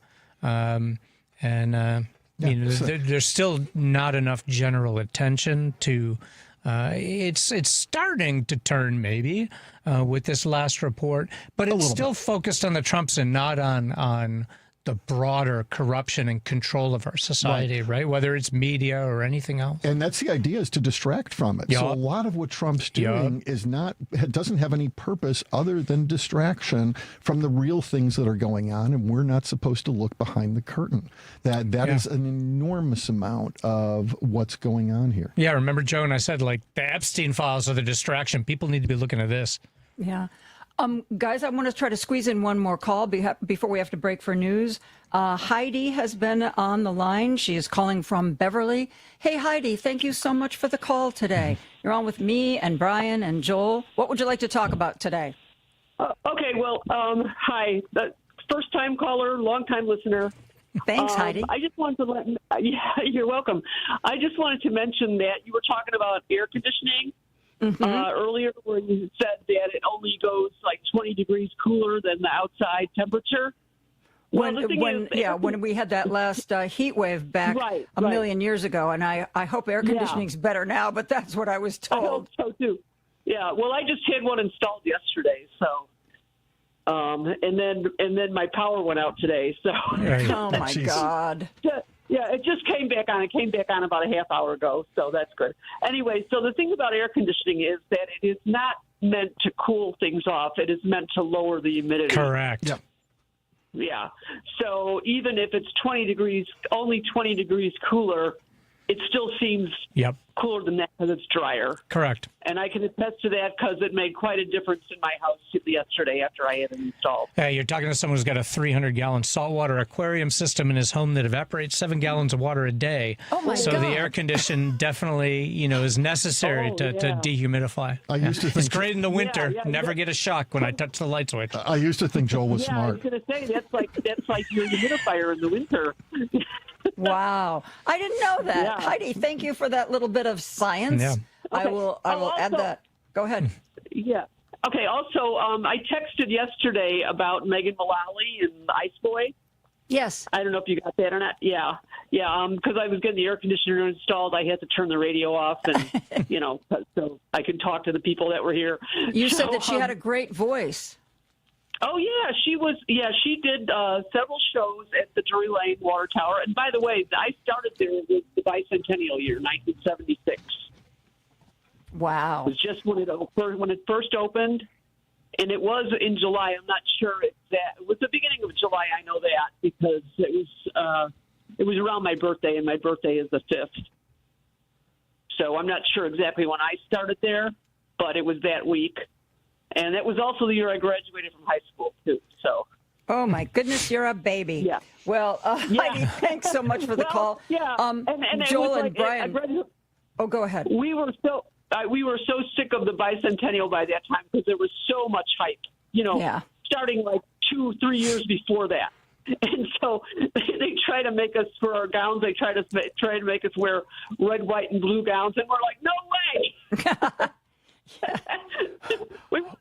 Speaker 10: There's still not enough general attention to it's starting to turn maybe with this last report, but it's still focused on the Trumps and not on the broader corruption and control of our society, right? Whether it's media or anything else.
Speaker 9: And that's the idea, is to distract from it. So a lot of what Trump's doing doesn't have any purpose other than distraction from the real things that are going on, and we're not supposed to look behind the curtain. That is an enormous amount of what's going on here.
Speaker 10: Yeah, remember, Joan, I said, the Epstein files are the distraction. People need to be looking at this.
Speaker 8: Yeah. Guys, I want to try to squeeze in one more call before we have to break for news. Heidi has been on the line. She is calling from Beverly. Hey, Heidi, thank you so much for the call today. You're on with me and Brian and Joel. What would you like to talk about today?
Speaker 4: Okay, well, hi. First-time caller, long-time listener.
Speaker 8: Thanks, Heidi.
Speaker 4: I just wanted to you're welcome. I just wanted to mention that you were talking about air conditioning. Earlier, where you said that it only goes 20 degrees cooler than the outside temperature.
Speaker 8: When we had that last heat wave back a million years ago, and I hope air conditioning's better now, but that's what I was told.
Speaker 4: I hope so too. Yeah, well, I just had one installed yesterday, so and then my power went out today, so
Speaker 8: oh my God.
Speaker 4: Yeah, it just came back on. It came back on about a half hour ago, so that's good. Anyway, so the thing about air conditioning is that it is not meant to cool things off. It is meant to lower the humidity.
Speaker 10: Correct.
Speaker 9: Yep.
Speaker 4: Yeah. So even if it's only 20 degrees cooler, it still seems cooler than that because it's drier.
Speaker 10: Correct.
Speaker 4: And I can attest to that because it made quite a difference in my house yesterday after I had it installed.
Speaker 10: You're talking to someone who's got a 300-gallon saltwater aquarium system in his home that evaporates 7 gallons of water a day.
Speaker 8: Oh my
Speaker 10: so
Speaker 8: God.
Speaker 10: the air condition definitely, is necessary to dehumidify.
Speaker 9: I used to think
Speaker 10: it's great in the winter.
Speaker 4: Yeah,
Speaker 10: Never get a shock when I touch the light switch.
Speaker 9: I used to think Joel was
Speaker 4: I
Speaker 9: smart.
Speaker 4: was going to say that's like your humidifier in the winter.
Speaker 8: Wow. I didn't know that.
Speaker 4: Yeah.
Speaker 8: Heidi, thank you for that little bit of science.
Speaker 10: Yeah.
Speaker 8: I will add that. Go ahead.
Speaker 4: Yeah. Okay. Also, I texted yesterday about Megan Mullally and Ice Boy.
Speaker 8: Yes.
Speaker 4: I don't know if you got that or not. Yeah. Yeah. Because I was getting the air conditioner installed, I had to turn the radio off, and so I could talk to the people that were here.
Speaker 8: You said that she had a great voice.
Speaker 4: Oh yeah, she was. Yeah, she did several shows at the Drury Lane Water Tower. And by the way, I started there with the bicentennial year, 1976.
Speaker 8: Wow.
Speaker 4: It was just when it first opened, and it was in July. I'm not sure it was the beginning of July. I know that because it was around my birthday, and my birthday is the 5th. So I'm not sure exactly when I started there, but it was that week. And that was also the year I graduated from high school, too. So.
Speaker 8: Oh, my goodness, you're a baby.
Speaker 4: Yeah.
Speaker 8: Well, Heidi, thanks so much for the call.
Speaker 4: Yeah. And
Speaker 8: Joel and Brian. Go ahead.
Speaker 4: We were so sick of the bicentennial by that time because there was so much hype, starting like 2-3 years before that. And so they try to make us, for our gowns, they try to make us wear red, white, and blue gowns. And we're like, no way.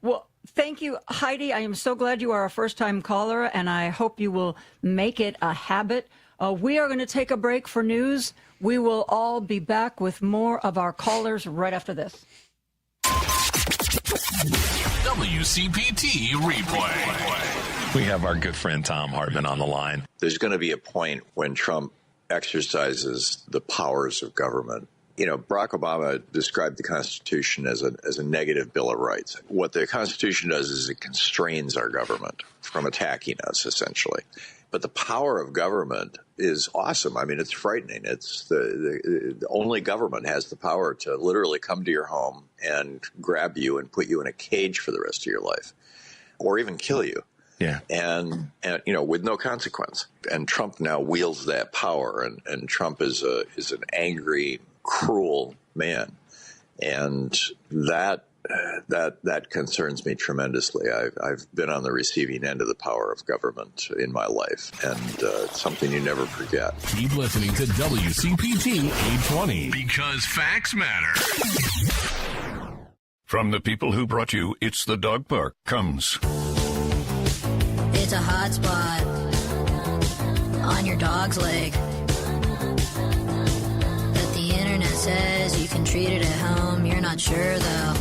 Speaker 8: Well, thank you, Heidi. I am so glad you are a first-time caller, and I hope you will make it a habit. We are going to take a break for news. We will all be back with more of our callers right after this.
Speaker 5: WCPT replay.
Speaker 6: We have our good friend Tom Hartman on the line. There's going to be a point when Trump exercises the powers of government. Barack Obama described the Constitution as a negative Bill of Rights. What the Constitution does is it constrains our government from attacking us, essentially. But the power of government is awesome. I mean, it's frightening. It's the only government has the power to literally come to your home and grab you and put you in a cage for the rest of your life, or even kill you.
Speaker 7: Yeah.
Speaker 6: And with no consequence. And Trump now wields that power, and Trump is an angry, cruel man, and that concerns me tremendously. I've been on the receiving end of the power of government in my life, and it's something you never forget.
Speaker 5: Keep listening to WCPT 820 because facts matter. From the people who brought you It's the Dog Park comes.
Speaker 11: It's a hot spot on your dog's leg. Says you can treat it at home. You're not sure though,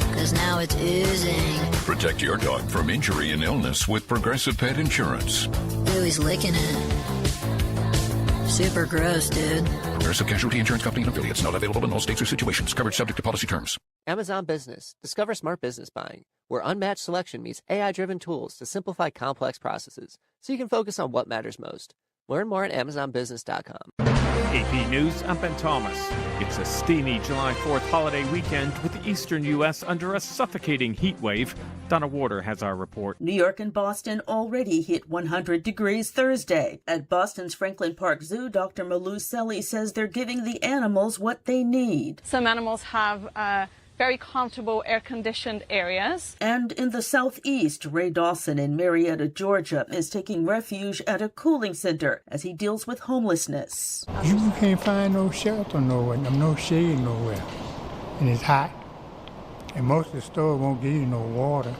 Speaker 11: because now it's oozing.
Speaker 5: Protect your dog from injury and illness with Progressive Pet Insurance.
Speaker 11: Ooh, he's licking it. Super gross, dude.
Speaker 5: Progressive Casualty Insurance Company and affiliates. Not available in all states or situations. Coverage subject to policy terms.
Speaker 24: Amazon Business. Discover smart business buying, where unmatched selection meets AI-driven tools to simplify complex processes, so you can focus on what matters most. Learn more at AmazonBusiness.com.
Speaker 25: AP News, I'm Ben Thomas. It's a steamy July 4th holiday weekend with the eastern U.S. under a suffocating heat wave. Donna Warder has our report.
Speaker 26: New York and Boston already hit 100 degrees Thursday. At Boston's Franklin Park Zoo, Dr. Malou Selly says they're giving the animals what they need.
Speaker 27: Some animals have very comfortable air-conditioned areas.
Speaker 26: And in the southeast, Ray Dawson in Marietta, Georgia, is taking refuge at a cooling center as he deals with homelessness.
Speaker 28: You can't find no shelter nowhere, no shade nowhere, and it's hot. And most of the stores won't give you no water.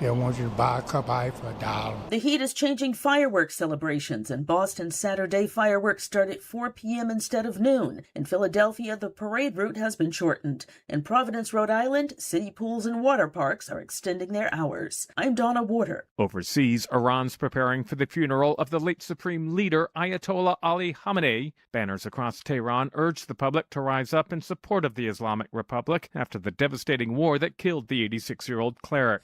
Speaker 28: They want you to buy a cup of ice for $1.
Speaker 26: The heat is changing fireworks celebrations. In Boston, Saturday fireworks start at 4 p.m. instead of noon. In Philadelphia, the parade route has been shortened. In Providence, Rhode Island, city pools and water parks are extending their hours. I'm Donna Warder.
Speaker 25: Overseas, Iran's preparing for the funeral of the late supreme leader Ayatollah Ali Khamenei. Banners across Tehran urge the public to rise up in support of the Islamic Republic after the devastating war that killed the 86-year-old cleric.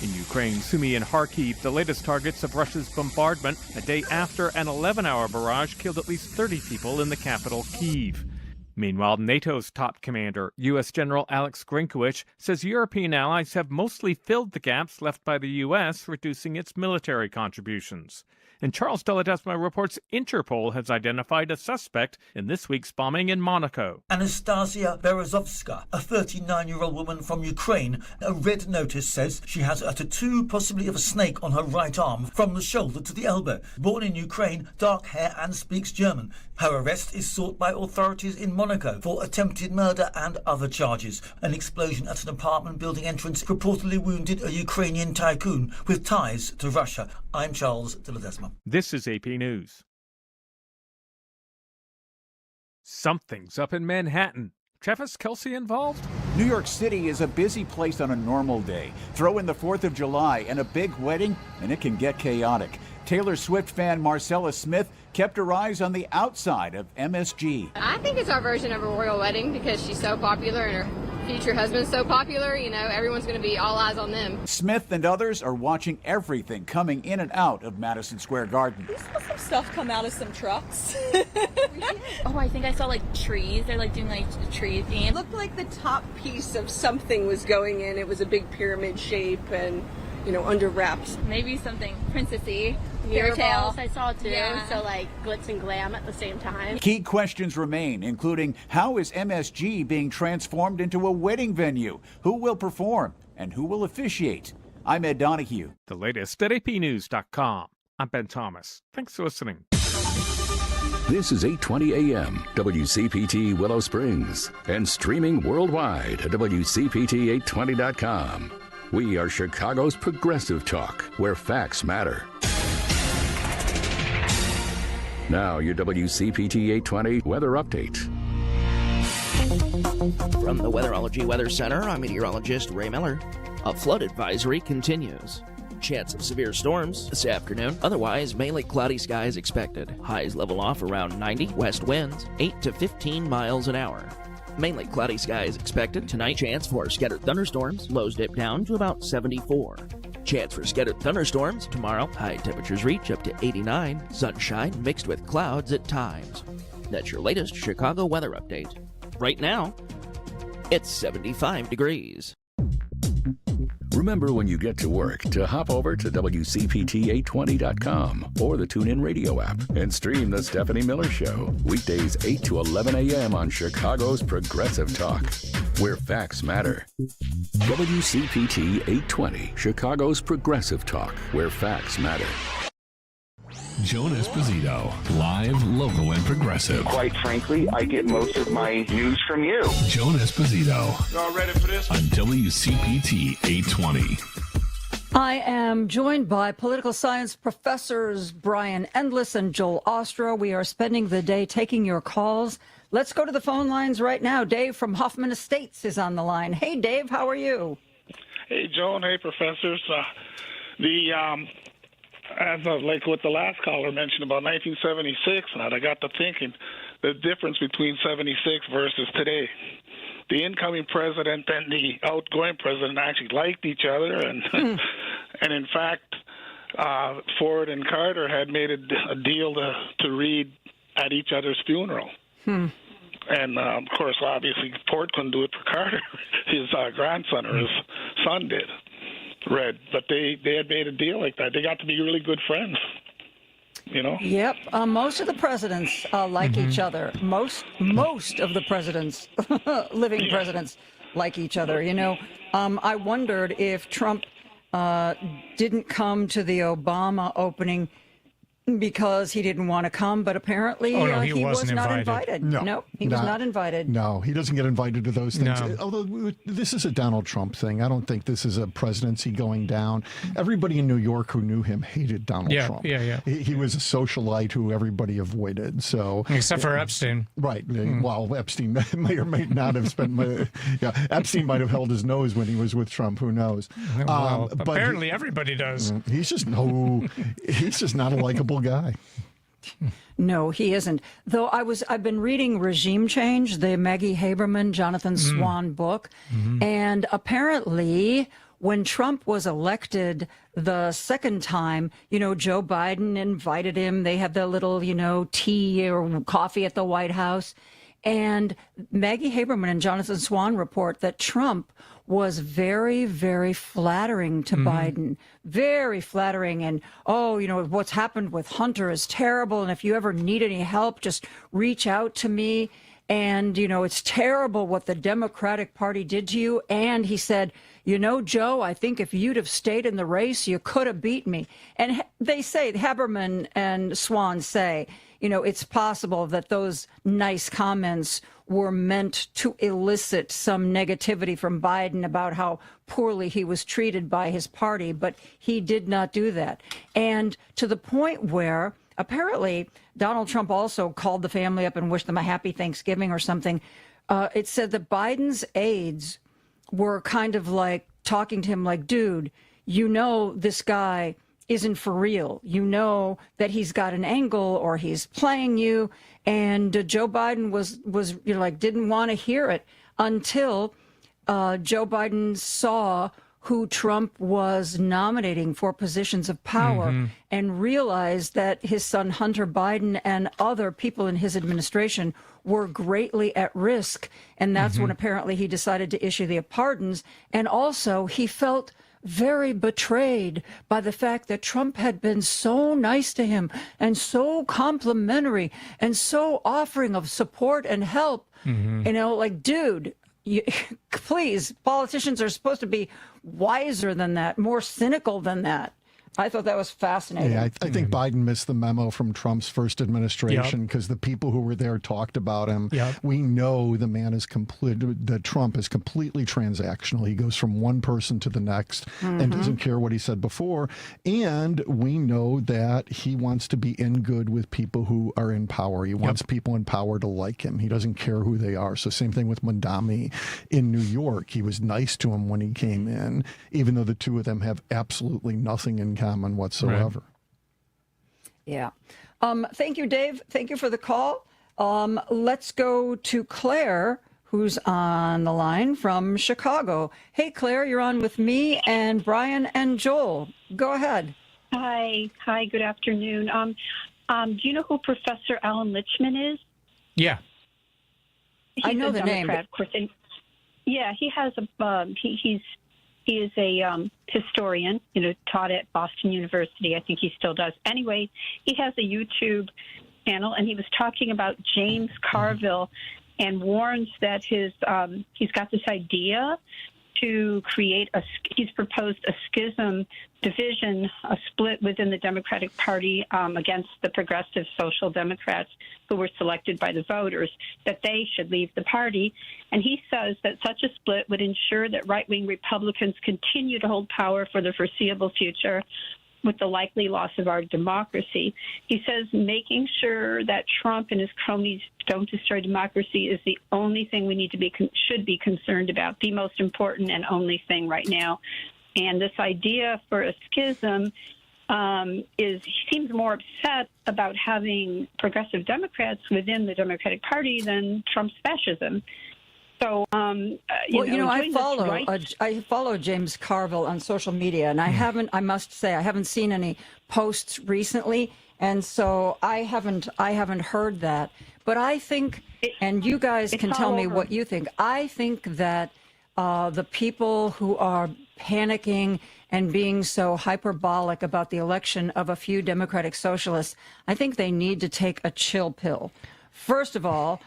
Speaker 25: In Ukraine, Sumy and Kharkiv, the latest targets of Russia's bombardment, a day after an 11-hour barrage killed at least 30 people in the capital, Kyiv. Meanwhile, NATO's top commander, U.S. General Alex Grinkowicz, says European allies have mostly filled the gaps left by the U.S., reducing its military contributions. And Charles Deledesma reports Interpol has identified a suspect in this week's bombing in Monaco.
Speaker 1: Anastasia Berezovska, a 39-year-old woman from Ukraine. A red notice says she has a tattoo, possibly of a snake, on her right arm from the shoulder to the elbow. Born in Ukraine, dark hair and speaks German. Her arrest is sought by authorities in Monaco for attempted murder and other charges. An explosion at an apartment building entrance reportedly wounded a Ukrainian tycoon with ties to Russia. I'm Charles Deledesma.
Speaker 25: This is AP News. Something's up in Manhattan. Travis Kelce involved?
Speaker 7: New York City is a busy place on a normal day. Throw in the 4th of July and a big wedding, and it can get chaotic. Taylor Swift fan Marcella Smith kept her eyes on the outside of MSG.
Speaker 12: I think it's our version of a royal wedding because she's so popular and her future husband's so popular, everyone's going to be all eyes on them.
Speaker 7: Smith and others are watching everything coming in and out of Madison Square Garden.
Speaker 13: We saw some stuff come out of some trucks.
Speaker 14: Oh, I think I saw trees. They're doing a tree theme.
Speaker 13: It looked like the top piece of something was going in. It was a big pyramid shape and, under wraps.
Speaker 14: Maybe something princessy.
Speaker 13: Fairy tales.
Speaker 14: I saw too.
Speaker 13: Yeah.
Speaker 14: So glitz and glam at the same time.
Speaker 7: Key questions remain, including how is MSG being transformed into a wedding venue? Who will perform and who will officiate? I'm Ed Donahue.
Speaker 25: The latest at apnews.com. I'm Ben Thomas. Thanks for listening.
Speaker 2: This is 820 AM, WCPT Willow Springs, and streaming worldwide at WCPT820.com. We are Chicago's progressive talk, where facts matter. Now, your WCPT 820 weather update.
Speaker 3: From the Weatherology Weather Center, I'm meteorologist Ray Miller. A flood advisory continues. Chance of severe storms this afternoon. Otherwise, mainly cloudy skies expected. Highs level off around 90. West winds 8 to 15 miles an hour. Mainly cloudy skies expected. Tonight, chance for scattered thunderstorms. Lows dip down to about 74. Chance for scattered thunderstorms tomorrow. High temperatures reach up to 89. Sunshine mixed with clouds at times. That's your latest Chicago weather update. Right now, it's 75 degrees.
Speaker 2: Remember when you get to work to hop over to WCPT820.com or the TuneIn Radio app and stream The Stephanie Miller Show. Weekdays 8 to 11 a.m. on Chicago's Progressive Talk, where facts matter. WCPT 820, Chicago's Progressive Talk, where facts matter.
Speaker 5: Joan Esposito, live, local, and progressive.
Speaker 15: Quite frankly, I get most of my news from you.
Speaker 5: Joan Esposito.
Speaker 15: Y'all ready for this?
Speaker 5: On WCPT 820.
Speaker 8: I am joined by political science professors Brian Endless and Joel Ostrow. We are spending the day taking your calls. Let's go to the phone lines right now. Dave from Hoffman Estates is on the line. Hey, Dave, how are you?
Speaker 16: Hey, Joan. Hey, professors. As like what the last caller mentioned about 1976, and I got to thinking the difference between 76 versus today. The incoming president and the outgoing president actually liked each other, and and in fact, Ford and Carter had made a deal to read at each other's funeral. And of course, obviously, Ford couldn't do it for Carter. His grandson or his son did. Read, but they had made a deal like that. They got to be really good friends,
Speaker 8: Yep. Most of the presidents like each other. Most of the presidents, living presidents, like each other. I wondered if Trump didn't come to the Obama opening because he didn't want to come, but apparently he was not invited. No, he was not invited.
Speaker 9: No, he doesn't get invited to those things. No. Although this is a Donald Trump thing. I don't think this is a presidency going down. Everybody in New York who knew him hated Donald Trump.
Speaker 10: Yeah.
Speaker 9: He was a socialite who everybody avoided. So
Speaker 10: except for Epstein.
Speaker 9: Right. Well, Epstein may or may not have spent Epstein might have held his nose when he was with Trump. Who knows?
Speaker 10: Well, but apparently everybody does.
Speaker 9: He's just not a likable guy.
Speaker 8: No, he isn't. Though I've been reading Regime Change, the Maggie Haberman, Jonathan Swan book, and apparently when Trump was elected the second time, Joe Biden invited him. They have their little, tea or coffee at the White House. And Maggie Haberman and Jonathan Swan report that Trump was very, very flattering to Biden, very flattering. And, what's happened with Hunter is terrible. And if you ever need any help, just reach out to me. And, it's terrible what the Democratic Party did to you. And he said, Joe, I think if you'd have stayed in the race, you could have beat me. And they say, Haberman and Swan say, it's possible that those nice comments were meant to elicit some negativity from Biden about how poorly he was treated by his party, but he did not do that. And to the point where apparently Donald Trump also called the family up and wished them a happy Thanksgiving or something. It said that Biden's aides were kind of like talking to him like, dude, this guy isn't for real. That he's got an angle or he's playing you. And Joe Biden was didn't want to hear it until Joe Biden saw who Trump was nominating for positions of power and realized that his son Hunter Biden and other people in his administration were greatly at risk. And that's when apparently he decided to issue the pardons. And also he felt very betrayed by the fact that Trump had been so nice to him and so complimentary and so offering of support and help. Dude, please, politicians are supposed to be wiser than that, more cynical than that. I thought that was fascinating.
Speaker 9: Yeah, I think Biden missed the memo from Trump's first administration because the people who were there talked about him. We know the man is that Trump is completely transactional. He goes from one person to the next and doesn't care what he said before. And we know that he wants to be in good with people who are in power. He wants people in power to like him. He doesn't care who they are. So same thing with Mondami in New York. He was nice to him when he came in, even though the two of them have absolutely nothing in common whatsoever.
Speaker 8: Yeah. Thank you, Dave. Thank you for the call. Let's go to Claire, who's on the line from Chicago. Hey, Claire, you're on with me and Brian and Joel. Go ahead.
Speaker 4: Hi. Good afternoon. Do you know who Professor Alan Lichtman is?
Speaker 10: Yeah.
Speaker 8: I know the name.
Speaker 4: Of course. And, yeah, he has a he is a historian, taught at Boston University. I think he still does. Anyway, he has a YouTube channel, and he was talking about James Carville and warns that he's got this idea to create he's proposed a schism, division, a split within the Democratic Party against the progressive social democrats who were selected by the voters, that they should leave the party. And he says that such a split would ensure that right-wing Republicans continue to hold power for the foreseeable future with the likely loss of our democracy. He says making sure that Trump and his cronies don't destroy democracy is the only thing we should be concerned about, the most important and only thing right now. And this idea for a schism he seems more upset about having progressive Democrats within the Democratic Party than Trump's fascism. So,
Speaker 8: I follow James Carville on social media, and I must say, I haven't seen any posts recently, and so I haven't heard that. But I think, and you guys can tell me what you think. I think that the people who are panicking and being so hyperbolic about the election of a few Democratic socialists, I think they need to take a chill pill. First of all,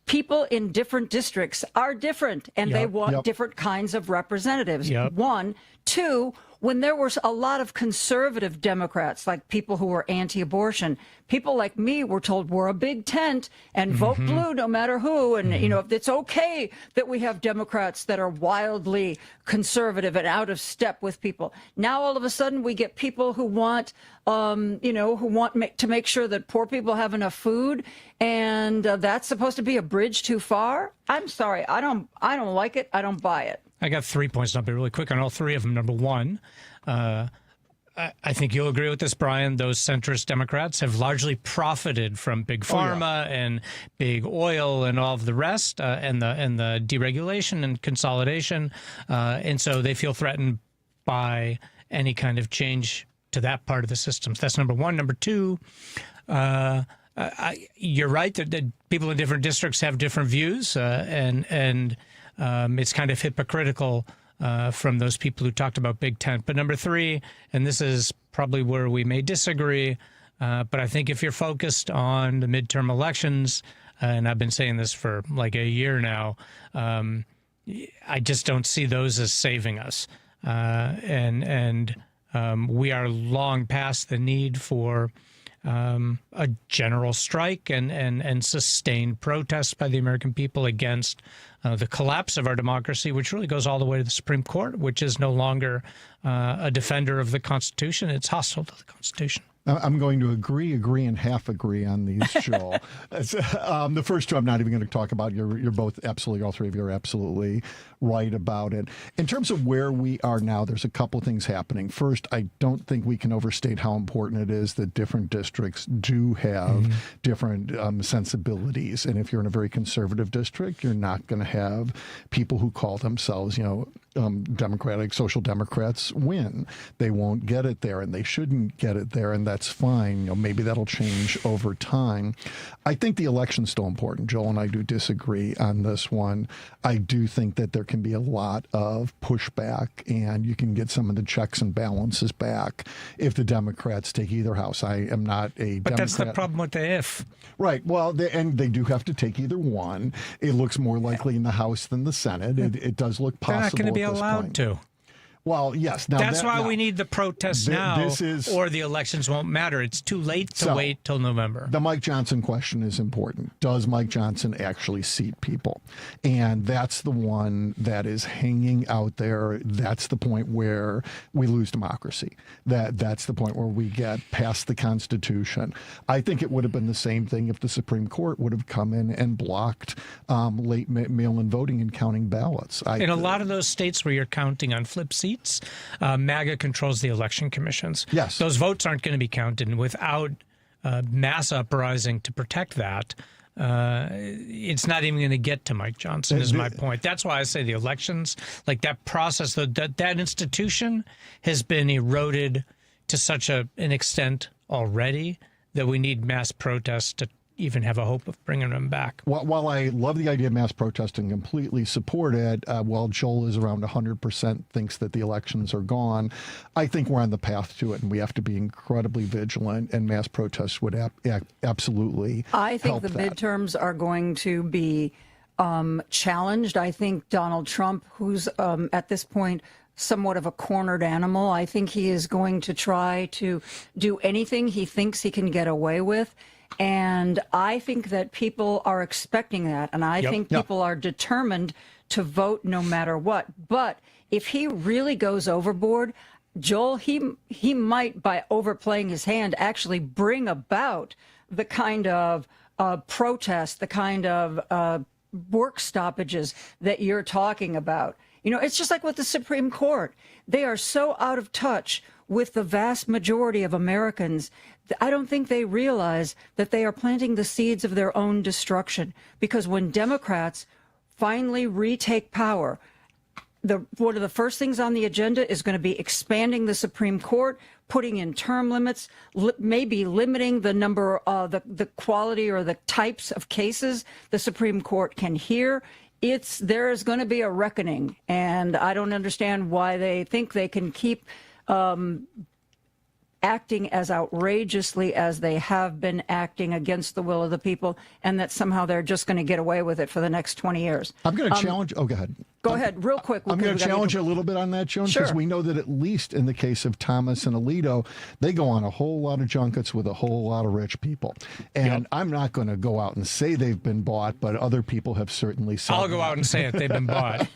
Speaker 8: people in different districts are different, and they want different kinds of representatives. One. Two, when there was a lot of conservative Democrats, like people who were anti-abortion, people like me were told we're a big tent and vote blue no matter who. And, it's okay that we have Democrats that are wildly conservative and out of step with people. Now, all of a sudden, we get people who want, to make sure that poor people have enough food. And that's supposed to be a bridge too far. I'm sorry. I don't like it. I don't buy it.
Speaker 10: I got 3 points. I'll be really quick on all three of them. Number one, I think you'll agree with this, Brian. Those centrist Democrats have largely profited from big pharma and big oil and all of the rest, and the deregulation and consolidation, and so they feel threatened by any kind of change to that part of the system. So that's number one. Number two, you're right that people in different districts have different views, and it's kind of hypocritical from those people who talked about Big Tent. But number three, and this is probably where we may disagree, but I think if you're focused on the midterm elections, and I've been saying this for like a year now, I just don't see those as saving us. And we are long past the need for a general strike and sustained protests by the American people against the collapse of our democracy, which really goes all the way to the Supreme Court, which is no longer a defender of the Constitution. It's hostile to the Constitution.
Speaker 9: I'm going to agree, and half agree on these, Joel. The first two I'm not even going to talk about. You're both absolutely, all three of you are absolutely right about it. In terms of where we are now, there's a couple of things happening. First, I don't think we can overstate how important it is that different districts do have different sensibilities. And if you're in a very conservative district, you're not going to have people who call themselves, Democratic, social democrats win. They won't get it there, and they shouldn't get it there, and that's fine. Maybe that'll change over time. I think the election's still important. Joel and I do disagree on this one. I do think that there can be a lot of pushback, and you can get some of the checks and balances back if the Democrats take either house. I am not a Democrat.
Speaker 10: But that's the problem with the if.
Speaker 9: Right. Well, and they do have to take either one. It looks more likely in the House than the Senate. It does look possible.
Speaker 10: They're not going to be allowed to.
Speaker 9: Well, yes.
Speaker 10: Now that's why we need the protests now, or the elections won't matter. It's too late to wait till November.
Speaker 9: The Mike Johnson question is important. Does Mike Johnson actually seat people? And that's the one that is hanging out there. That's the point where we lose democracy. That's the point where we get past the Constitution. I think it would have been the same thing if the Supreme Court would have come in and blocked late mail-in voting and counting ballots.
Speaker 10: In a lot of those states where you're counting on flip seats, MAGA controls the election commissions.
Speaker 9: Yes.
Speaker 10: Those votes aren't going to be counted. And without mass uprising to protect that, it's not even going to get to Mike Johnson, is my point. That's why I say the elections, like that process, that institution has been eroded to such an extent already that we need mass protests to even have a hope of bringing them back.
Speaker 9: While I love the idea of mass protest and completely support it, while Joel is around 100% thinks that the elections are gone, I think we're on the path to it, and we have to be incredibly vigilant, and mass protests would absolutely
Speaker 8: I think
Speaker 9: help
Speaker 8: the midterms are going to be challenged. I think Donald Trump, who's at this point somewhat of a cornered animal, I think he is going to try to do anything he thinks he can get away with. And I think that people are expecting that. And I think people are determined to vote no matter what. But if he really goes overboard, Joel, he might, by overplaying his hand, actually bring about the kind of protest, the kind of work stoppages that you're talking about. It's just like with the Supreme Court. They are so out of touch with the vast majority of Americans. I don't think they realize that they are planting the seeds of their own destruction, because when Democrats finally retake power, one of the first things on the agenda is going to be expanding the Supreme Court, putting in term limits, maybe limiting the number, the quality or the types of cases the Supreme Court can hear. There is going to be a reckoning, and I don't understand why they think they can keep acting as outrageously as they have been acting against the will of the people, and that somehow they're just going to get away with it for the next 20 years.
Speaker 9: I'm going to challenge. Oh, go ahead.
Speaker 8: Go ahead, real quick.
Speaker 9: I'm going to challenge you a little bit on that, Joan, because we know that at least in the case of Thomas and Alito, they go on a whole lot of junkets with a whole lot of rich people. And I'm not going to go out and say they've been bought, but other people have certainly said
Speaker 10: I'll go out and say it. They've been bought.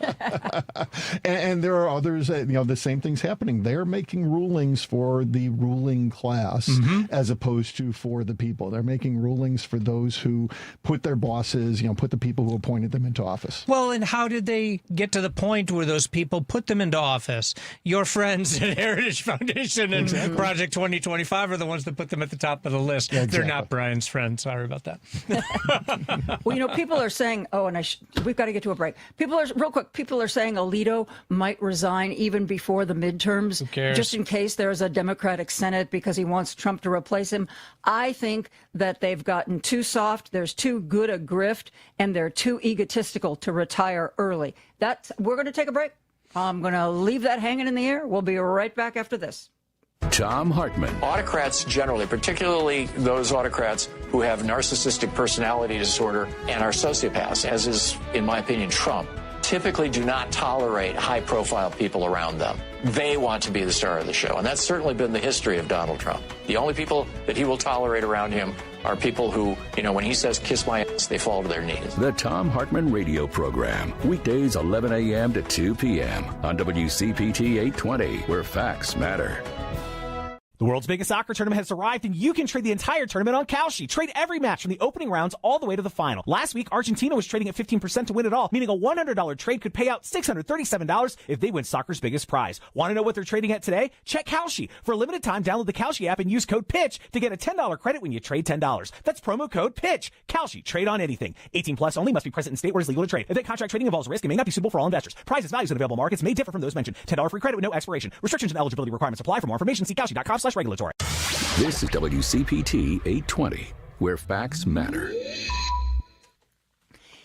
Speaker 9: and there are others that, the same thing's happening. They're making rulings for the ruling class as opposed to for the people. They're making rulings for those who put their bosses, put the people who appointed them into office.
Speaker 10: Well, and how did they get to the point where those people put them into office. Your friends at Heritage Foundation and Project 2025 are the ones that put them at the top of the list. Yeah, exactly. They're not Brian's friends. Sorry about that.
Speaker 8: Well, people are saying, we've got to get to a break. People are saying Alito might resign even before the midterms.
Speaker 10: Who cares?
Speaker 8: Just in case there's a Democratic Senate because he wants Trump to replace him. I think that they've gotten too soft. There's too good a grift, and they're too egotistical to retire early. We're going to take a break. I'm going to leave that hanging in the air. We'll be right back after this.
Speaker 2: Tom Hartman.
Speaker 6: Autocrats generally, particularly those autocrats who have narcissistic personality disorder and are sociopaths, as is, in my opinion, Trump, typically do not tolerate high-profile people around them. They want to be the star of the show, and that's certainly been the history of Donald Trump. The only people that he will tolerate around him are people who, when he says, kiss my ass, they fall to their knees.
Speaker 2: The Tom Hartman Radio Program, weekdays 11 a.m. to 2 p.m. on WCPT 820, where facts matter.
Speaker 17: The world's biggest soccer tournament has arrived, and you can trade the entire tournament on Kalshi. Trade every match from the opening rounds all the way to the final. Last week, Argentina was trading at 15% to win it all, meaning a $100 trade could pay out $637 if they win soccer's biggest prize. Want to know what they're trading at today? Check Kalshi. For a limited time, download the Kalshi app and use code PITCH to get a $10 credit when you trade $10. That's promo code PITCH. Kalshi. Trade on anything. 18 plus only. Must be present in state where it's legal to trade. Event contract trading involves risk and may not be suitable for all investors. Prizes, values, and available markets may differ from those mentioned. $10 free credit with no expiration. Restrictions and eligibility requirements apply. For more information, see Kalshi.com/regulatory.
Speaker 2: This is WCPT 820, where facts matter.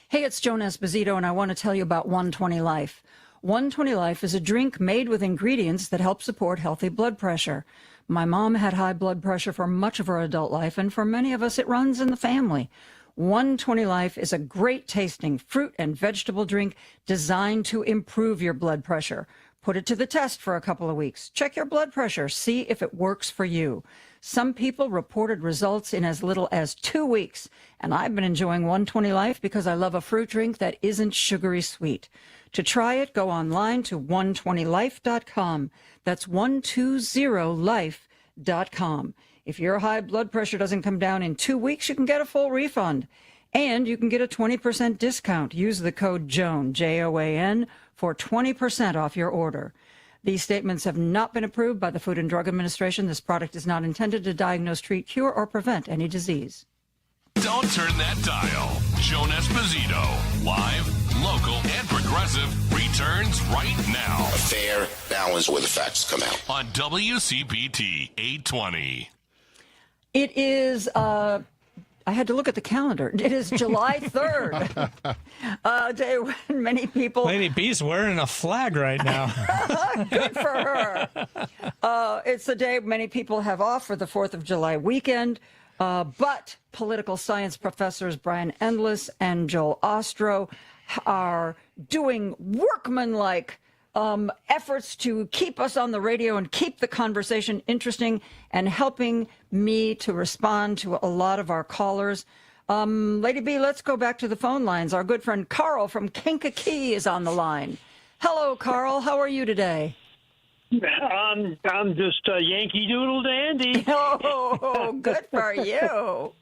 Speaker 8: Hey, it's Joan Esposito, and I want to tell you about 120 Life. 120 Life is a drink made with ingredients that help support healthy blood pressure. My mom had high blood pressure for much of her adult life, and for many of us, it runs in the family. 120 Life is a great-tasting fruit and vegetable drink designed to improve your blood pressure. Put it to the test for a couple of weeks. Check your blood pressure. See if it works for you. Some people reported results in as little as 2 weeks. And I've been enjoying 120 Life because I love a fruit drink that isn't sugary sweet. To try it, go online to 120life.com. That's 120life.com. If your high blood pressure doesn't come down in 2 weeks, you can get a full refund. And you can get a 20% discount. Use the code JOAN, Joan, for 20% off your order. These statements have not been approved by the Food and Drug Administration. This product is not intended to diagnose, treat, cure, or prevent any disease.
Speaker 5: Don't turn that dial. Joan Esposito, live, local, and progressive, returns right now.
Speaker 18: A fair balance where the facts come out.
Speaker 5: On WCPT 820.
Speaker 8: It is... I had to look at the calendar. It is July 3rd, a day when many people...
Speaker 10: Lady B's wearing a flag right now.
Speaker 8: Good for her. It's the day many people have off for the 4th of July weekend, but political science professors Brian Endless and Joel Ostrow are doing workmanlike efforts to keep us on the radio and keep the conversation interesting and helping me to respond to a lot of our callers. Lady B, let's go back to the phone lines. Our good friend Carl from Kankakee is on the line. Hello, Carl. How are you today?
Speaker 19: I'm just a Yankee Doodle dandy.
Speaker 8: Oh, good for you.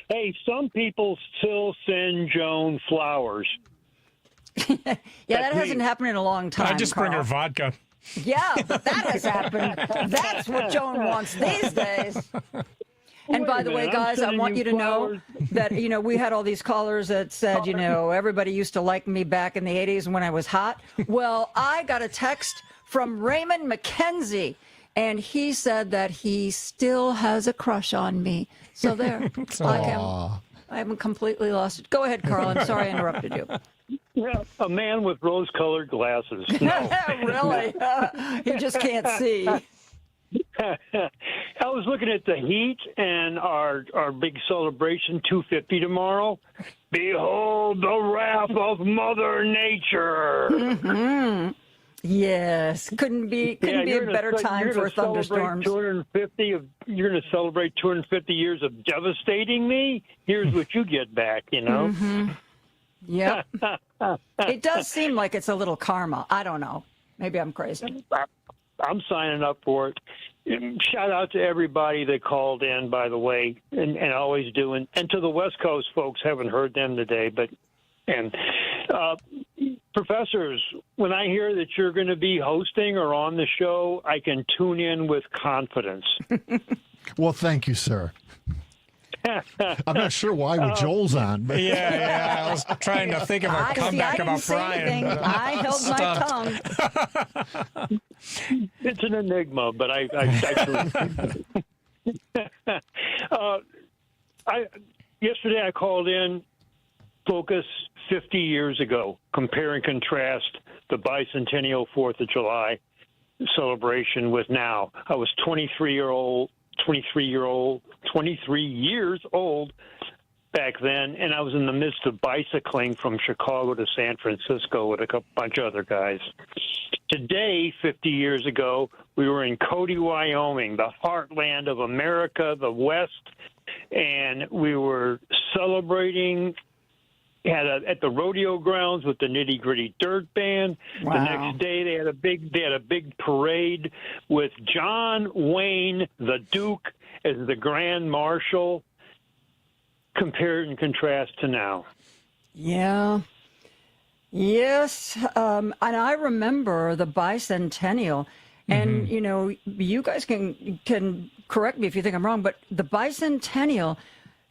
Speaker 19: Hey, some people still send Joan flowers.
Speaker 8: Yeah, that hasn't happened in a long time.
Speaker 10: I just bring her vodka.
Speaker 8: Yeah, but that has happened. That's what Joan wants these days. And by the way, guys, I want you to know that, we had all these callers that said, everybody used to like me back in the 80s when I was hot. Well, I got a text from Raymond McKenzie, and he said that he still has a crush on me. So there, I haven't completely lost it. Go ahead, Carl. I'm sorry I interrupted you.
Speaker 19: Yeah, a man with rose-colored glasses. No.
Speaker 8: Really? He just can't see.
Speaker 19: I was looking at the heat and our big celebration, 250 tomorrow. Behold the wrath of Mother Nature.
Speaker 8: Mm-hmm. Yes, couldn't be a better time for thunderstorms.
Speaker 19: You're going to celebrate 250 years of devastating me. Here's what you get back.
Speaker 8: Mm-hmm. Yep. It does seem like it's a little karma. I don't know. Maybe I'm crazy.
Speaker 19: I'm signing up for it. Shout out to everybody that called in, by the way, and always do. And to the West Coast folks, haven't heard them today, but Professors, when I hear that you're going to be hosting or on the show, I can tune in with confidence.
Speaker 9: Well, thank you, sir. I'm not sure why with Joel's on. But
Speaker 10: Yeah, I was trying to think of a comeback about Brian.
Speaker 8: I held my tongue.
Speaker 19: It's an enigma, but I yesterday I called in Focus 50 years ago, compare and contrast the bicentennial 4th of July celebration with now. I was 23 years old back then, and I was in the midst of bicycling from Chicago to San Francisco with a bunch of other guys. Today, 50 years ago, we were in Cody, Wyoming, the heartland of America, the West, and we were celebrating at the rodeo grounds with the Nitty Gritty Dirt Band.
Speaker 8: Wow.
Speaker 19: The next day, they had a big parade with John Wayne, the Duke, as the Grand Marshal. Compare and contrast to now.
Speaker 8: Yeah. Yes. And I remember the bicentennial. And, you know, you guys can correct me if you think I'm wrong, but the bicentennial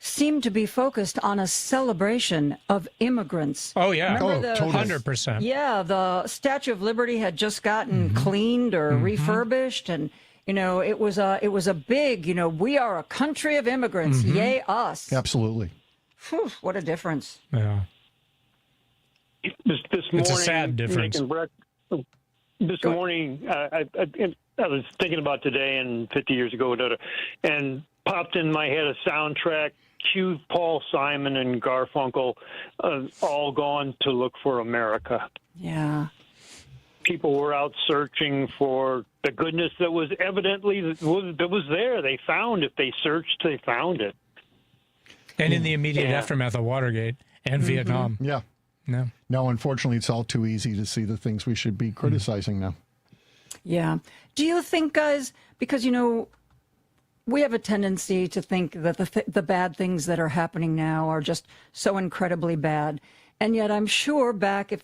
Speaker 8: seemed to be focused on a celebration of immigrants.
Speaker 10: Oh, yeah.
Speaker 8: Remember
Speaker 10: 100%.
Speaker 8: Yeah, the Statue of Liberty had just gotten cleaned or refurbished, and you know, it was a big, you know, we are a country of immigrants, yay us.
Speaker 9: Absolutely.
Speaker 8: Whew, what a difference.
Speaker 10: Yeah.
Speaker 19: This morning,
Speaker 10: It's a sad difference.
Speaker 19: This morning, I was thinking about today and 50 years ago, and popped in my head a soundtrack. Cue Paul Simon and Garfunkel, all gone to look for America.
Speaker 8: Yeah.
Speaker 19: People were out searching for the goodness that was evidently that was there. They found it. They searched. They found it.
Speaker 10: And in the immediate aftermath of Watergate and Vietnam.
Speaker 9: Yeah. No, unfortunately, it's all too easy to see the things we should be criticizing now.
Speaker 8: Yeah. Do you think, guys, because, you know, we have a tendency to think that the bad things that are happening now are just so incredibly bad. And yet I'm sure back, if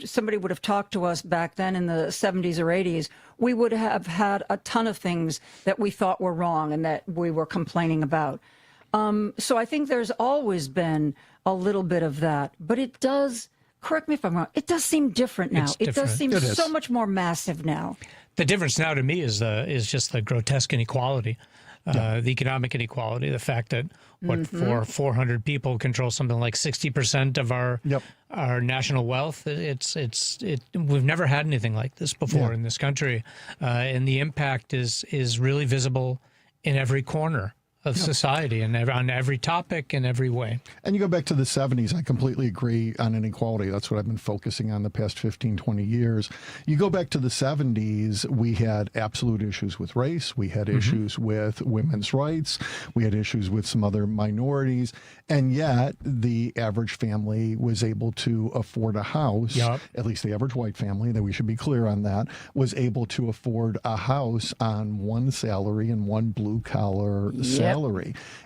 Speaker 8: somebody would have talked to us back then in the 70s or 80s, we would have had a ton of things that we thought were wrong and that we were complaining about. So I think there's always been a little bit of that. But it does, correct me if I'm wrong, it does seem different now. It does seem so much more massive now.
Speaker 10: The difference now to me is just the grotesque inequality. The economic inequality, the fact that 400 people control something like 60% of our national wealth. We've never had anything like this before in this country, and the impact is really visible in every corner of society and on every topic in every way.
Speaker 9: And you go back to the 70s, I completely agree on inequality. That's what I've been focusing on the past 15, 20 years. You go back to the 70s, we had absolute issues with race. We had issues with women's rights. We had issues with some other minorities. And yet the average family was able to afford a house, at least the average white family, that we should be clear on that, was able to afford a house on one salary and one blue-collar salary.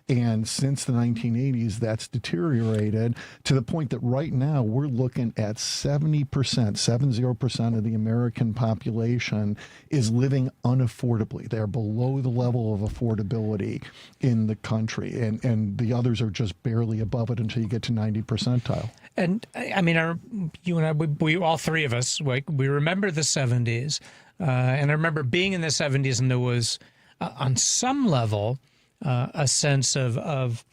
Speaker 9: And since the 1980s, that's deteriorated to the point that right now we're looking at 70% of the American population is living unaffordably. They're below the level of affordability in the country. And the others are just barely above it until you get to 90 percentile. And
Speaker 10: I mean, you and I, we all three of us, we remember the 70s. And I remember being in the 70s, and there was, on some level, a sense of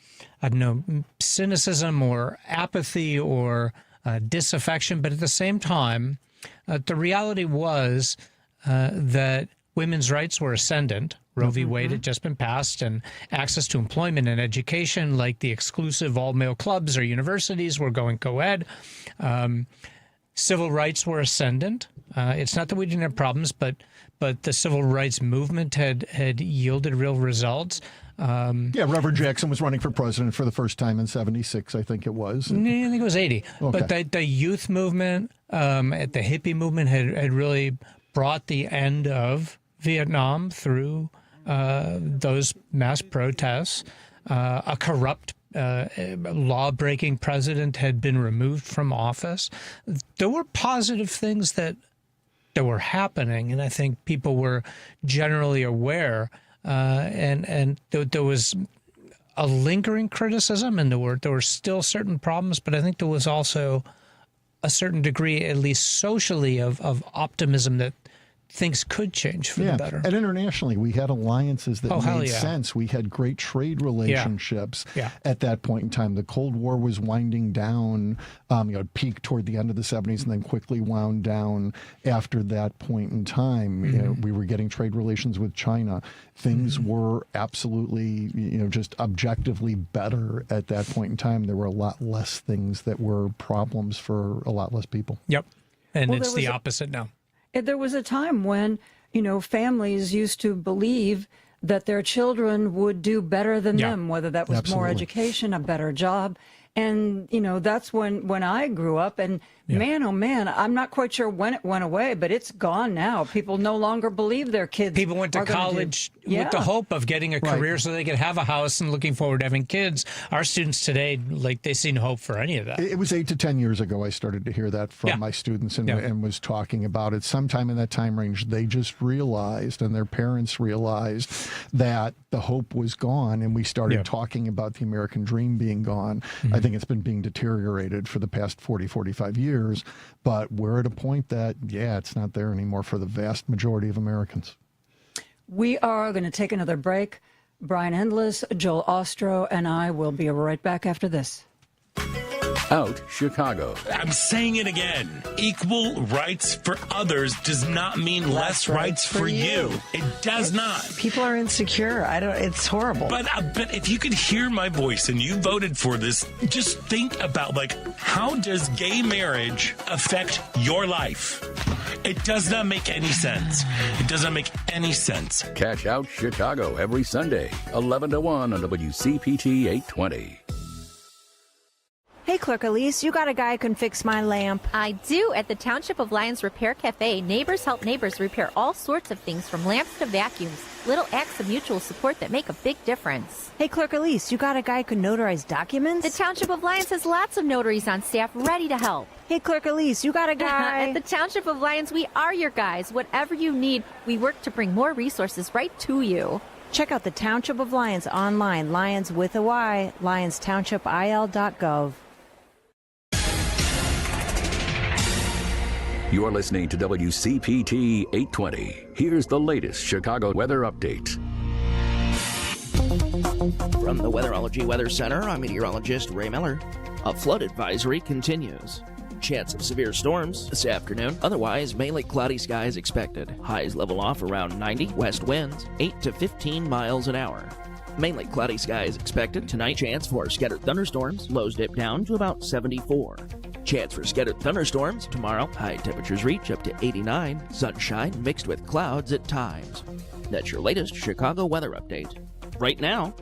Speaker 10: I don't know, cynicism or apathy or disaffection. But at the same time, the reality was that women's rights were ascendant. Roe v. Wade had just been passed, and access to employment and education, like the exclusive all-male clubs or universities, were going co-ed. Civil rights were ascendant. It's not that we didn't have problems, but the civil rights movement had yielded real results.
Speaker 9: Reverend Jackson was running for president for the first time in 76, I think it was.
Speaker 10: I think it was 80.
Speaker 9: Okay.
Speaker 10: But the youth movement, the hippie movement had really brought the end of Vietnam through those mass protests. A corrupt law-breaking president had been removed from office, there were positive things that were happening, and I think people were generally aware. And there was a lingering criticism, and there were still certain problems, but I think there was also a certain degree, at least socially, of optimism that things could change for the better.
Speaker 9: And internationally, we had alliances that made sense. We had great trade relationships at that point in time. The Cold War was winding down, it peaked toward the end of the 70s and then quickly wound down after that point in time. We were getting trade relations with China. Things were absolutely, just objectively better at that point in time. There were a lot less things that were problems for a lot less people.
Speaker 10: Yep. And it's the opposite now.
Speaker 8: There was a time when, families used to believe that their children would do better than them, whether that was more education, a better job. And, that's when I grew up. And man, oh man, I'm not quite sure when it went away, but it's gone now. People no longer believe their kids.
Speaker 10: People went to college with the hope of getting a career so they could have a house and looking forward to having kids. Our students today, they see no hope for any of that.
Speaker 9: It was 8 to 10 years ago I started to hear that from my students and was talking about it. Sometime in that time range, they just realized, and their parents realized, that the hope was gone, and we started talking about the American dream being gone. I think it's been being deteriorated for the past 40, 45 years. But we're at a point that, it's not there anymore for the vast majority of Americans.
Speaker 8: We are going to take another break. Brian Endless, Joel Ostrow, and I will be right back after this.
Speaker 2: Out Chicago.
Speaker 11: I'm saying it again. Equal rights for others does not mean less rights for you. It does not.
Speaker 20: People are insecure. It's horrible.
Speaker 11: But if you could hear my voice and you voted for this, just think about how does gay marriage affect your life? It does not make any sense. It does not make any sense.
Speaker 2: Catch Out Chicago every Sunday, 11 to 1 on WCPT 820.
Speaker 21: Hey, Clerk Elise, you got a guy who can fix my lamp.
Speaker 22: I do. At the Township of Lyons Repair Cafe, neighbors help neighbors repair all sorts of things from lamps to vacuums. Little acts of mutual support that make a big difference.
Speaker 21: Hey, Clerk Elise, you got a guy who can notarize documents?
Speaker 22: The Township of Lyons has lots of notaries on staff ready to help.
Speaker 21: Hey, Clerk Elise, you got a guy?
Speaker 22: At the Township of Lyons, we are your guys. Whatever you need, we work to bring more resources right to you.
Speaker 21: Check out the Township of Lyons online, Lyons with a Y, lyonstownshipil.gov.
Speaker 2: You're listening to WCPT 820. Here's the latest Chicago weather update.
Speaker 3: From the Weatherology Weather Center, I'm meteorologist Ray Miller. A flood advisory continues. Chance of severe storms this afternoon. Otherwise, mainly cloudy skies expected. Highs level off around 90. West winds 8 to 15 miles an hour. Mainly cloudy skies expected. Tonight, chance for scattered thunderstorms. Lows dip down to about 74. Chance for scattered thunderstorms tomorrow. High temperatures reach up to 89. Sunshine mixed with clouds at times. That's your latest Chicago weather update. Right now,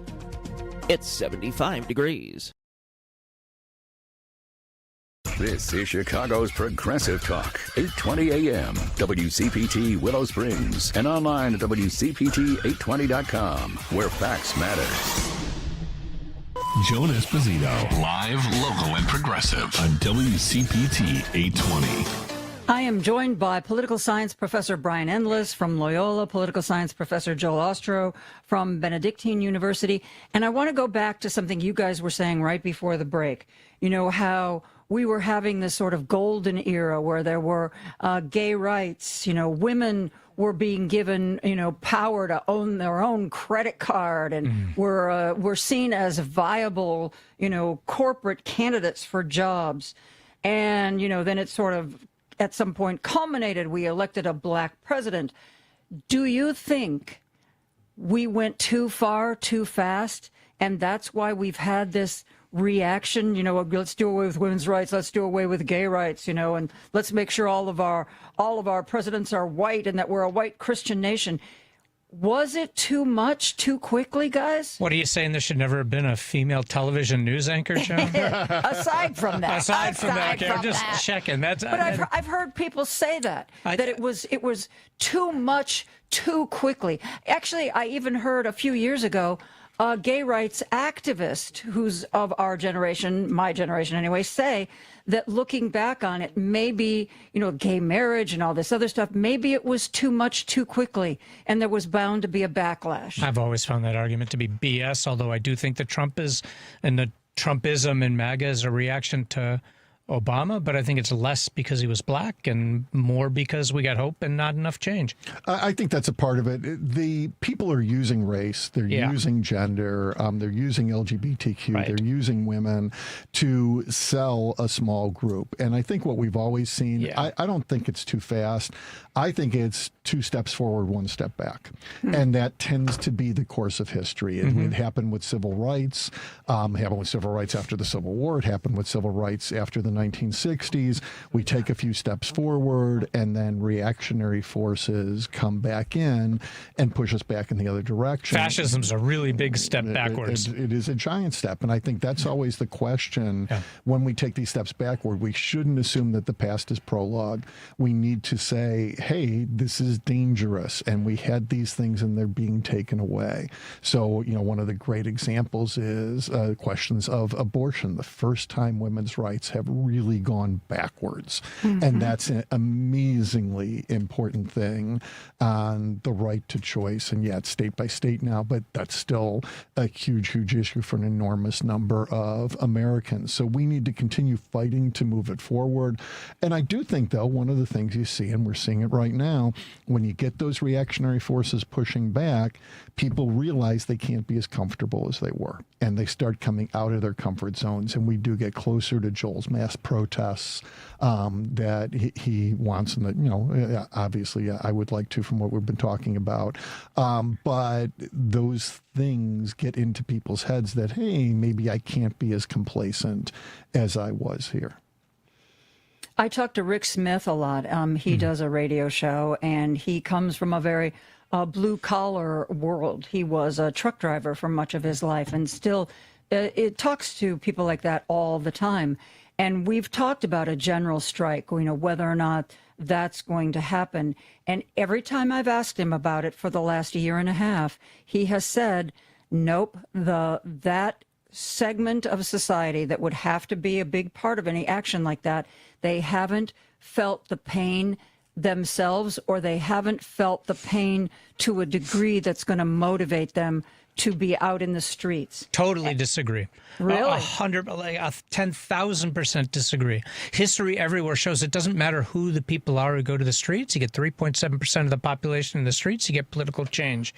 Speaker 3: it's 75 degrees.
Speaker 2: This is Chicago's Progressive Talk, 820 AM, WCPT Willow Springs, and online at WCPT820.com, where facts matter.
Speaker 5: Joan Esposito, live, local, and progressive on WCPT 820.
Speaker 8: I am joined by political science professor Brian Endless from Loyola, political science professor Joel Ostrow from Benedictine University. And I want to go back to something you guys were saying right before the break. How we were having this sort of golden era where there were gay rights, women were being given, power to own their own credit card and were seen as viable, corporate candidates for jobs. And, then it sort of, at some point, culminated. We elected a black president. Do you think we went too far, too fast? And that's why we've had this reaction, let's do away with women's rights, let's do away with gay rights, and let's make sure all of our presidents are white and that we're a white Christian nation. Was it too much, too quickly, guys?
Speaker 10: What are you saying? There should never have been a female television news anchor, Joan?
Speaker 8: Aside from that.
Speaker 10: Aside from that, okay, I'm just checking. But
Speaker 8: I've heard people say that it was too much, too quickly. Actually, I even heard a few years ago gay rights activist who's of our generation, my generation anyway, say that looking back on it, maybe, gay marriage and all this other stuff, maybe it was too much too quickly and there was bound to be a backlash.
Speaker 10: I've always found that argument to be BS, although I do think that Trump is, and the Trumpism in MAGA is a reaction to Obama, but I think it's less because he was black and more because we got hope and not enough change.
Speaker 9: I think that's a part of it. The people are using race, they're using gender, they're using LGBTQ, they're using women to sell a small group. And I think what we've always seen, I don't think it's too fast. I think it's 2 steps forward, 1 step back. And that tends to be the course of history. It happened with civil rights, happened with civil rights after the Civil War, it happened with civil rights after the 1960s. We take a few steps forward and then reactionary forces come back in and push us back in the other direction.
Speaker 10: Fascism's a really big step backwards.
Speaker 9: It is a giant step. And I think that's always the question when we take these steps backward. We shouldn't assume that the past is prologue. We need to say, hey, this is dangerous, and we had these things and they're being taken away. So, one of the great examples is questions of abortion. The first time women's rights have really gone backwards. And that's an amazingly important thing on the right to choice. And it's state by state now, but that's still a huge, huge issue for an enormous number of Americans. So we need to continue fighting to move it forward. And I do think, though, one of the things you see, and we're seeing it right now, when you get those reactionary forces pushing back, people realize they can't be as comfortable as they were. And they start coming out of their comfort zones. And we do get closer to Joel's mass protests that he wants. And obviously, I would like to, from what we've been talking about. But those things get into people's heads that, hey, maybe I can't be as complacent as I was here.
Speaker 8: I talk to Rick Smith a lot. He does a radio show, and he comes from a very blue-collar world. He was a truck driver for much of his life, and still it talks to people like that all the time. And we've talked about a general strike, whether or not that's going to happen. And every time I've asked him about it for the last year and a half, he has said, nope, that segment of society that would have to be a big part of any action like that, they haven't felt the pain themselves, or they haven't felt the pain to a degree that's going to motivate them to be out in the streets.
Speaker 10: Totally disagree.
Speaker 8: Really?
Speaker 10: 10,000% disagree. History everywhere shows it doesn't matter who the people are who go to the streets. You get 3.7% of the population in the streets, you get political change.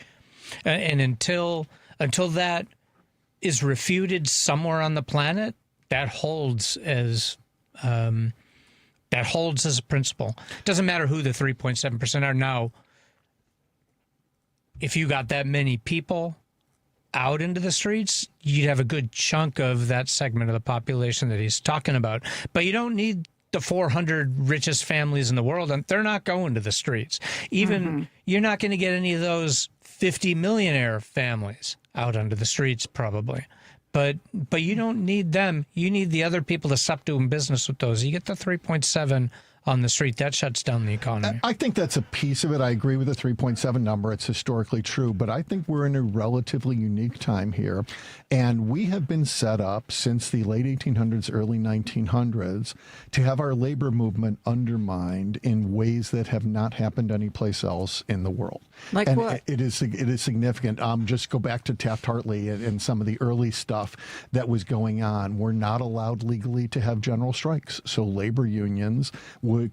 Speaker 10: And until that is refuted somewhere on the planet, that holds as a principle. It doesn't matter who the 3.7% are now. If you got that many people out into the streets, you'd have a good chunk of that segment of the population that he's talking about. But you don't need the 400 richest families in the world, and they're not going to the streets. Even you're not going to get any of those 50 millionaire families out onto the streets, probably. But you don't need them. You need the other people to stop doing business with those. You get the 3.7 on the street, that shuts down the economy.
Speaker 9: I think that's a piece of it. I agree with the 3.7 number. It's historically true, but I think we're in a relatively unique time here. And we have been set up since the late 1800s, early 1900s to have our labor movement undermined in ways that have not happened anyplace else in the world.
Speaker 8: Like
Speaker 9: and
Speaker 8: what?
Speaker 9: It is significant. Just go back to Taft-Hartley and some of the early stuff that was going on. We're not allowed legally to have general strikes. So labor unions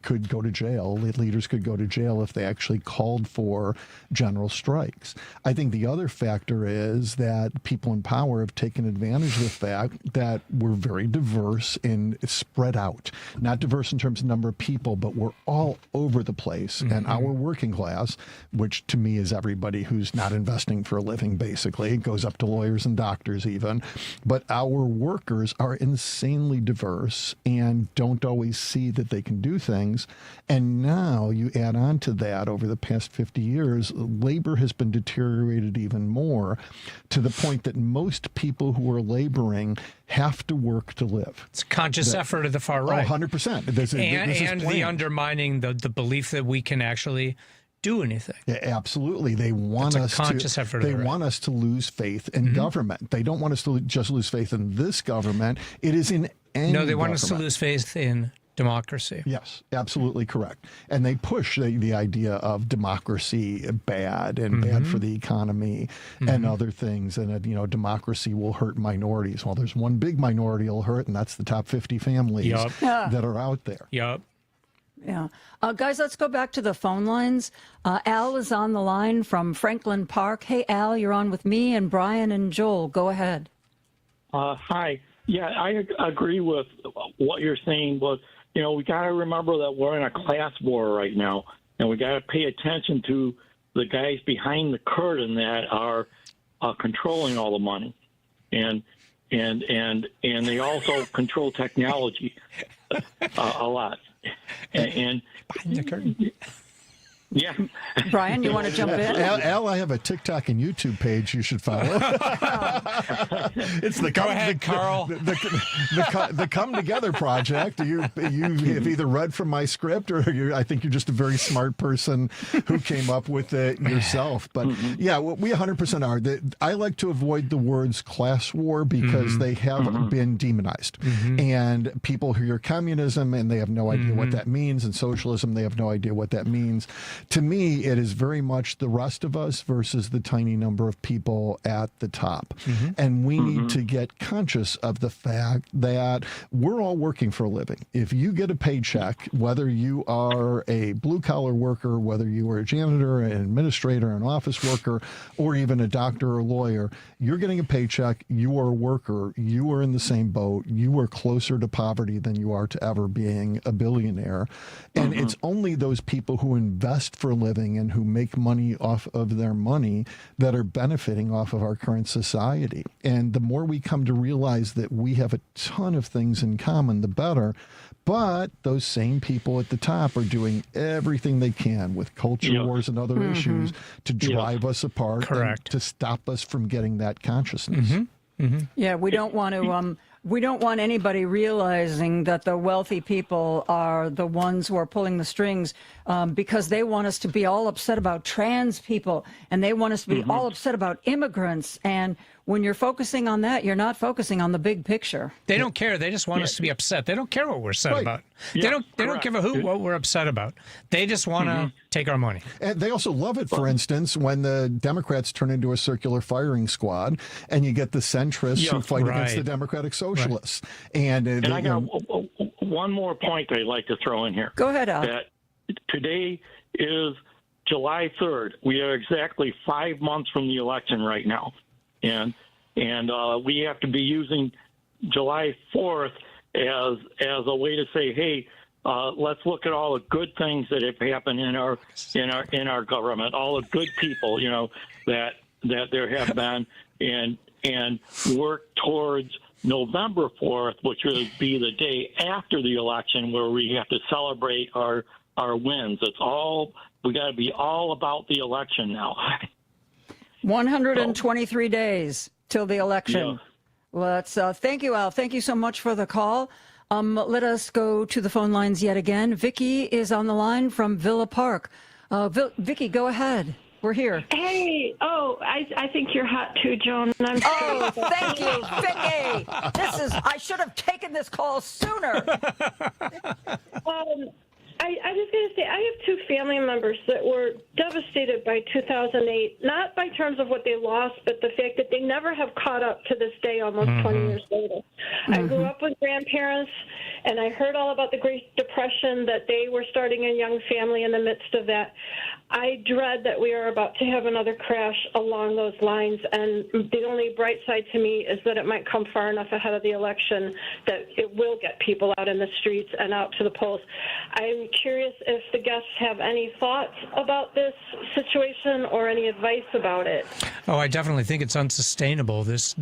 Speaker 9: could go to jail. Leaders could go to jail if they actually called for general strikes. I think the other factor is that people in power have taken advantage of the fact that we're very diverse and spread out. Not diverse in terms of number of people, but we're all over the place. And our working class, which to me is everybody who's not investing for a living, basically. It goes up to lawyers and doctors even. But our workers are insanely diverse and don't always see that they can do things. And now you add on to that, over the past 50 years, labor has been deteriorated even more to the point that most people who are laboring have to work to live.
Speaker 10: It's a conscious effort of the far right.
Speaker 9: 100%.
Speaker 10: And the undermining the belief that we can actually do anything.
Speaker 9: Yeah, absolutely. They want us to. They want us to lose faith in government. They don't want us to just lose faith in this government. It is in any.
Speaker 10: No, they want
Speaker 9: government.
Speaker 10: us to lose faith in democracy.
Speaker 9: Yes, absolutely correct. And they push the idea of democracy bad and bad for the economy and other things. And, democracy will hurt minorities. Well, there's one big minority it'll hurt, and that's the top 50 families that are out there.
Speaker 10: Yep.
Speaker 8: Yeah. Guys, let's go back to the phone lines. Al is on the line from Franklin Park. Hey, Al, you're on with me and Brian and Joel. Go ahead.
Speaker 1: Hi. Yeah, I agree with what you're saying, but we got to remember that we're in a class war right now, and we got to pay attention to the guys behind the curtain that are controlling all the money, and they also control technology a lot. And
Speaker 10: behind the curtain.
Speaker 1: Yeah.
Speaker 8: Brian, you want to jump in?
Speaker 9: Al, I have a TikTok and YouTube page you should follow. It's the
Speaker 10: Go ahead, Carl.
Speaker 9: The Come Together Project. You have either read from my script or I think you're just a very smart person who came up with it yourself. But yeah, we 100% are. I like to avoid the words class war because they have been demonized. And people hear communism and they have no idea what that means, and socialism, they have no idea what that means. To me, it is very much the rest of us versus the tiny number of people at the top. And we need to get conscious of the fact that we're all working for a living. If you get a paycheck, whether you are a blue-collar worker, whether you are a janitor, an administrator, an office worker, or even a doctor or lawyer, you're getting a paycheck, you are a worker, you are in the same boat, you are closer to poverty than you are to ever being a billionaire. And it's only those people who invest for a living and who make money off of their money that are benefiting off of our current society. And the more we come to realize that we have a ton of things in common, the better. But those same people at the top are doing everything they can with culture wars and other issues to drive us apart and to stop us from getting that consciousness.
Speaker 8: Yeah, we don't want to. We don't want anybody realizing that the wealthy people are the ones who are pulling the strings because they want us to be all upset about trans people and they want us to be all upset about immigrants. And when you're focusing on that, you're not focusing on the big picture.
Speaker 10: They don't care. They just want us to be upset. They don't care what we're upset about. They don't give a hoot what we're upset about. They just want to take our money.
Speaker 9: And they also love it, for instance, when the Democrats turn into a circular firing squad and you get the centrists who fight against the Democratic Socialists. And
Speaker 1: I got one more point I'd like to throw in here.
Speaker 8: Go ahead, Al.
Speaker 1: That today is July 3rd. We are exactly 5 months from the election right now. And we have to be using July 4th as a way to say, hey, let's look at all the good things that have happened in our government, all the good people, that there have been, and work towards November 4th, which would be the day after the election, where we have to celebrate our wins. We got to be all about the election now.
Speaker 8: 123 days till the election. Let's thank you, Al. Thank you so much for the call. Let us go to the phone lines yet again. Vicky is on the line from Villa Park. Vicky, go ahead. We're here.
Speaker 12: Hey, I think you're hot too, Joan. I'm
Speaker 8: thank you, Vicky. I should have taken this call sooner.
Speaker 12: I was going to say, I have two family members that were devastated by 2008, not by terms of what they lost, but the fact that they never have caught up to this day, almost 20 years later. I grew up with grandparents, and I heard all about the Great Depression, that they were starting a young family in the midst of that. I dread that we are about to have another crash along those lines, and the only bright side to me is that it might come far enough ahead of the election that it will get people out in the streets and out to the polls. I'm curious if the guests have any thoughts about this situation or any advice about it.
Speaker 10: Oh, I definitely think it's unsustainable. This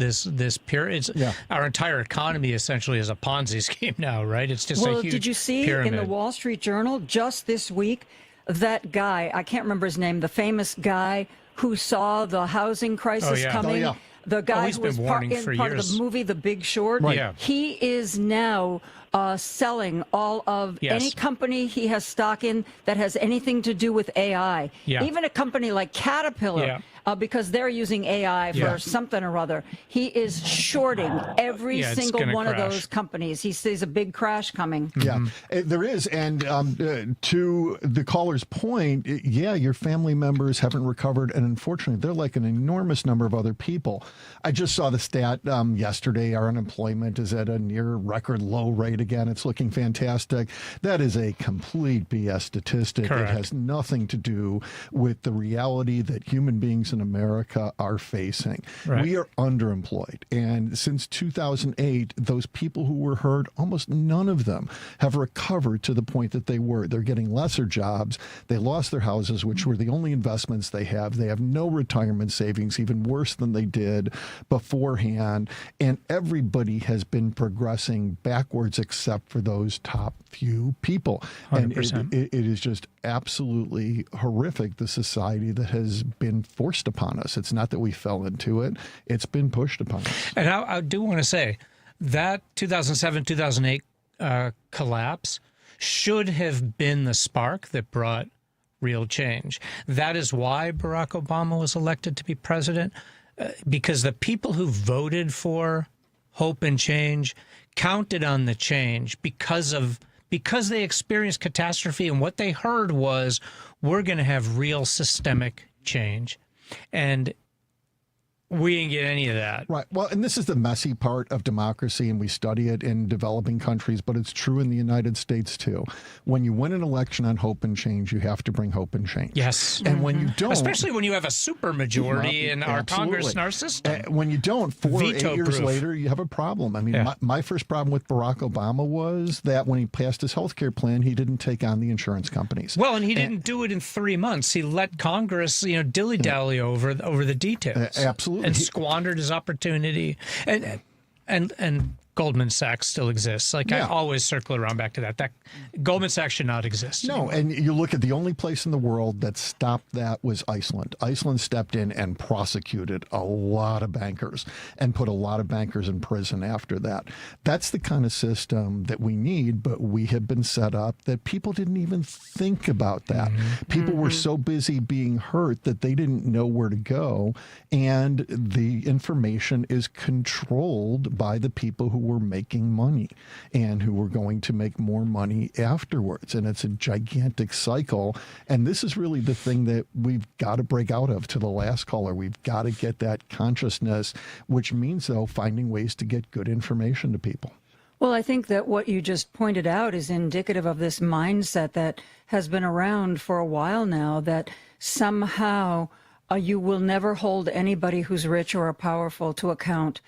Speaker 10: period. Our entire economy essentially is a Ponzi scheme now, right? It's just a huge
Speaker 8: did you see
Speaker 10: pyramid.
Speaker 8: in the Wall Street Journal just this week that guy, I can't remember his name, the famous guy who saw the housing crisis coming? The guy who was part of the movie The Big Short.
Speaker 10: Right.
Speaker 8: He is now selling all of any company he has stock in that has anything to do with AI.
Speaker 10: Yeah.
Speaker 8: Even a company like Caterpillar, because they're using AI for something or other. He is shorting every single one of those companies. He sees a big crash coming.
Speaker 9: Yeah, there is. And to the caller's point, your family members haven't recovered. And unfortunately, they're like an enormous number of other people. I just saw the stat yesterday. Our unemployment is at a near record low rate again. It's looking fantastic. That is a complete BS statistic.
Speaker 10: Correct.
Speaker 9: It has nothing to do with the reality that human beings in America are facing.
Speaker 10: Right.
Speaker 9: We are underemployed. And since 2008, those people who were hurt, almost none of them have recovered to the point that they were. They're getting lesser jobs. They lost their houses, which were the only investments they have. They have no retirement savings, even worse than they did beforehand. And everybody has been progressing backwards except for those top few people.
Speaker 10: 100%.
Speaker 9: And it is just absolutely horrific, the society that has been forced upon us. It's not that we fell into it. It's been pushed upon us.
Speaker 10: And I do want to say that 2007, 2008 collapse should have been the spark that brought real change. That is why Barack Obama was elected to be president, because the people who voted for hope and change counted on the change because they experienced catastrophe, and what they heard was, we're going to have real systemic change. And we didn't get any of that.
Speaker 9: Right. Well, and this is the messy part of democracy, and we study it in developing countries, but it's true in the United States, too. When you win an election on hope and change, you have to bring hope and change.
Speaker 10: Yes.
Speaker 9: And when you don't...
Speaker 10: Especially when you have a supermajority in our Congress and our system.
Speaker 9: When you don't, 4 or 8 years
Speaker 10: Veto-proof.
Speaker 9: later, you have a problem. I mean, my first problem with Barack Obama was that when he passed his health care plan, he didn't take on the insurance companies.
Speaker 10: Well, and he didn't do it in 3 months. He let Congress, dilly-dally over the details.
Speaker 9: Absolutely.
Speaker 10: And squandered his opportunity. And Goldman Sachs still exists. I always circle around back to that. That Goldman Sachs should not exist anymore.
Speaker 9: And you look at the only place in the world that stopped that was Iceland. Iceland stepped in and prosecuted a lot of bankers and put a lot of bankers in prison after that. That's the kind of system that we need, but we have been set up that people didn't even think about that. People were so busy being hurt that they didn't know where to go, and the information is controlled by the people who were making money and who were going to make more money afterwards. And it's a gigantic cycle. And this is really the thing that we've got to break out of. To the last caller, we've got to get that consciousness, which means, though, finding ways to get good information to people.
Speaker 8: Well, I think that what you just pointed out is indicative of this mindset that has been around for a while now, that somehow you will never hold anybody who's rich or powerful to account.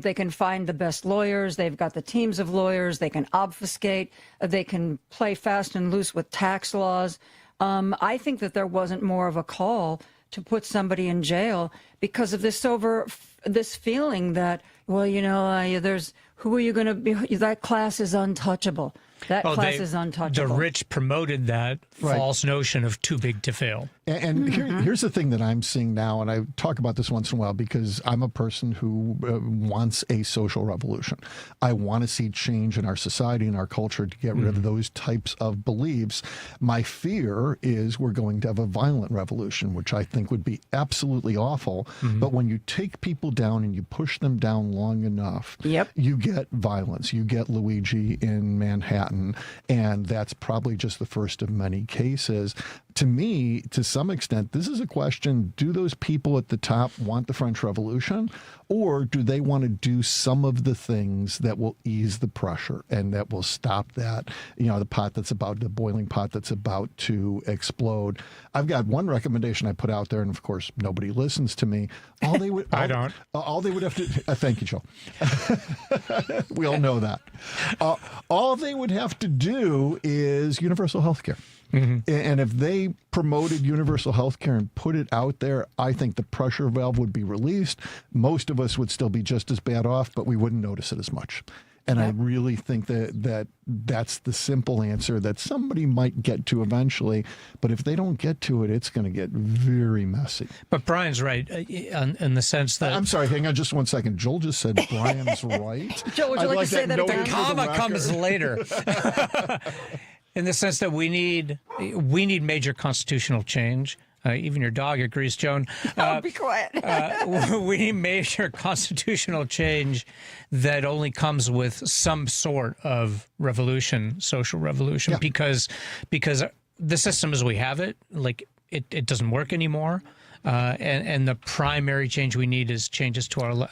Speaker 8: They can find the best lawyers. They've got the teams of lawyers. They can obfuscate. They can play fast and loose with tax laws. I think that there wasn't more of a call to put somebody in jail because of this feeling that, there's who are you going to be? That class is untouchable. That class is untouchable.
Speaker 10: The rich promoted that false notion of too big to fail.
Speaker 9: And here's the thing that I'm seeing now, and I talk about this once in a while because I'm a person who wants a social revolution. I want to see change in our society and our culture to get rid of those types of beliefs. My fear is we're going to have a violent revolution, which I think would be absolutely awful. But when you take people down and you push them down long enough, you get violence. You get Luigi in Manhattan, and that's probably just the first of many cases. To me, to some extent, this is a question, do those people at the top want the French Revolution, or do they want to do some of the things that will ease the pressure and that will stop that, the boiling pot that's about to explode? I've got one recommendation I put out there, and of course, nobody listens to me. All they would have to, thank you, Joe. We all know that. All they would have to do is universal health care. And if they promoted universal health care and put it out there, I think the pressure valve would be released. Most of us would still be just as bad off, but we wouldn't notice it as much. And I really think that's the simple answer that somebody might get to eventually. But if they don't get to it, it's going to get very messy.
Speaker 10: But Brian's right in the sense that...
Speaker 9: I'm sorry, hang on just one second. Joel just said Brian's right.
Speaker 8: Joel, would you like to say that again?
Speaker 10: The comma comes later. In the sense that we need major constitutional change. Even your dog agrees, Joan.
Speaker 8: Be quiet.
Speaker 10: We need major constitutional change that only comes with some sort of revolution, social revolution, because the system as we have it, like it doesn't work anymore. And the primary change we need is changes to our...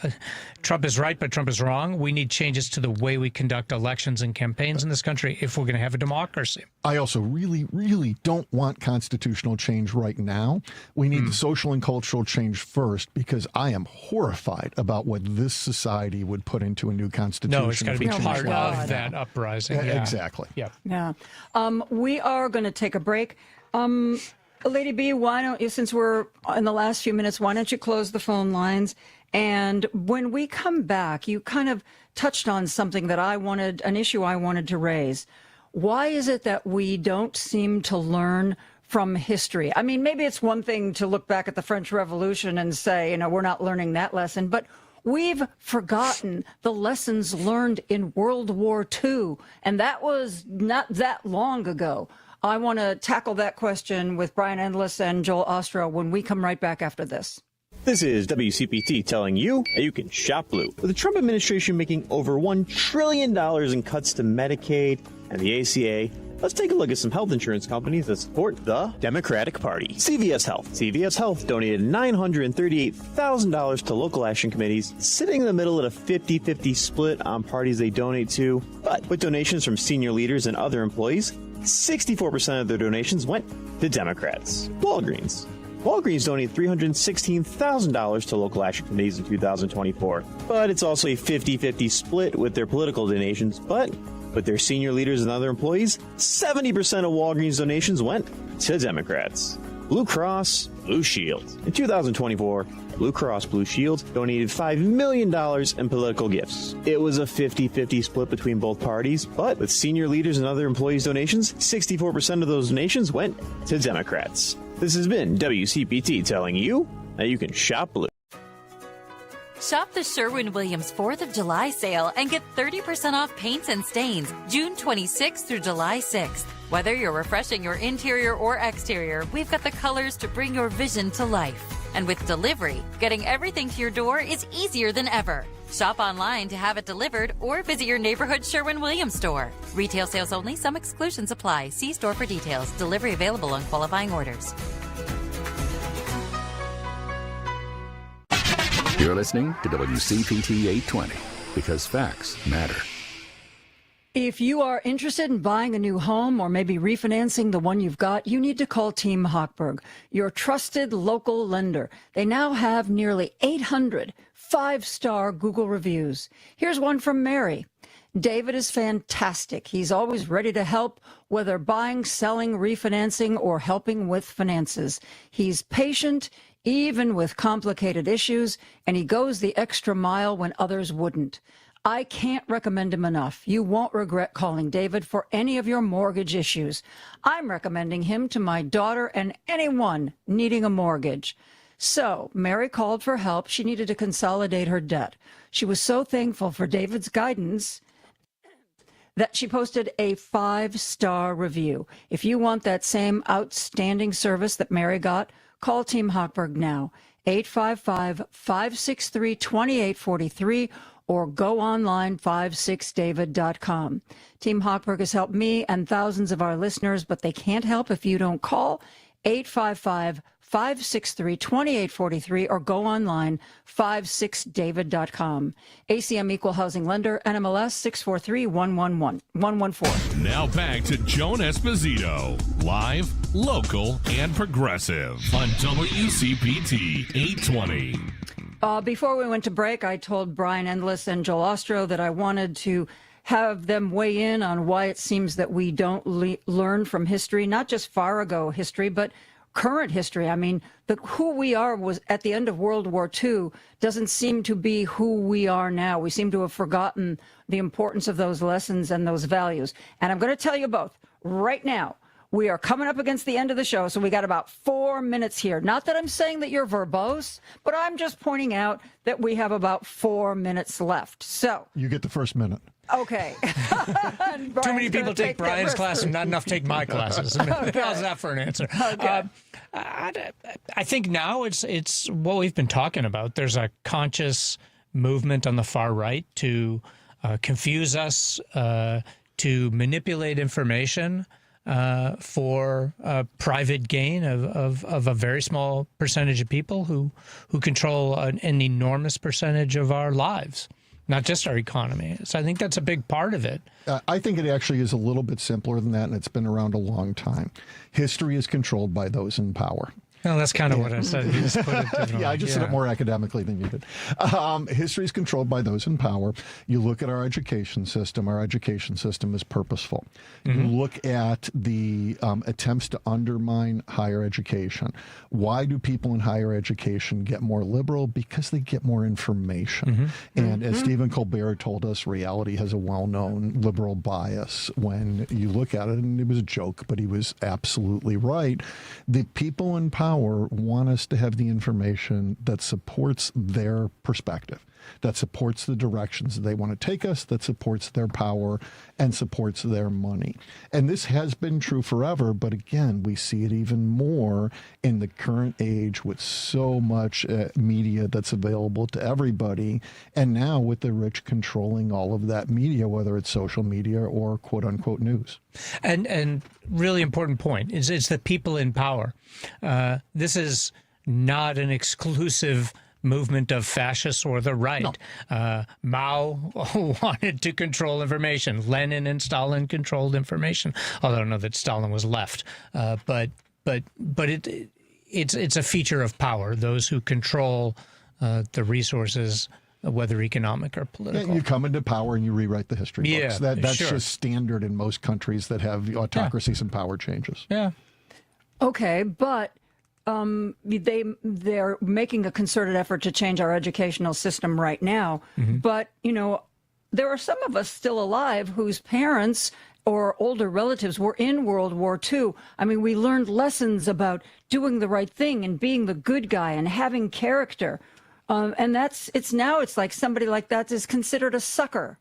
Speaker 10: Trump is right, but Trump is wrong. We need changes to the way we conduct elections and campaigns in this country if we're going to have a democracy.
Speaker 9: I also really, really don't want constitutional change right now. We need the social and cultural change first, because I am horrified about what this society would put into a new constitution.
Speaker 10: No, it's got to be part of that uprising.
Speaker 9: Yeah. Exactly.
Speaker 10: Yeah.
Speaker 8: We are going to take a break. Lady B, why don't you, since we're in the last few minutes, why don't you close the phone lines? And when we come back, you kind of touched on something that an issue I wanted to raise. Why is it that we don't seem to learn from history? I mean, maybe it's one thing to look back at the French Revolution and say, we're not learning that lesson, but we've forgotten the lessons learned in World War II, and that was not that long ago. I want to tackle that question with Brian Endless and Joel Ostrow when we come right back after this.
Speaker 7: This is WCPT telling you that you can shop blue. With the Trump administration making over $1 trillion in cuts to Medicaid and the ACA, let's take a look at some health insurance companies that support the Democratic Party. CVS Health. CVS Health donated $938,000 to local action committees, sitting in the middle at a 50-50 split on parties they donate to. But with donations from senior leaders and other employees, 64% of their donations went to Democrats. Walgreens donated $316,000 to local action committees in 2024. But it's also a 50-50 split with their political donations. But with their senior leaders and other employees, 70% of Walgreens donations went to Democrats. Blue Cross Blue Shield. In 2024, Blue Cross Blue Shield donated $5 million in political gifts. It was a 50-50 split between both parties, but with senior leaders and other employees' donations, 64% of those donations went to Democrats. This has been WCPT telling you that you can shop blue.
Speaker 13: Shop the Sherwin-Williams 4th of July sale and get 30% off paints and stains June 26th through July 6th. Whether you're refreshing your interior or exterior, we've got the colors to bring your vision to life. And with delivery, getting everything to your door is easier than ever. Shop online to have it delivered or visit your neighborhood Sherwin-Williams store. Retail sales only. Some exclusions apply. See store for details. Delivery available on qualifying orders.
Speaker 2: You're listening to WCPT 820 because facts matter.
Speaker 8: If you are interested in buying a new home or maybe refinancing the one you've got, you need to call Team Hochberg, your trusted local lender. They now have nearly 800 5-star Google reviews. Here's one from Mary. David is fantastic. He's always ready to help, whether buying, selling, refinancing, or helping with finances. He's patient, even with complicated issues, and he goes the extra mile when others wouldn't. I can't recommend him enough. You won't regret calling David for any of your mortgage issues. I'm recommending him to my daughter and anyone needing a mortgage. So, Mary called for help. She needed to consolidate her debt. She was so thankful for David's guidance that she posted a 5-star review. If you want that same outstanding service that Mary got, call Team Hochberg now, 855-563-2843, or go online, 56david.com. Team Hochberg has helped me and thousands of our listeners, but they can't help if you don't call 855-563-2843 or go online, 56david.com. ACM Equal Housing Lender, NMLS 643-114.
Speaker 5: Now back to Joan Esposito, live, local, and progressive on WCPT 820.
Speaker 8: Before we went to break, I told Brian Endless and Joel Ostrow that I wanted to have them weigh in on why it seems that we don't learn from history, not just far ago history, but current history. I mean, who we are was at the end of World War II doesn't seem to be who we are now. We seem to have forgotten the importance of those lessons and those values. And I'm going to tell you both right now. We are coming up against the end of the show, so we got about 4 minutes here. Not that I'm saying that you're verbose, but I'm just pointing out that we have about 4 minutes left. So
Speaker 9: you get the first minute.
Speaker 8: Okay.
Speaker 10: Too many people take Brian's class and not enough take my classes. Okay. How's that for an answer?
Speaker 8: Okay.
Speaker 10: I think now it's what we've been talking about. There's a conscious movement on the far right to confuse us, to manipulate information for private gain of a very small percentage of people who control an enormous percentage of our lives, not just our economy. So I think that's a big part of it.
Speaker 9: I think it actually is a little bit simpler than that, and it's been around a long time. History is controlled by those in power.
Speaker 10: Well, that's kind of what I said. You just put it differently.
Speaker 9: Yeah, I just said it more academically than you did. History is controlled by those in power. You look at our education system. Our education system is purposeful. You look at the attempts to undermine higher education. Why do people in higher education get more liberal? Because they get more information. And as Stephen Colbert told us, reality has a well-known liberal bias when you look at it. And it was a joke, but he was absolutely right. The people in power want us to have the information that supports their perspective, that supports the directions they want to take us, that supports their power and supports their money. And this has been true forever, but again, we see it even more in the current age with so much media that's available to everybody, and now with the rich controlling all of that media, whether it's social media or quote-unquote news.
Speaker 10: And really important point is it's the people in power. This is not an exclusive movement of fascists or the right. No. Mao wanted to control information. Lenin and Stalin controlled information. Although I don't know that Stalin was left, but it's a feature of power. Those who control the resources, whether economic or political.
Speaker 9: Yeah, you come into power and you rewrite the history books. That's
Speaker 10: sure.
Speaker 9: just standard in most countries that have autocracies and power changes.
Speaker 10: Yeah.
Speaker 8: Okay, but they're making a concerted effort to change our educational system right now. But, there are some of us still alive whose parents or older relatives were in World War II. I mean, we learned lessons about doing the right thing and being the good guy and having character. And it's like somebody like that is considered a sucker.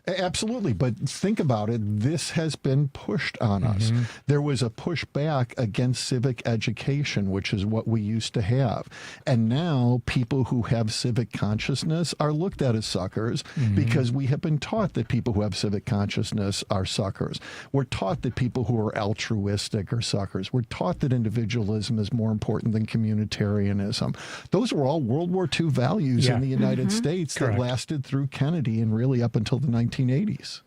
Speaker 9: Absolutely. But think about it. This has been pushed on us. There was a pushback against civic education, which is what we used to have. And now people who have civic consciousness are looked at as suckers because we have been taught that people who have civic consciousness are suckers. We're taught that people who are altruistic are suckers. We're taught that individualism is more important than communitarianism. Those were all World War II values in the United States that lasted through Kennedy and really up until the 1980s.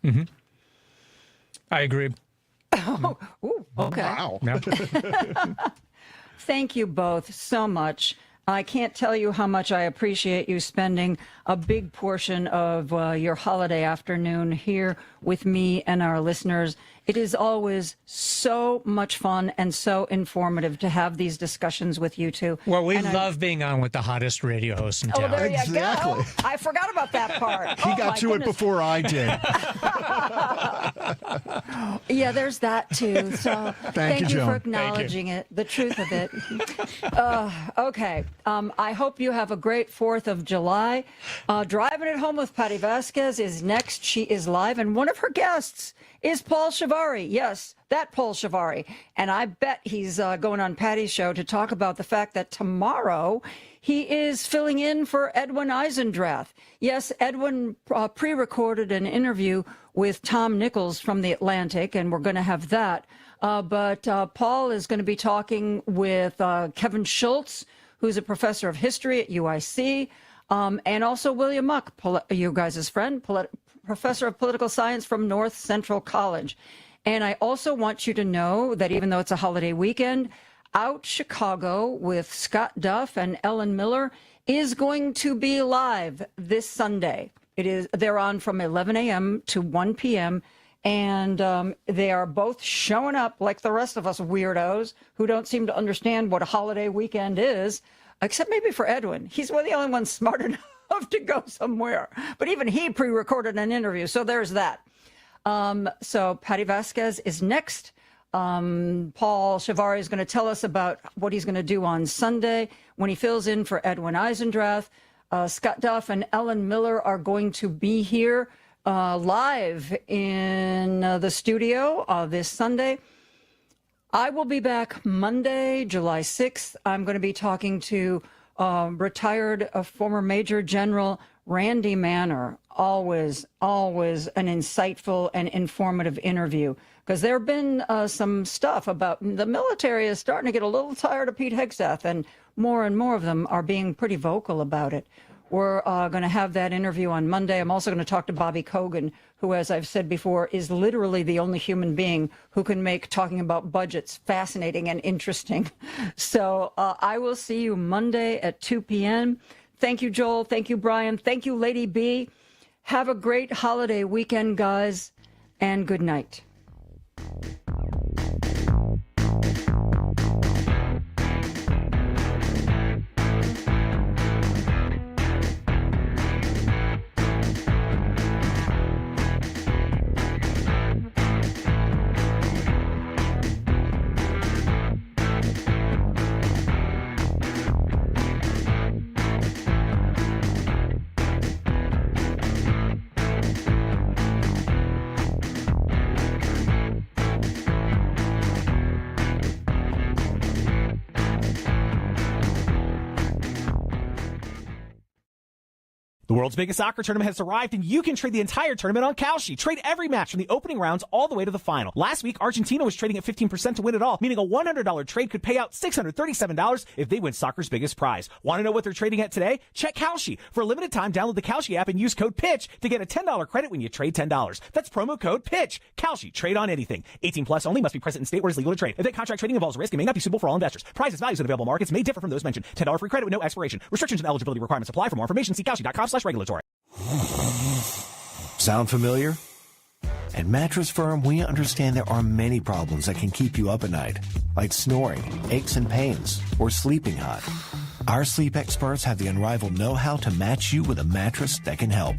Speaker 10: I agree.
Speaker 8: Oh, okay.
Speaker 9: Wow.
Speaker 8: Thank you both so much. I can't tell you how much I appreciate you spending a big portion of your holiday afternoon here with me and our listeners. It is always so much fun and so informative to have these discussions with you two.
Speaker 10: Well, we love being on with the hottest radio hosts in town.
Speaker 8: Oh, there
Speaker 9: Exactly.
Speaker 8: you go. I forgot about that part.
Speaker 9: He got to it before I did.
Speaker 8: Yeah, there's that too. So
Speaker 9: Thank you,
Speaker 8: for
Speaker 9: Joan.
Speaker 8: acknowledging it, the truth of it. Okay. I hope you have a great 4th of July. Driving It Home with Patti Vasquez is next. She is live, and one of her guests is Paul Shivari. Yes, that Paul Shivari. And I bet he's going on Patti's show to talk about the fact that tomorrow he is filling in for Edwin Eisendrath. Yes, Edwin pre-recorded an interview with Tom Nichols from The Atlantic, and we're going to have that. But Paul is going to be talking with Kevin Schultz, who's a professor of history at UIC, and also William Muck, you guys' friend, professor of political science from North Central College. And I also want you to know that even though it's a holiday weekend, Out Chicago with Scott Duff and Ellen Miller is going to be live this Sunday. They're on from 11 a.m. to 1 p.m. And they are both showing up like the rest of us weirdos who don't seem to understand what a holiday weekend is, except maybe for Edwin. He's one of the only ones smart enough to go somewhere. But even he pre-recorded an interview, so there's that. So Patti Vasquez is next. Paul Shavari is going to tell us about what he's going to do on Sunday when he fills in for Edwin Eisendrath. Scott Duff and Ellen Miller are going to be here live in the studio this Sunday. I will be back Monday, July 6th. I'm going to be talking to retired former Major General Randy Manor. Always an insightful and informative interview, because there have been some stuff about the military is starting to get a little tired of Pete Hegseth, and more of them are being pretty vocal about it. We're going to have that interview on Monday. I'm also going to talk to Bobby Kogan, who, as I've said before, is literally the only human being who can make talking about budgets fascinating and interesting. So I will see you Monday at 2 p.m. Thank you, Joel. Thank you, Brian. Thank you, Lady B. Have a great holiday weekend, guys, and good night.
Speaker 17: The world's biggest soccer tournament has arrived, and you can trade the entire tournament on Kalshi. Trade every match from the opening rounds all the way to the final. Last week, Argentina was trading at 15% to win it all, meaning a $100 trade could pay out $637 if they win soccer's biggest prize. Want to know what they're trading at today? Check Kalshi. For a limited time, download the Kalshi app and use code PITCH to get a $10 credit when you trade $10. That's promo code PITCH. Kalshi. Trade on anything. 18 plus only. Must be present in state where it's legal to trade. If that contract trading involves risk, it may not be suitable for all investors. Prices, values, and available markets may differ from those mentioned. $10 free credit with no expiration. Restrictions and eligibility requirements apply. For more information, see Kalshi.com/regulatory.
Speaker 14: Sound familiar? At Mattress Firm, we understand there are many problems that can keep you up at night, like snoring, aches and pains, or sleeping hot. Our sleep experts have the unrivaled know-how to match you with a mattress that can help.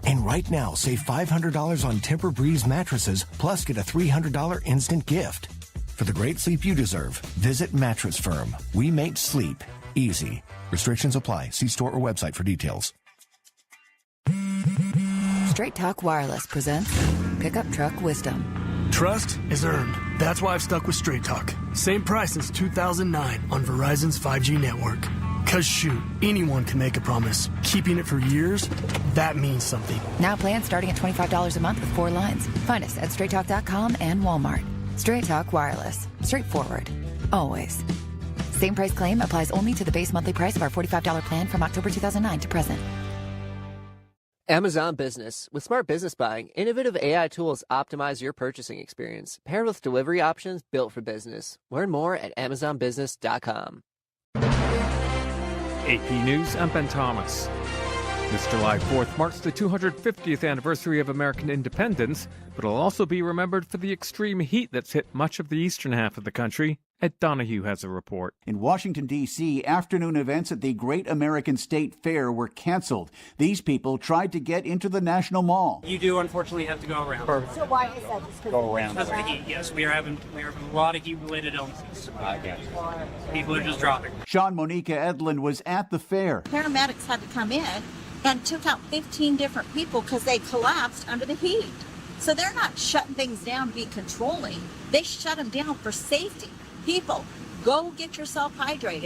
Speaker 14: And right now, save $500 on Tempur-Breeze mattresses, plus get a $300 instant gift. For the great sleep you deserve, visit Mattress Firm. We make sleep easy. Restrictions apply. See store or website for details.
Speaker 15: Straight Talk Wireless presents Pickup Truck Wisdom.
Speaker 23: Trust is earned. That's why I've stuck with Straight Talk. Same price since 2009 on Verizon's 5G network. Cause shoot, anyone can make a promise. Keeping it for years, that means something.
Speaker 15: Now plans starting at $25 a month with 4 lines. Find us at straighttalk.com and Walmart. Straight Talk Wireless. Straightforward. Always. Same price claim applies only to the base monthly price of our $45 plan from October 2009 to present.
Speaker 24: Amazon Business. With smart business buying, innovative AI tools optimize your purchasing experience, paired with delivery options built for business. Learn more at amazonbusiness.com.
Speaker 25: AP News, I'm Ben Thomas. This July 4th marks the 250th anniversary of American independence, but it'll also be remembered for the extreme heat that's hit much of the eastern half of the country. Ed Donahue has a report.
Speaker 26: In Washington, D.C., afternoon events at the Great American State Fair were canceled. These people tried to get into the National Mall.
Speaker 27: You do, unfortunately, have to go around.
Speaker 26: So
Speaker 27: why is that? Just go around. Because of the heat, yes. We are having a lot of heat-related illnesses. People are just dropping.
Speaker 26: Sean Monica Edlin was at the fair.
Speaker 28: Paramedics had to come in and took out 15 different people because they collapsed under the heat. So they're not shutting things down to be controlling. They shut them down for safety. People, go get yourself hydrated.